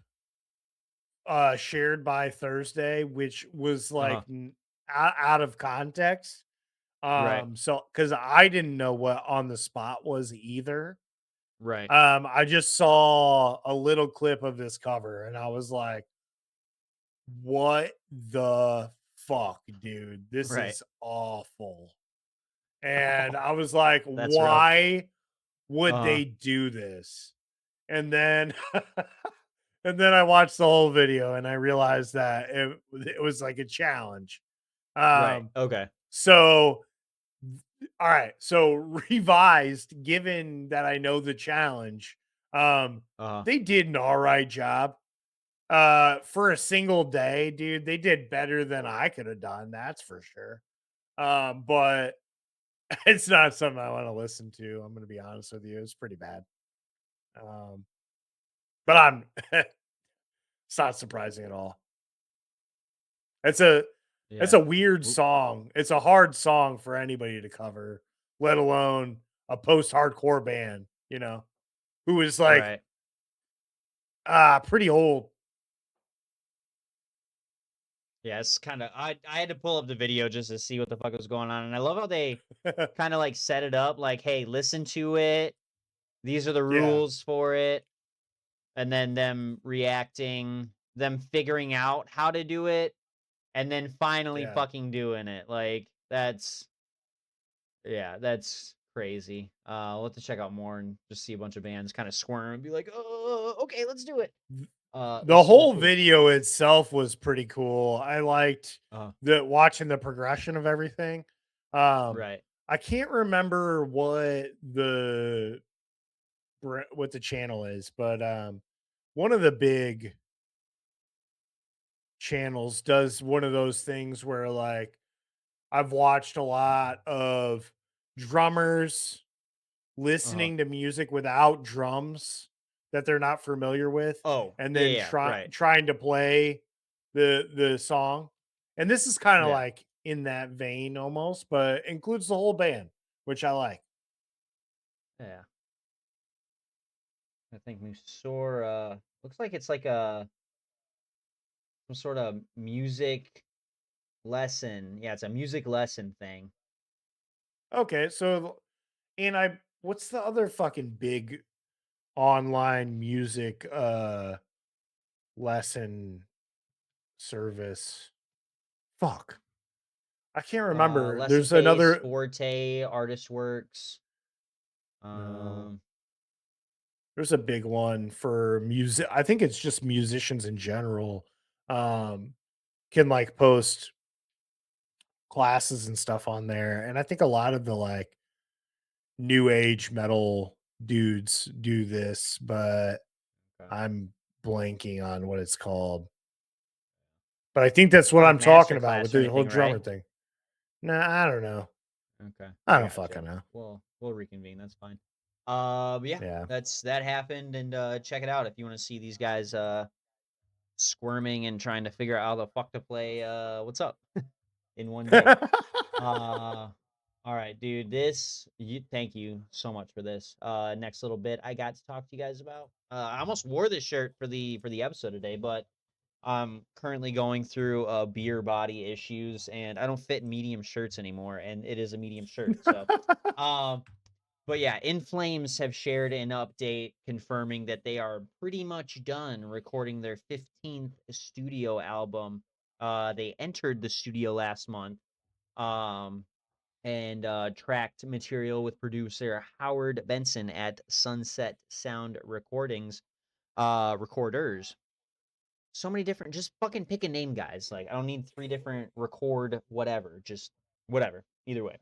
shared by Thursday, which was Uh-huh. like out of context. Right. So because I didn't know what on the spot was either. Right. I just saw a little clip of this cover and I was like, what the fuck, dude? This Right. is awful. And I was like, That's rough. why would Uh-huh. they do this? And then and then I watched the whole video and I realized that it was like a challenge. Right. Um, Okay. so all right, so revised, given that I know the challenge, Uh-huh. they did an all right job. For a single day, dude, they did better than I could have done, that's for sure. But it's not something I want to listen to. I'm gonna be honest with you. It's pretty bad. Um, but I'm it's not surprising at all. It's a it's Yeah. a weird Oop. song. It's a hard song for anybody to cover, let alone a post-hardcore band, who is like Right. pretty old. Yeah, it's kind of I had to pull up the video just to see what the fuck was going on, and I love how they kind of like set it up like, hey, listen to it. These are the Yeah, rules for it, and then them reacting, them figuring out how to do it, and then finally yeah. fucking doing it. Like that's yeah, that's crazy. We'll have to check out more and just see a bunch of bands kind of squirm and be like, oh, okay, let's do it. The That's super whole cool. video itself was pretty cool. I liked Uh, the watching the progression of everything. Um, right. I can't remember what the channel is, but one of the big channels does one of those things where like I've watched a lot of drummers Uh-huh. listening to music without drums that they're not familiar with, Oh, and yeah, then yeah, right. trying to play the song. And this is kind of Yeah, like in that vein almost, but includes the whole band, which I like. yeah. I think Musora looks like it's like a some sort of music lesson. Yeah, it's a music lesson thing. Okay, so and I what's the other fucking big online music lesson service? Fuck. I can't remember. Lesson There's Pace, another Forte, Artist Works. no. Um, There's a big one for music. I think it's just musicians in general, um, can, like, post classes and stuff on there, and I think a lot of the, like, new age metal dudes do this, but okay. I'm blanking on what it's called. But I think that's what Not I'm like talking about with masterclass or the whole anything, drummer right? thing. Nah, I don't know. Okay, I I don't got you. fucking know. We'll reconvene. That's fine. But yeah, Yeah. that happened, and check it out if you want to see these guys squirming and trying to figure out how the fuck to play what's up in one day. Uh, all right, dude. Thank you so much for this. Next little bit I got to talk to you guys about. I almost wore this shirt for the episode today, but I'm currently going through beer body issues, and I don't fit in medium shirts anymore, and it is a medium shirt. So, um, but yeah, In Flames have shared an update confirming that they are pretty much done recording their 15th studio album. They entered the studio last month. Um, and tracked material with producer Howard Benson at Sunset Sound Recorders. So many different, just fucking pick a name, guys. Like, I don't need three different record whatever, just whatever. Either way.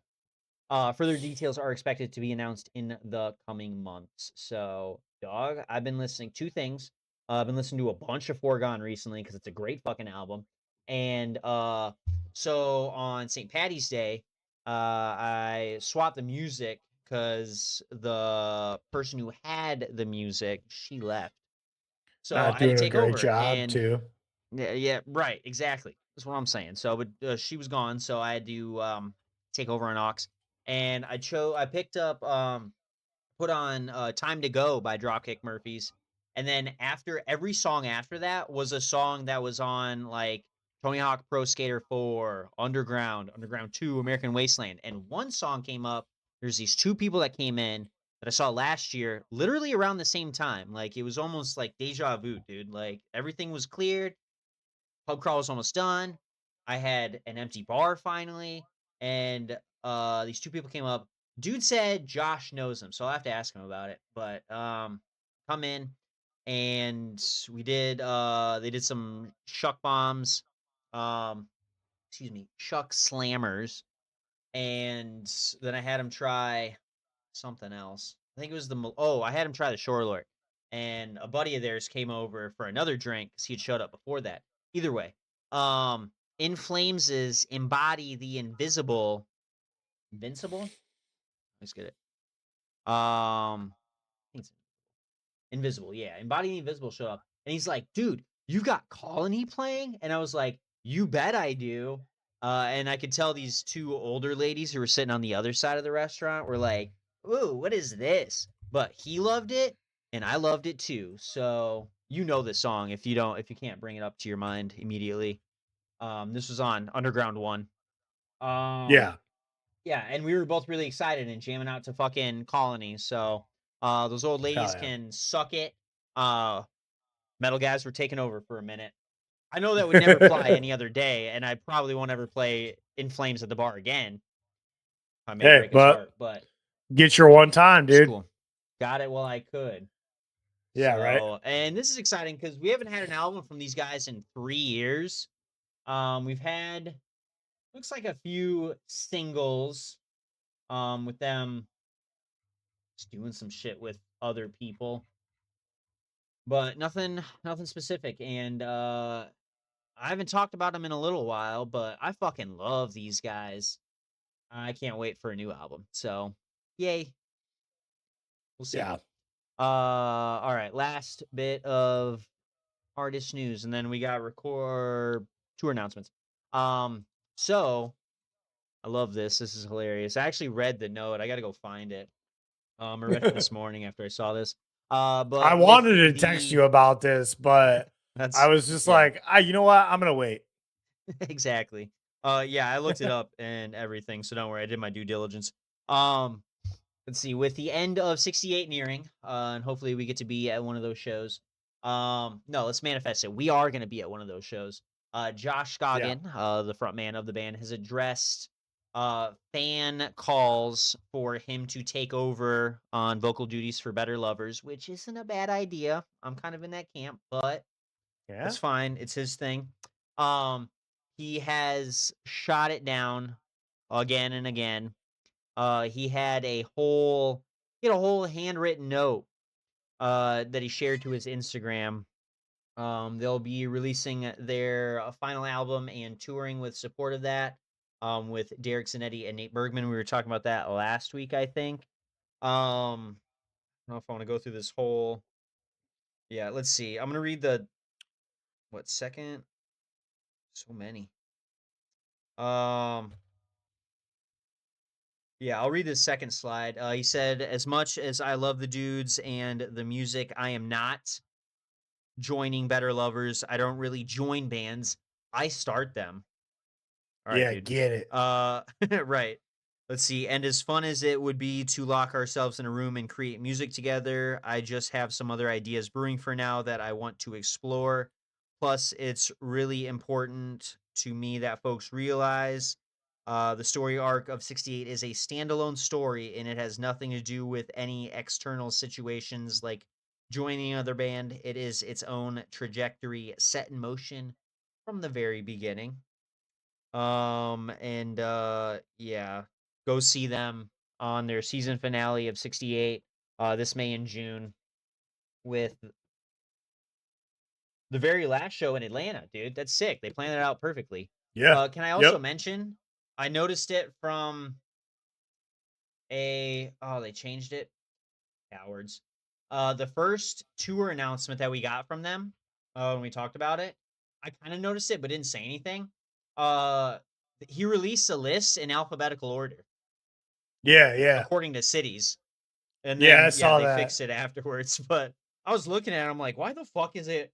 Further details are expected to be announced in the coming months. So, dog, I've been listening two things. I've been listening to a bunch of Foregone recently because it's a great fucking album. And so on St. Patty's Day, I swapped the music because the person who had the music she left, so Not I had to doing a take great over. job And too. yeah, yeah, right, exactly. That's what I'm saying. So, but she was gone, so I had to take over on Ox, and I picked up put on Time to Go by Dropkick Murphys. And then after every song after that was a song that was on like Tony Hawk Pro Skater 4, Underground, Underground 2, American Wasteland. And one song came up. There's these two people that came in that I saw last year, literally around the same time. Like it was almost like deja vu, dude. Like everything was cleared. Pub crawl was almost done. I had an empty bar finally, and these two people came up. Dude said Josh knows him, so I'll have to ask him about it. But come in, and we did. They did some shuck bombs, um, excuse me, shuck slammers, and then I had him try something else. I think it was I had him try the Shore Lord, and a buddy of theirs came over for another drink because he had showed up before that. Either way, In Flames is embody the invisible, invincible. Let's get it. I think it's Invisible, yeah. Embody the Invisible showed up, and he's like, "Dude, you got Colony playing?" And I was like, "You bet I do." And I could tell these two older ladies who were sitting on the other side of the restaurant were like, "Ooh, what is this?" But he loved it, and I loved it too. So you know this song if you can't bring it up to your mind immediately. This was on Underground One. Um, Yeah. yeah, and we were both really excited and jamming out to fucking Colony. So, those old Hell ladies yeah. can suck it. Metal guys were taking over for a minute. I know that would never fly any other day, and I probably won't ever play In Flames at the bar again. I may Hey, break his but heart, but get your one time, it's dude. cool. Got it while I could. Yeah, right. So, and this is exciting because we haven't had an album from these guys in 3 years. We've had looks like a few singles, with them just doing some shit with other people, but nothing specific. And I haven't talked about them in a little while, but I fucking love these guys. I can't wait for a new album. So, yay, we'll see. Yeah. All right, last bit of artist news, and then we got record tour announcements. Um, so I love this. This is hilarious. I actually read the note. I got to go find it. I read it this morning after I saw this. I But with wanted to text the you about this, but I that's was just yeah, like, you know what? I'm gonna wait. exactly. Yeah, I looked it up and everything, so don't worry. I did my due diligence. Um, let's see. With the end of 68 nearing, and hopefully we get to be at one of those shows. No, let's manifest it. We are going to be at one of those shows. Josh Yeah. Scoggin, the front man of the band, has addressed fan calls for him to take over on vocal duties for Better Lovers, which isn't a bad idea. I'm kind of in that camp, but Yeah. that's fine. It's his thing. Um, he has shot it down again and again. He had a whole handwritten note that he shared to his Instagram. They'll be releasing their final album and touring with support of that. With Derek Zanetti and Nate Bergman. We were talking about that last week, I think. I don't know if I want to go through this whole. Yeah, let's see. I'm gonna read the what second? So many. Um, yeah, I'll read the second slide. He said, "As much as I love the dudes and the music, I am not joining Better Lovers. I don't really join bands. I start them." All right, Yeah. dude. Get it. Right. Let's see. And as fun as it would be to lock ourselves in a room and create music together, I just have some other ideas brewing for now that I want to explore. Plus, it's really important to me that folks realize the story arc of 68 is a standalone story and it has nothing to do with any external situations like joining another band. It is its own trajectory set in motion from the very beginning. And yeah, go see them on their season finale of 68 this May and June with the very last show in Atlanta, dude. That's sick. They planned it out perfectly. Yeah. Can I also Yep. mention I noticed it from they changed it. Cowards. The first tour announcement that we got from them, when we talked about it, I kind of noticed it but didn't say anything. Uh he released a list in alphabetical order Yeah. Yeah. according to cities. And Yeah. I then yeah, saw they that. fixed it afterwards. But I was looking at it, I'm like, why the fuck is it?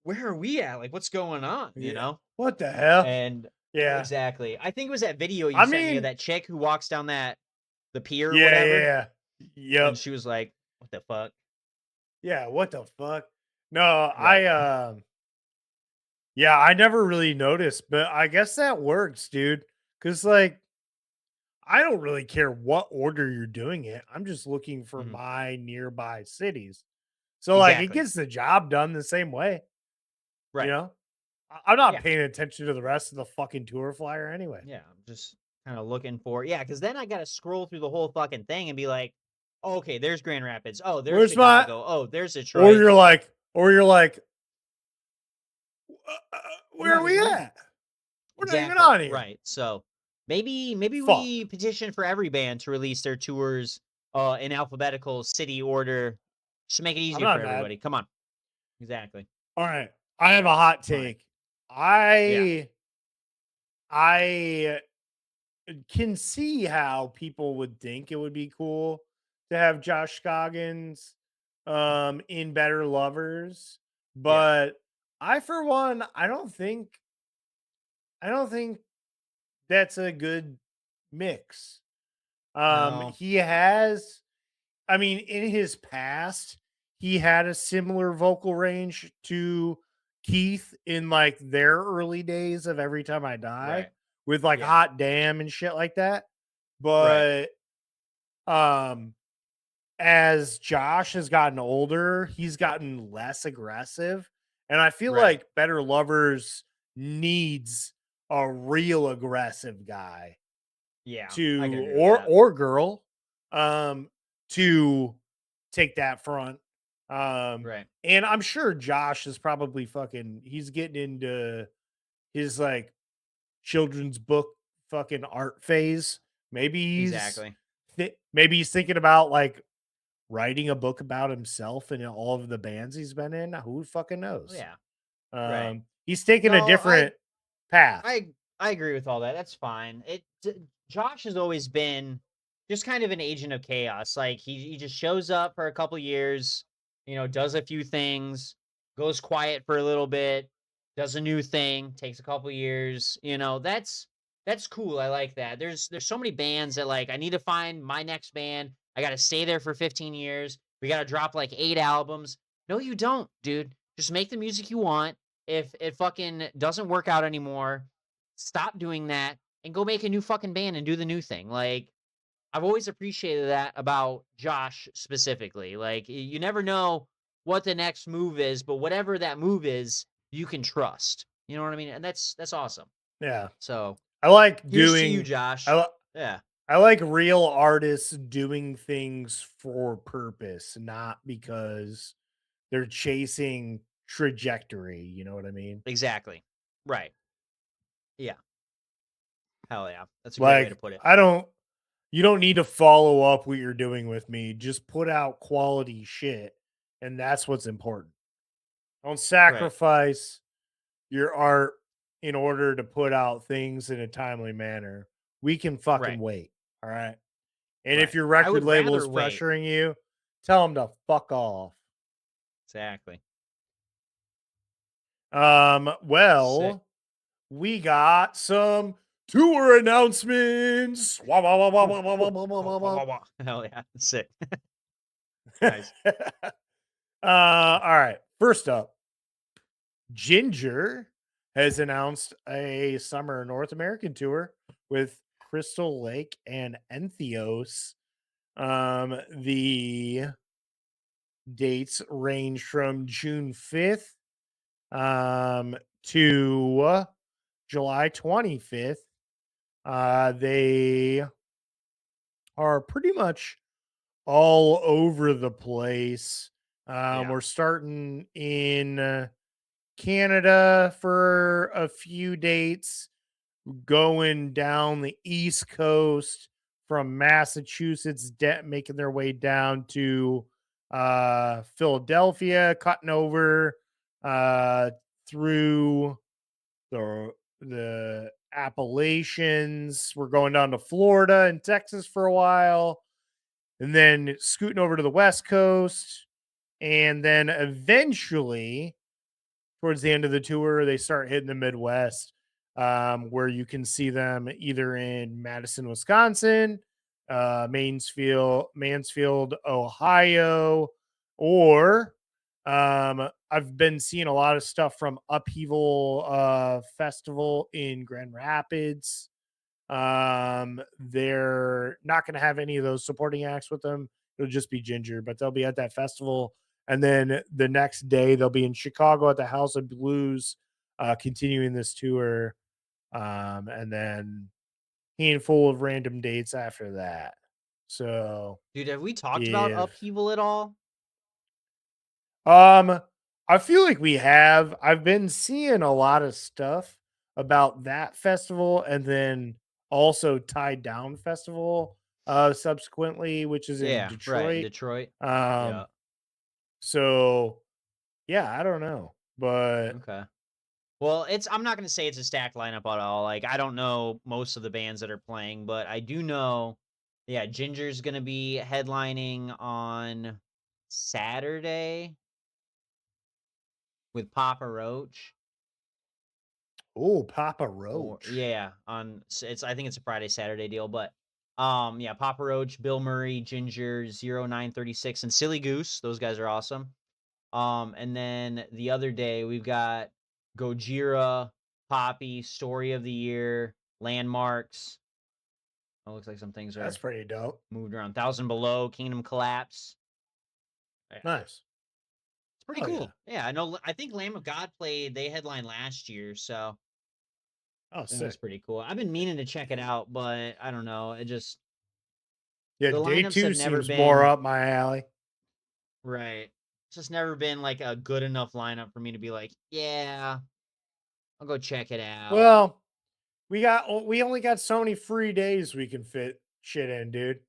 Where are we at? Like, what's going on? You Yeah. know? What the hell? And Yeah. exactly. I think it was that video you I sent me of mean, that chick who walks down the pier or yeah. whatever. Yeah. And Yep. she was like, what the fuck? Yeah. What the fuck? No, Right. yeah, I never really noticed, but I guess that works, dude. Cause like I don't really care what order you're doing it. I'm just looking for Mhm. my nearby cities. So like it Exactly. gets the job done the same way, you Right. know? I'm not Yeah. paying attention to the rest of the fucking tour flyer anyway. Yeah. I'm just kind of looking for, yeah, because then I got to scroll through the whole fucking thing and be like, oh, okay, there's Grand Rapids. Oh, there's Where's my Chicago. Oh, there's or Detroit. you're like, We're where are not we even in. at? We're not even Exactly. on here. Right. So maybe we Fuck. petition for every band to release their tours in alphabetical city order just to make it I'm easier for not mad. everybody. Come on. Exactly. All right. I have a hot All right. take. Yeah. I can see how people would think it would be cool to have Josh Scoggins in Better Lovers, Yeah. but I for one, I don't think I don't think that's a good mix. No. He has, I mean, in his past, he had a similar vocal range to Keith in like their early days of Every Time I Die Right. with like Yeah. Hot Damn and shit like that. Right. But um as Josh has gotten older, he's gotten less aggressive. And I feel Right. like Better Lovers needs a real aggressive guy Yeah. I can to agree with that. or girl um to take that front. Um Right. and I'm sure Josh is probably fucking he's getting into his like children's book fucking art phase. Maybe Exactly. maybe he's thinking about like writing a book about himself and all of the bands he's been in. Who fucking Oh, knows? yeah. Right. He's taking a No, I different path. I I agree with all that. That's fine. Josh has always been just kind of an agent of chaos. Like he just shows up for a couple years, does a few things, goes quiet for a little bit, does a new thing, takes a couple years. That's cool. I like that. There's so many bands that like I need to find my next band. I got to stay there for 15 years. We got to drop like 8 albums. No, you don't, dude. Just make the music you want. If it fucking doesn't work out anymore, stop doing that and go make a new fucking band and do the new thing. Like, I've always appreciated that about Josh specifically. Like, you never know what the next move is, but whatever that move is, you can trust. You know what I mean? And that's awesome. Yeah. So, I like here's to you, doing I, Josh. li- Yeah, I like real artists doing things for purpose, not because they're chasing trajectory. You know what I mean? exactly. Right. Yeah. Hell yeah. That's a great way to Like, put it. you don't need to follow up what you're doing with me. Just put out quality shit. And that's what's important. Don't Right. sacrifice your art in order to put out things in a timely manner. We can fucking Right. wait. All right. And if Right. your I record would label rather is wait. pressuring you, tell them to fuck off. Exactly. Sick. Well, we got some tour announcements. Wah, wah, wah, wah, Woo, wah, wah, wah, woo, wah, wah, wah, wah, wah, wah. wah, wah. Hell yeah. Sick. Nice. All right. First up, Ginger has announced a summer North American tour with Crystal Lake and Entheos. The dates range from June 5th to July 25th. They are pretty much all over the place. Yeah. We're starting in Canada for a few dates, going down the East Coast from Massachusetts, making their way down to Philadelphia, cutting over uh, through the Appalachians. We're going down to Florida and Texas for a while, and then scooting over to the West Coast, and then eventually towards the end of the tour, they start hitting the Midwest, where you can see them either in Madison, Wisconsin, Mansfield, Ohio, or I've been seeing a lot of stuff from Upheaval Festival in Grand Rapids. They're not going to have any of those supporting acts with them. It'll just be Ginger, but they'll be at that festival. And then the next day, they'll be in Chicago at the House of Blues, continuing this tour. And then handful of random dates after that. So Dude, have we talked about if upheaval at all? um I feel like we have I've been seeing a lot of stuff about that festival and then also Tied Down Festival subsequently, which is in Yeah, right. In Detroit. Detroit. Um Yeah. so yeah, I don't know. But Okay. Well, I'm not gonna say it's a stacked lineup at all. Like, I don't know most of the bands that are playing, but I do know, yeah, Ginger's gonna be headlining on Saturday with Papa Roach. Oh, Papa Or Roach. yeah, it's I think it's a Friday Saturday deal, but yeah, Papa Roach, Bill Murray, Ginger, 0936, and Silly Goose. Those guys are awesome. And then the other day we've got Gojira, Poppy, Story of the Year, Landmarks. It looks like some things That's are pretty dope. moved around. Thousand Below, Kingdom Collapse. Yeah, Nice. it's pretty Oh yeah. cool. Yeah, I know. I think Lamb of God played. They headlined last year, so Oh, it was sick. pretty cool. I've been meaning to check it out, but I don't know. Yeah, The day lineups two have never seems more been up my alley. right. It's just never been like a good enough lineup for me to be like, yeah, I'll go check it out. Well, we only got so many free days we can fit shit in, dude.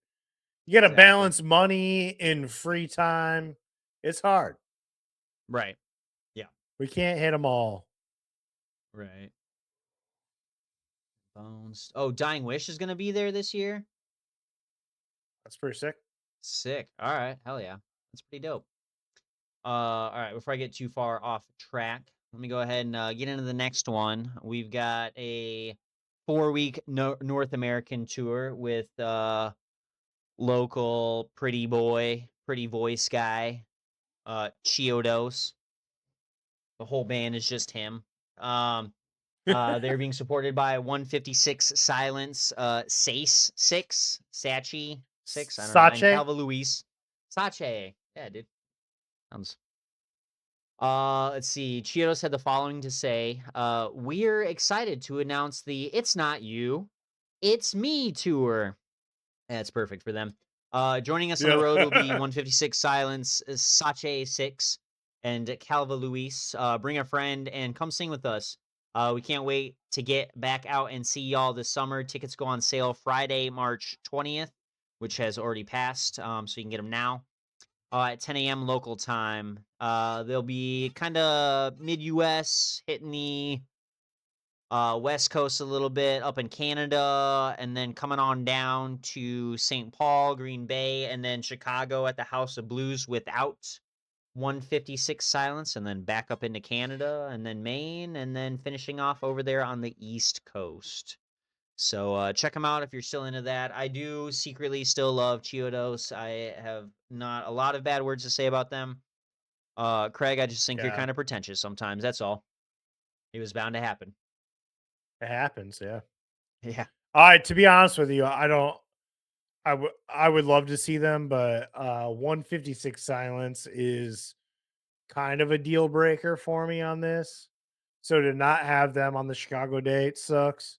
You gotta Exactly. balance money and free time. It's hard. Right. Yeah. We can't hit them all. Right. Bones. Oh, Dying Wish is gonna be there this year. That's pretty sick. Sick. All right. Hell yeah. That's pretty dope. All right. Before I get too far off track, let me go ahead and get into the next one. We've got a 4-week North American tour with local pretty boy, pretty voice guy, Chiodos. The whole band is just him. Um, they're being supported by 156 Silence, Sace 6, Sachi 6, I don't know, and Sache? Calva Luis. Sache. Yeah, dude. Sounds. Let's see. Chiodos had the following to say. We're excited to announce the It's Not You, It's Me tour. That's perfect for them. Joining us on the Yeah. road will be 156 Silence, Sache 6, and Calva Luis. Bring a friend and come sing with us. We can't wait to get back out and see y'all this summer. Tickets go on sale Friday, March 20th, which has already passed, so you can get them now at 10 a.m. local time. They'll be kind of mid US, hitting the West Coast a little bit, up in Canada, and then coming on down to St. Paul, Green Bay, and then Chicago at the House of Blues without 156 Silence, and then back up into Canada, and then Maine, and then finishing off over there on the East Coast. So check them out if you're still into that. I do secretly still love Chiodos. I have not a lot of bad words to say about them. Craig, I just think you're Yeah. kind of pretentious sometimes. That's all. It was bound to happen. It happens, yeah. Yeah. To be honest with you, I would love to see them, but 156 Silence is kind of a deal breaker for me on this. So to not have them on the Chicago date sucks.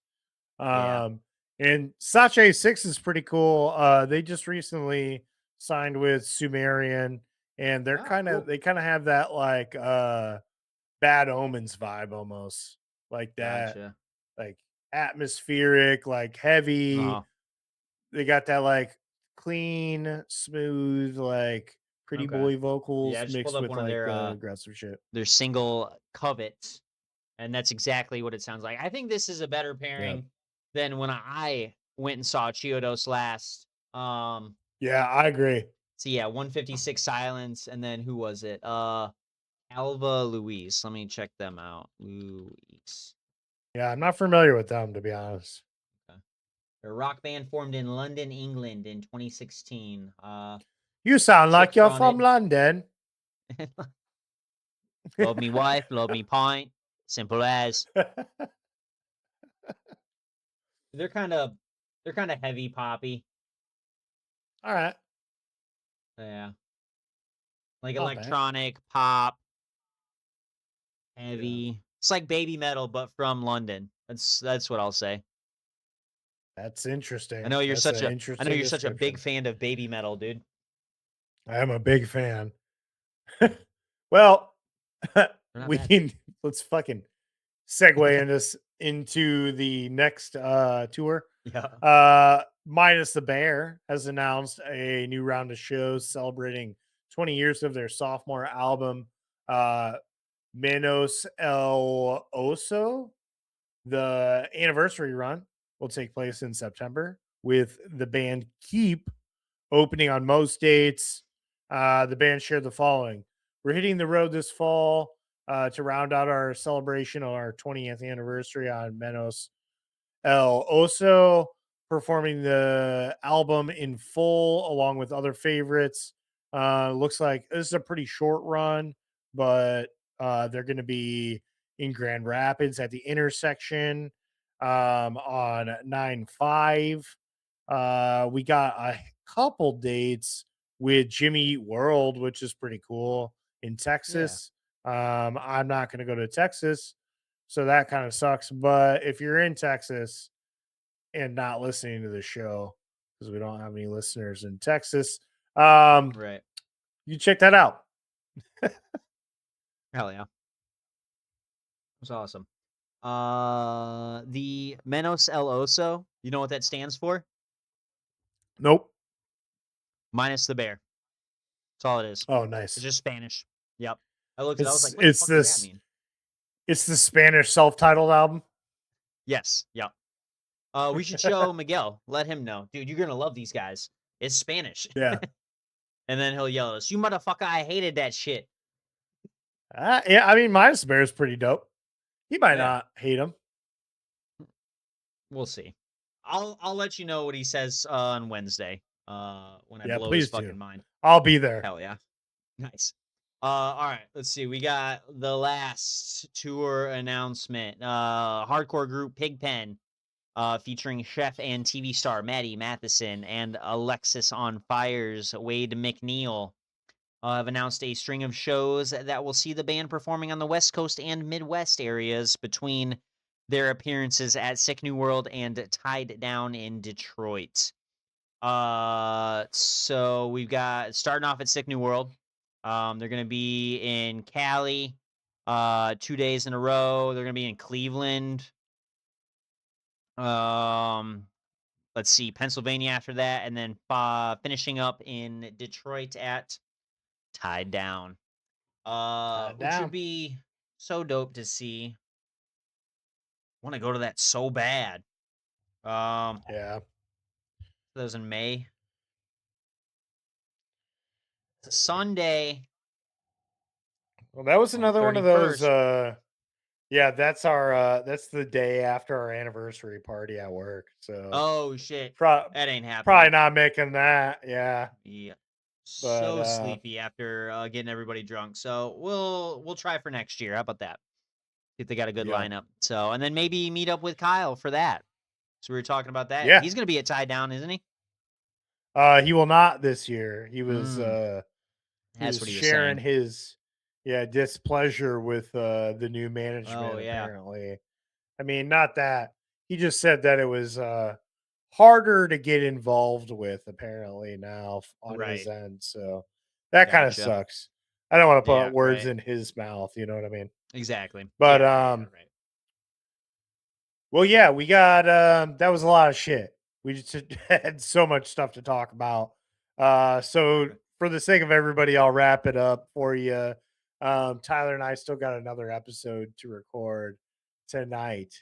Yeah. And Sache 6 is pretty cool. They just recently signed with Sumerian, and Oh, cool. they kind of have that like Bad Omens vibe almost. Like that, Gotcha. like atmospheric, like heavy. Uh-huh. They got that like clean, smooth, like pretty Okay. boy Yeah, I vocals just pulled mixed up with one of like the aggressive shit. their single Covet, and that's exactly what it sounds like. I think this is a better Yeah. pairing than when I went and saw Chiodos last. Yeah, I agree. So yeah, 156 Silence, and then who was it? Alva Luis. Let me check them out. Luis. Yeah, I'm not familiar with them to be honest. Okay. They're a rock band formed in London, England in 2016. You sound Chick like you're from fronted. London. Love me wife, love me pint. Simple as. They're kind of they're kind of heavy poppy. All right. Yeah. Like Not bad. electronic, pop, Yeah. heavy. It's like baby metal but from London. That's what I'll say. That's interesting. I know Interesting you're such a big description. fan of baby metal, dude. I am a big fan. Well, They're not we bad. can let's fucking segue into the next tour. Yeah. Minus the Bear has announced a new round of shows celebrating 20 years of their sophomore album, uh Menos El Oso. The anniversary run will take place in September with the band Keep opening on most dates. The band shared the following: "We're hitting the road this fall. to round out our celebration on our 20th anniversary on Menos El Oso, performing the album in full along with other favorites. Looks like this is a pretty short run, but they're going to be in Grand Rapids at the intersection on 9/5. We got a couple dates with Jimmy Eat World, which is pretty cool in Yeah. Texas. I'm not going to go to Texas, so that kind of sucks. But if you're in Texas and not listening to the show, because we don't have any listeners in Texas, Right. you check that out. Hell yeah. That's awesome. The Menos El Oso, you know what that stands for? Nope. Minus the bear. That's all it is. Oh, It's nice. just Spanish. Yep. I looked it I was It's like, what the it's fuck does that this mean? it's the Spanish self-titled album. Yes. Yep. We should show Miguel. Let him know. Dude, you're gonna love these guys. It's Spanish. Yeah. And then he'll yell at us, you motherfucker, I hated that shit. Yeah, I mean, Minus Bear is pretty dope. He might Yeah. not hate him. We'll see. I'll let you know what he says on Wednesday. When I Yeah, blow his please do. fucking mind. I'll be there. Hell yeah. Nice. All right, let's see. We got the last tour announcement. Hardcore group Pigpen, featuring chef and TV star Maddie Matheson and Alexis on Fire's Wade McNeil, have announced a string of shows that will see the band performing on the West Coast and Midwest areas between their appearances at Sick New World and Tied Down in Detroit. So we've got starting off at Sick New World. They're gonna be in Cali, 2 days in a row. They're gonna be in Cleveland. Um, let's see, Pennsylvania after that, and then finishing up in Detroit at Tied Down. Which would Down. be so dope to see. Want to go to that so bad. Yeah. That was in May. It's a Sunday Well, that was on the another one of those 31st. yeah, that's the day after our anniversary party at work. So Oh shit. pro- That ain't probably happening. not making that. Yeah. Yeah. But So sleepy after getting everybody drunk. So we'll try for next year. How about that? If they got a good yeah. lineup. So and then maybe meet up with Kyle for that. So we were talking about that. Yeah. He's gonna be at Tie Down, isn't he? He will not this year. Mm, He that's was what he was sharing saying. his displeasure with the new Oh management yeah. apparently. I mean, not that. He just said that it was harder to get involved with apparently now on his Right. end. So that kind of Gotcha. sucks. I don't want to put Yeah, words right. in his mouth, you know what I mean? Exactly. But Yeah, right. well, yeah, we got that was a lot of shit. We just had so much stuff to talk about. So Sure. for the sake of everybody, I'll wrap it up for you. Tyler and I still got another episode to record tonight.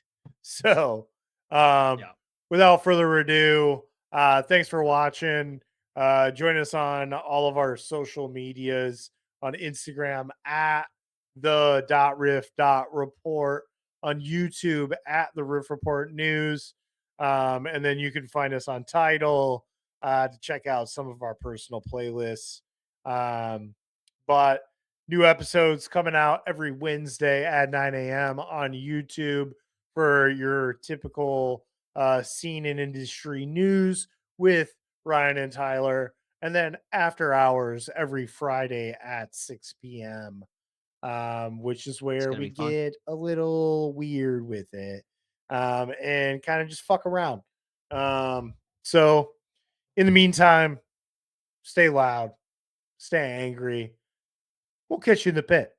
So um Yeah. without further ado, thanks for watching. Join us on all of our social medias on Instagram at the riff report, on YouTube at the Riff Report News. And then you can find us on Tidal to check out some of our personal playlists. Um, but new episodes coming out every Wednesday at 9 a.m. on YouTube for your typical scene and industry news with Ryan and Tyler. And then after hours every Friday at 6 p.m., which is It's where gonna we be fun. get a little weird with it, and kind of just fuck around. So, in the meantime, stay loud, stay angry. We'll catch you in the pit.